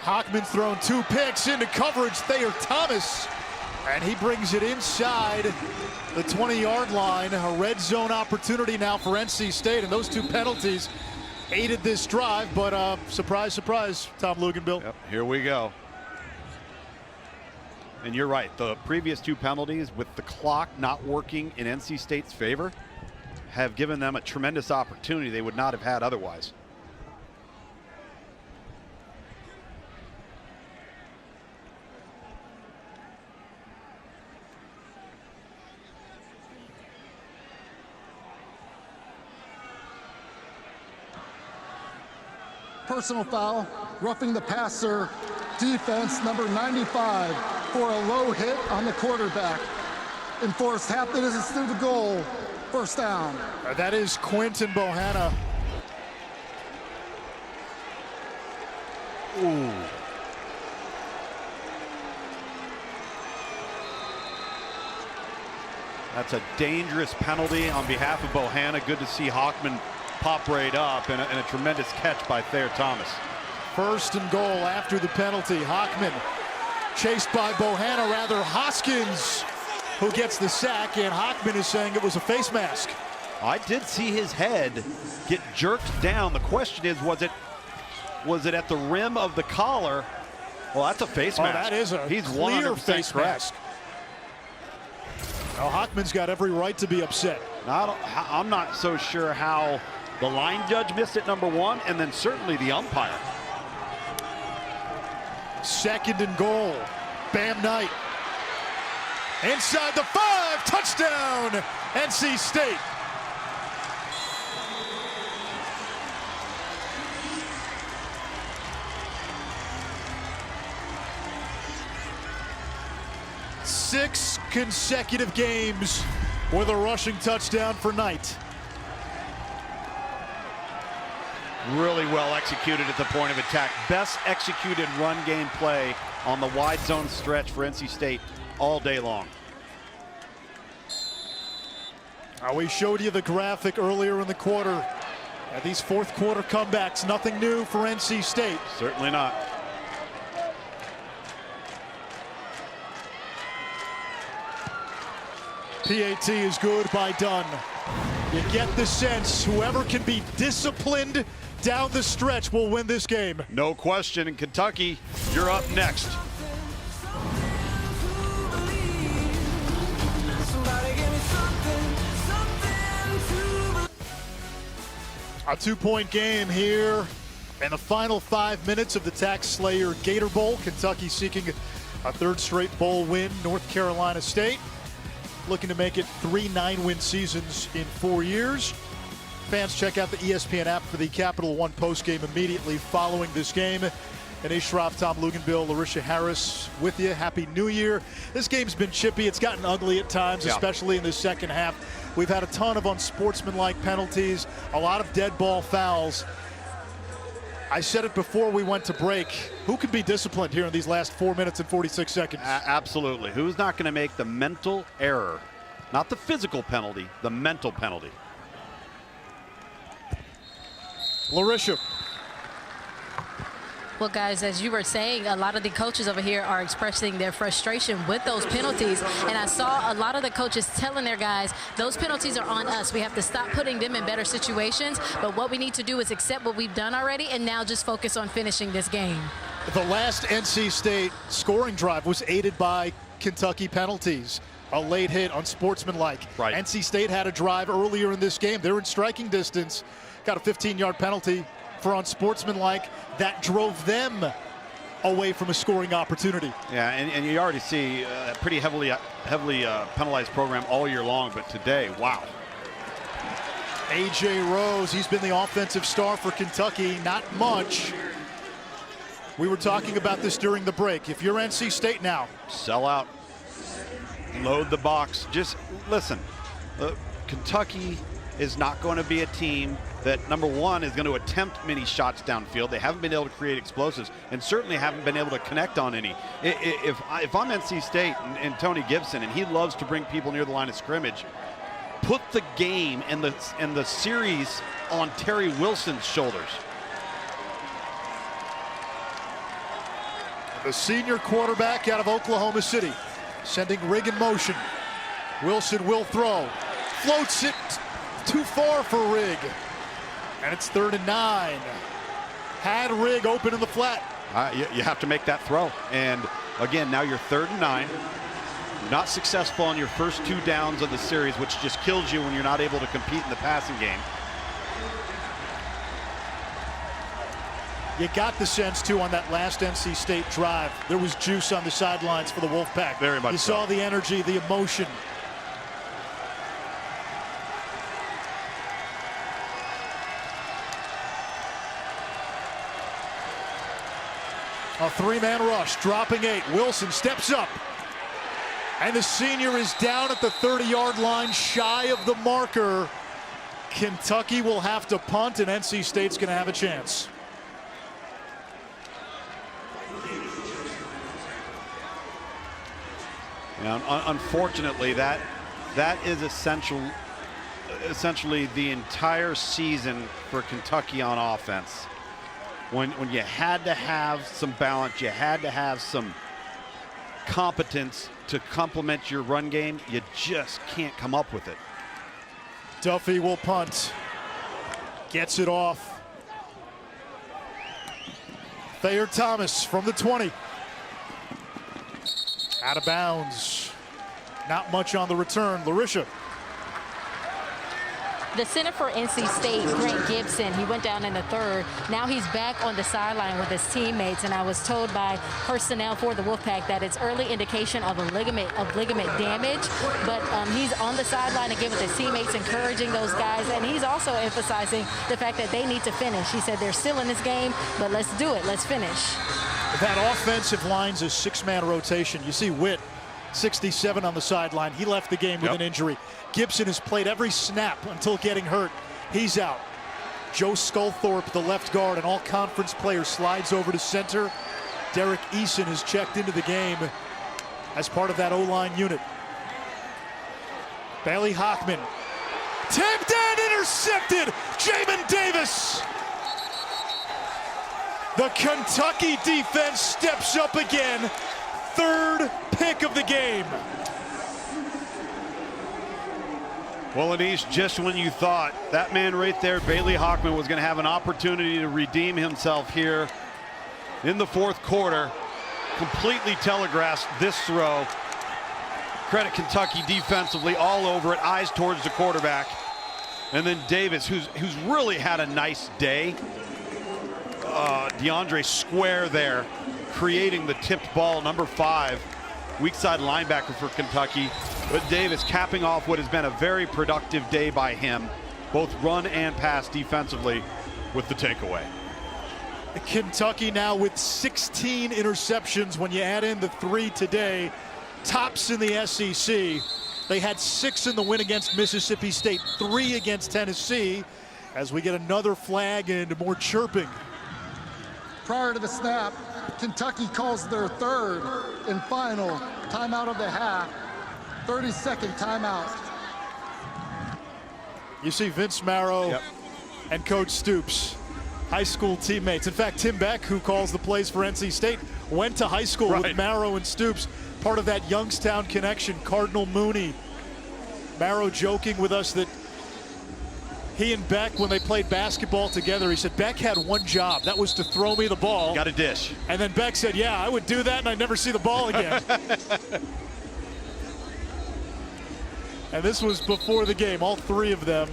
Hockman's thrown 2 picks into coverage. Thayer Thomas, and he brings it inside the 20-yard line. A red zone opportunity now for NC State, and those 2 penalties aided this drive, but surprise, surprise, Tom Luganbill. Yep, here we go. And you're right, the previous 2 penalties with the clock not working in NC State's favor have given them a tremendous opportunity they would not have had otherwise. Personal foul, roughing the passer, defense, number 95, for a low hit on the quarterback. Enforced half the distance through the goal. First down. That is Quinton Bohanna. Ooh. That's a dangerous penalty on behalf of Bohanna. Good to see Hockman pop right up, and a tremendous catch by Thayer Thomas. 1st and goal after the penalty. Hockman chased by Bohanna, rather Hoskins, who gets the sack, and Hockman is saying it was a face mask. I did see his head get jerked down. The question is, was it at the rim of the collar? Well, that's a face mask. That is a He's clear face correct. mask. Now, Hockman's got every right to be upset. I'm not so sure how the line judge missed it, number one, and then certainly the umpire. 2nd and goal. Bam Knight. Inside the 5, touchdown, NC State. Six consecutive games with a rushing touchdown for Knight. Really well executed at the point of attack. Best executed run game play on the wide zone stretch for NC State all day long. We showed you the graphic earlier in the quarter. These 4th quarter comebacks, nothing new for NC State. Certainly not. PAT is good by Dunn. You get the sense whoever can be disciplined down the stretch will win this game. No question. In Kentucky, you're up next. A 2-point game here in the final 5 minutes of the Taxslayer Gator Bowl. Kentucky seeking a 3rd straight bowl win. North Carolina State looking to make it 3 9-win seasons in 4 years. Fans, check out the ESPN app for the Capital One postgame immediately following this game. And Shroff, Tom Luganbill, Larisha Harris with you. Happy New Year. This game's been chippy. It's gotten ugly at times, especially in the second half. We've had a ton of unsportsmanlike penalties, a lot of dead ball fouls. I said it before we went to break. Who can be disciplined here in these last 4 minutes and 46 seconds? Absolutely. Who's not going to make the mental error? Not the physical penalty, the mental penalty. Larisha. Well, guys, as you were saying, a lot of the coaches over here are expressing their frustration with those penalties. And I saw a lot of the coaches telling their guys, those penalties are on us. We have to stop putting them in better situations. But what we need to do is accept what we've done already and now just focus on finishing this game. The last NC State scoring drive was aided by Kentucky penalties. A late hit, unsportsmanlike. Right. NC State had a drive earlier in this game. They're in striking distance. Got a 15-yard penalty for unsportsmanlike that drove them away from a scoring opportunity. Yeah, and you already see a pretty heavily penalized program all year long, but today, wow. A.J. Rose, he's been the offensive star for Kentucky, not much. We were talking about this during the break. If you're NC State now, sell out, load the box. Just listen, Kentucky is not going to be a team that, number one, is going to attempt many shots downfield. They haven't been able to create explosives and certainly haven't been able to connect on any. If I'm NC State and Tony Gibson, and he loves to bring people near the line of scrimmage, put the game and the series on Terry Wilson's shoulders. the senior quarterback out of Oklahoma City, sending Rigg in motion. Wilson will throw. Floats it too far for Rigg. And it's 3rd and 9. Had Rigg open in the flat. You have to make that throw. And again, now you're 3rd and 9. Not successful on your first 2 downs of the series, which just kills you when you're not able to compete in the passing game. You got the sense, too, on that last NC State drive. There was juice on the sidelines for the Wolfpack. Very much You so. saw the energy, the emotion. A 3-man rush, dropping 8. Wilson steps up. And the senior is down at the 30-yard line, shy of the marker. Kentucky will have to punt, and NC State's going to have a chance. Unfortunately, that is essential. essentially the entire season for Kentucky on offense. When you had to have some balance, you had to have some competence to complement your run game, you just can't come up with it. Duffy will punt. Gets it off. Thayer Thomas from the 20. Out of bounds. Not much on the return. Larisha. The center for NC State, Grant Gibson, he went down in the third. Now he's back on the sideline with his teammates, and I was told by personnel for the Wolfpack that it's early indication of a ligament damage, but he's on the sideline again with his teammates, encouraging those guys, and he's also emphasizing the fact that they need to finish. He said they're still in this game, but let's do it. Let's finish. That offensive line's a six-man rotation. You see Witt, 67 on the sideline. He left the game with an injury. Gibson has played every snap until getting hurt. He's out. Joe Sculthorpe, the left guard, an all-conference player, slides over to center. Derek Eason has checked into the game as part of that O-line unit. Bailey Hockman. Tipped and intercepted. Jamin Davis. The Kentucky defense steps up again. Third pick of the game. Well, Anish, just when you thought that man right there, Bailey Hockman, was going to have an opportunity to redeem himself here in the fourth quarter, completely telegraphs this throw. Credit Kentucky defensively all over it, eyes towards the quarterback. And then Davis, who's really had a nice day. DeAndre square there, creating the tipped ball, number 5, weak side linebacker for Kentucky. But Davis capping off what has been a very productive day by him, both run and pass defensively, with the takeaway. Kentucky now with 16 interceptions when you add in the 3 today. Tops in the SEC. They had 6 in the win against Mississippi State, 3 against Tennessee, as we get another flag and more chirping. Prior to the snap, Kentucky calls their third and final timeout of the half. 30-second timeout. You see Vince Marrow and Coach Stoops, high school teammates. In fact, Tim Beck, who calls the plays for NC State, went to high school with Marrow and Stoops, part of that Youngstown connection. Cardinal Mooney. Marrow joking with us that he and Beck, when they played basketball together, he said Beck had one job. That was to throw me the ball. Got a dish. And then Beck said, yeah, I would do that and I'd never see the ball again. And this was before the game, all 3 of them.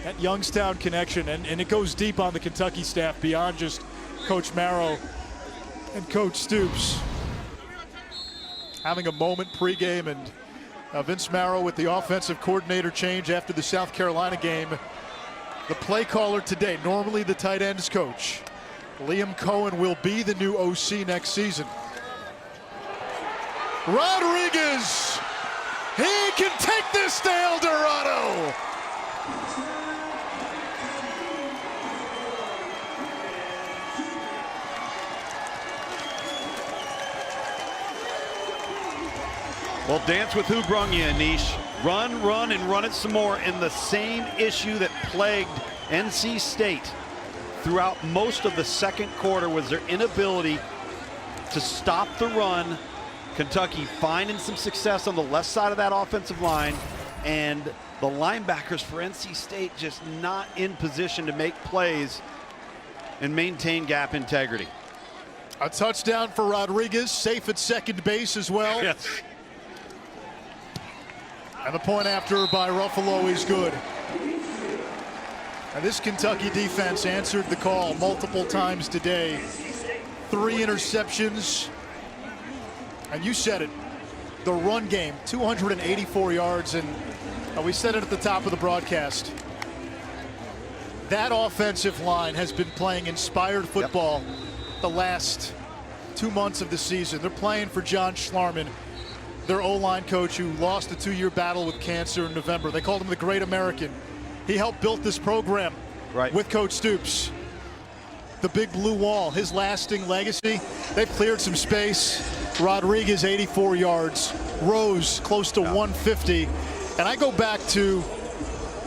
That Youngstown connection, and it goes deep on the Kentucky staff beyond just Coach Marrow and Coach Stoops. Having a moment pregame, and Vince Marrow with the offensive coordinator change after the South Carolina game. The play caller today, normally the tight ends coach. Liam Cohen will be the new OC next season. Rodriguez, he can take this to El Dorado. Well, dance with who brung you, Anish. Run, run, and run it some more. And the same issue that plagued NC State throughout most of the second quarter was their inability to stop the run. Kentucky finding some success on the left side of that offensive line, and the linebackers for NC State just not in position to make plays and maintain gap integrity. A touchdown for Rodriguez, safe at second base as well. Yes. And the point after by Ruffalo is good. And this Kentucky defense answered the call multiple times today. 3 interceptions. And you said it, the run game, 284 yards. And we said it at the top of the broadcast. That offensive line has been playing inspired football the last 2 months of the season. They're playing for John Schlarman, their O-line coach, who lost a 2-year battle with cancer in November. They called him the Great American. He helped build this program with Coach Stoops. The big blue wall, his lasting legacy. They've cleared some space. Rodriguez, 84 yards. Rose, close to 150. And I go back to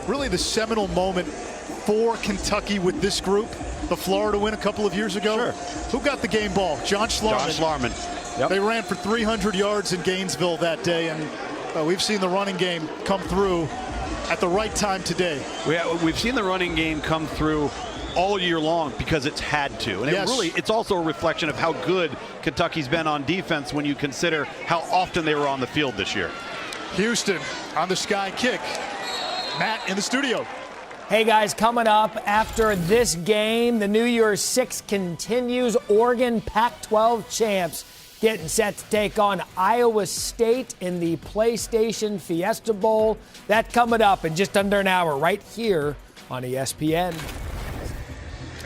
really the seminal moment for Kentucky with this group. The Florida win a couple of years ago. Sure. Who got the game ball? John Schlarman. John Schlarman. Yep. They ran for 300 yards in Gainesville that day, and we've seen the running game come through at the right time today. We've seen the running game come through all year long because it's had to. And Yes. it's also a reflection of how good Kentucky's been on defense when you consider how often they were on the field this year. Houston on the sky kick. Matt in the studio. Hey guys, coming up after this game, the New Year's Six continues. Oregon Pac-12 champs getting set to take on Iowa State in the PlayStation Fiesta Bowl. That coming up in just under an hour right here on ESPN.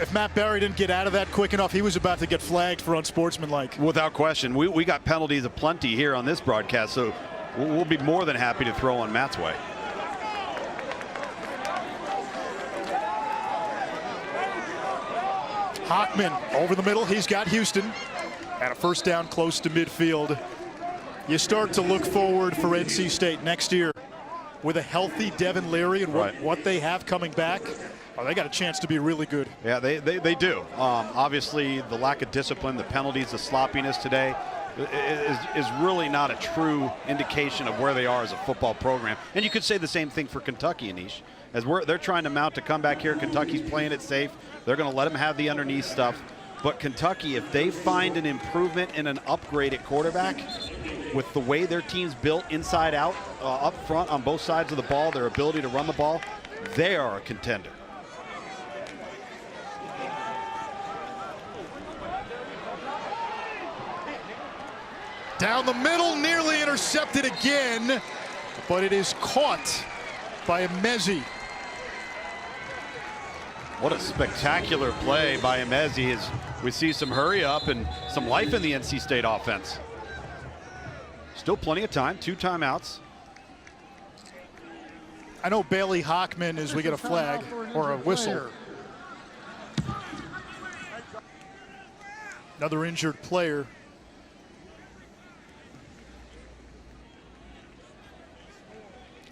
If Matt Barry didn't get out of that quick enough, he was about to get flagged for unsportsmanlike. Without question. We got penalties aplenty here on this broadcast, so we'll be more than happy to throw on Matt's way. Hockman over the middle. He's got Houston at a first down close to midfield. You start to look forward for NC State next year with a healthy Devin Leary and what they have coming back. Oh, they got a chance to be really good. Yeah, they do. Obviously, the lack of discipline, the penalties, the sloppiness today is really not a true indication of where they are as a football program. And you could say the same thing for Kentucky, Anish. As they're trying to mount a comeback here, Kentucky's playing it safe. They're going to let them have the underneath stuff. But Kentucky, if they find an improvement and an upgrade at quarterback, with the way their team's built inside out, up front on both sides of the ball, their ability to run the ball, they are a contender. Down the middle, nearly intercepted again, but it is caught by Emezi. What a spectacular play by Emezi as we see some hurry up and some life in the NC State offense. Still plenty of time, 2 timeouts. I know Bailey Hockman as we get a flag or a whistle. Another injured player.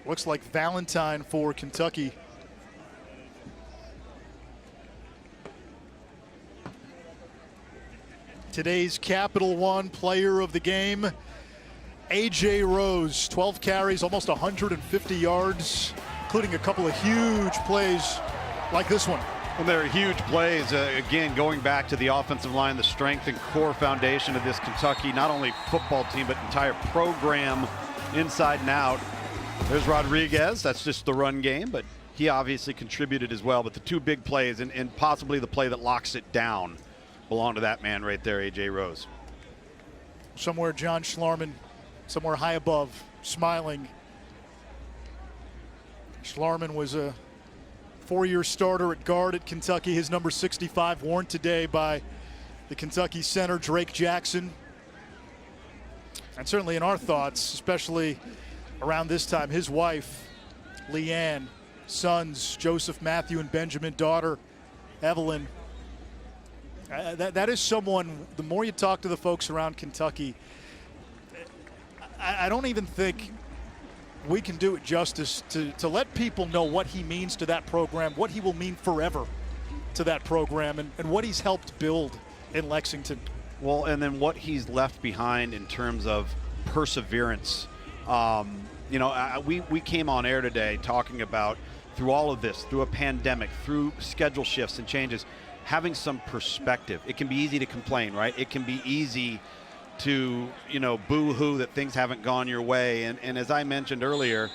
Looks like Valentine for Kentucky. Today's Capital One player of the game, A.J. Rose, 12 carries, almost 150 yards, including a couple of huge plays like this one. And they're huge plays. Again, going back to the offensive line, the strength and core foundation of this Kentucky, not only football team, but entire program inside and out. There's Rodriguez. That's just the run game, but he obviously contributed as well. But the 2 big plays and possibly the play that locks it down belong to that man right there, A.J. Rose. Somewhere John Schlarman, somewhere high above, smiling. Schlarman was a 4-year starter at guard at Kentucky. His number 65 worn today by the Kentucky center, Drake Jackson. And certainly in our thoughts, especially around this time, his wife, Leanne, sons, Joseph, Matthew, and Benjamin, daughter, Evelyn. That is someone, the more you talk to the folks around Kentucky, I don't even think we can do it justice to let people know what he means to that program, what he will mean forever to that program, and what he's helped build in Lexington. Well, and then what he's left behind in terms of perseverance. You know, we came on air today talking about, through all of this, through a pandemic, through schedule shifts and changes, having some perspective. It can be easy to complain, right? It can be easy to, you know, boo-hoo that things haven't gone your way. And as I mentioned earlier,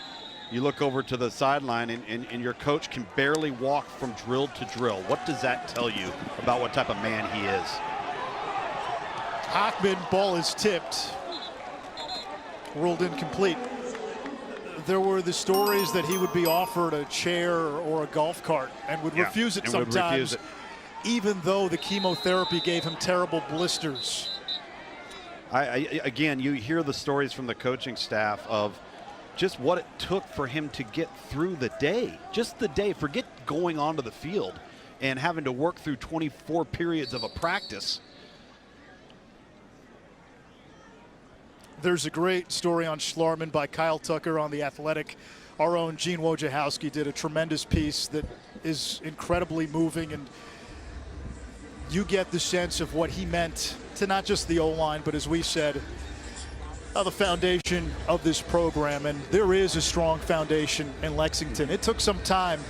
you look over to the sideline and your coach can barely walk from drill to drill. What does that tell you about what type of man he is? Hockman, ball is tipped. Ruled incomplete. There were the stories that he would be offered a chair or a golf cart and would refuse it sometimes, even though the chemotherapy gave him terrible blisters. Again, you hear the stories from the coaching staff of just what it took for him to get through the day. Just the day. Forget going onto the field and having to work through 24 periods of a practice. There's a great story on Schlarman by Kyle Tucker on The Athletic. Our own Gene Wojciechowski did a tremendous piece that is incredibly moving, and you get the sense of what he meant to not just the O-line, but as we said, the foundation of this program. And there is a strong foundation in Lexington. It took some time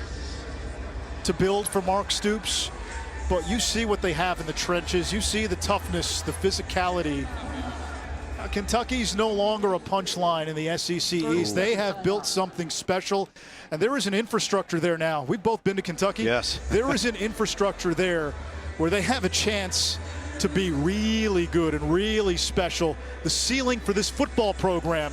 to build for Mark Stoops, but you see what they have in the trenches. You see the toughness, the physicality. Kentucky's no longer a punchline in the SEC East. They have built something special, and there is an infrastructure there now. We've both been to Kentucky. Yes. There is an infrastructure there where they have a chance to be really good and really special. The ceiling for this football program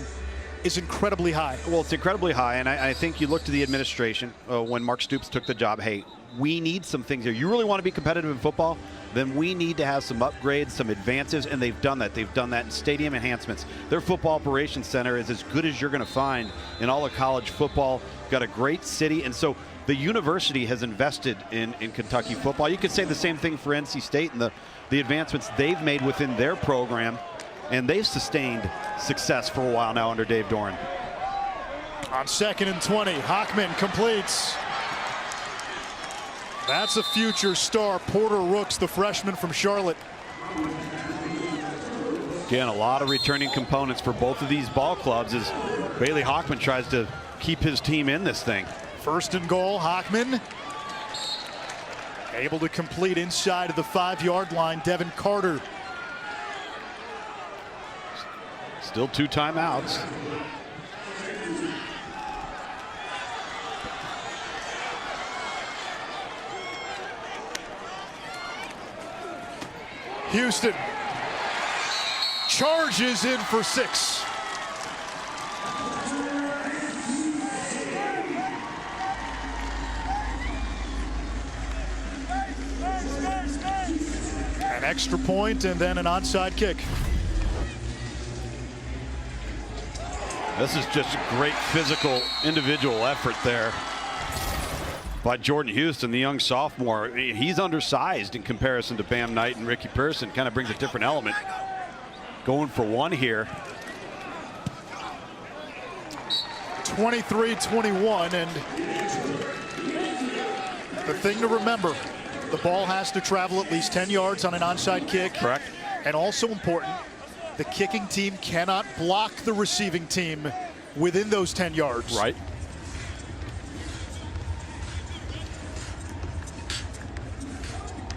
is incredibly high. Well, it's incredibly high, and I think you look to the administration when Mark Stoops took the job. Hey, we need some things here. You really want to be competitive in football? Then we need to have some upgrades, some advances, and they've done that. They've done that in stadium enhancements. Their football operations center is as good as you're going to find in all of college football. Got a great city, and so the university has invested in Kentucky football. You could say the same thing for NC State and the advancements they've made within their program, and they've sustained success for a while now under Dave Doran. On 2nd and 20, Hockman completes. That's a future star, Porter Rooks, the freshman from Charlotte. Again, a lot of returning components for both of these ball clubs as Bailey Hockman tries to keep his team in this thing. 1st and goal, Hockman able to complete inside of the 5-yard line. Devin Carter. Still 2 timeouts. Houston charges in for 6. An extra point and then an onside kick. This is just a great physical individual effort there by Jordan Houston, the young sophomore. He's undersized in comparison to Bam Knight and Ricky Pearson. Kind of brings a different element. Going for 1 here. 23-21, and the thing to remember, the ball has to travel at least 10 yards on an onside kick. Correct. And also important, the kicking team cannot block the receiving team within those 10 yards. Right.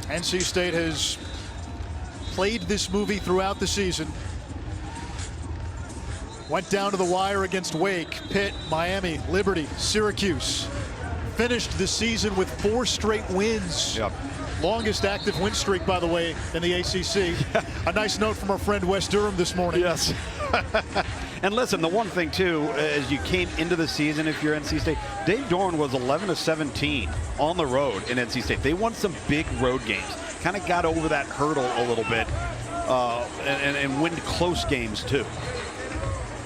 NC State has played this movie throughout the season. Went down to the wire against Wake, Pitt, Miami, Liberty, Syracuse. Finished the season with 4 straight wins. Yep. Longest active win streak, by the way, in the ACC. A nice note from our friend Wes Durham this morning. Yes. And listen, the one thing, too, as you came into the season, if you're NC State, Dave Doran was 11-17 on the road in NC State. They won some big road games. Kind of got over that hurdle a little bit and win close games, too.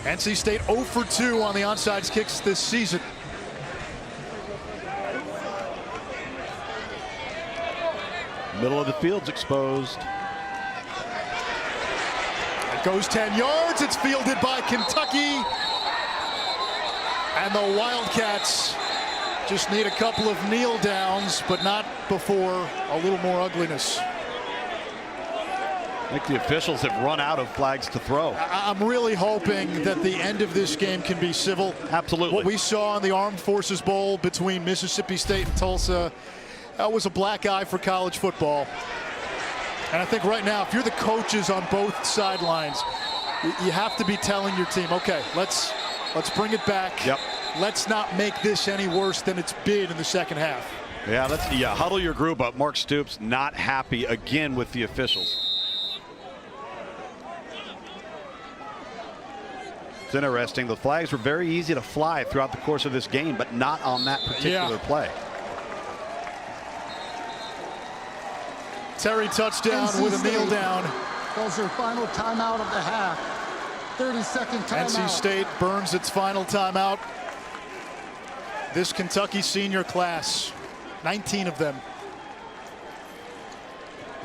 NC State 0 for 2 on the onside kicks this season. Middle of the field's exposed. It goes 10 yards. It's fielded by Kentucky. And the Wildcats just need a couple of kneel downs, but not before a little more ugliness. I think the officials have run out of flags to throw. I'm really hoping that the end of this game can be civil. Absolutely. What we saw in the Armed Forces Bowl between Mississippi State and Tulsa, that was a black eye for college football. And I think right now, if you're the coaches on both sidelines, you have to be telling your team, okay, let's bring it back. Yep. Let's not make this any worse than it's been in the second half. Yeah, huddle your group up. Mark Stoops not happy again with the officials. It's interesting. The flags were very easy to fly throughout the course of this game, but not on that particular play. Terry touchdown NC with a kneel State down. calls their final timeout of the half. 30-second timeout. NC State burns its final timeout. This Kentucky senior class, 19 of them,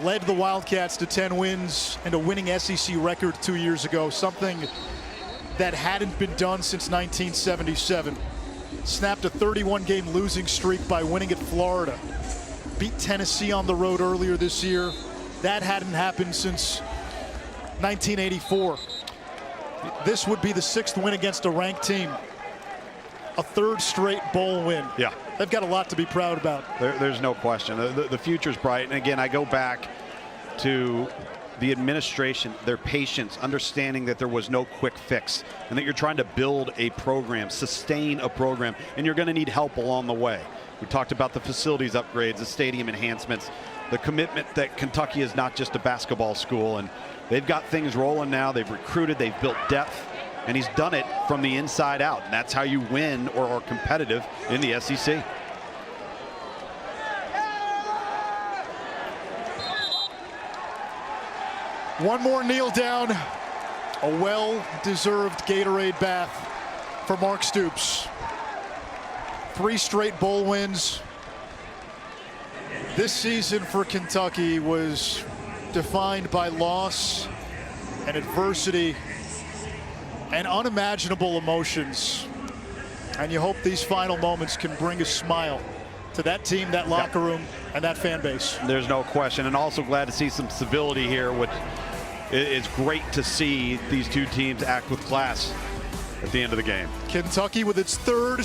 led the Wildcats to 10 wins and a winning SEC record 2 years ago. Something that hadn't been done since 1977. Snapped a 31-game losing streak by winning at Florida. Beat Tennessee on the road earlier this year. That hadn't happened since 1984. This would be the 6th win against a ranked team. A 3rd straight bowl win. Yeah. They've got a lot to be proud about. There's no question. The future's bright. And again, I go back to the administration, their patience, understanding that there was no quick fix and that you're trying to build a program, sustain a program, and you're going to need help along the way. We talked about the facilities upgrades, the stadium enhancements, the commitment that Kentucky is not just a basketball school, and they've got things rolling now. They've recruited, they've built depth, and he's done it from the inside out. And that's how you win or are competitive in the SEC. One more kneel down. A well-deserved Gatorade bath for Mark Stoops. 3 straight bowl wins. This season for Kentucky was defined by loss and adversity and unimaginable emotions. And you hope these final moments can bring a smile to that team, that locker room, and that fan base. There's no question. And also glad to see some civility here, which it's great to see these two teams act with class at the end of the game. Kentucky with its 3rd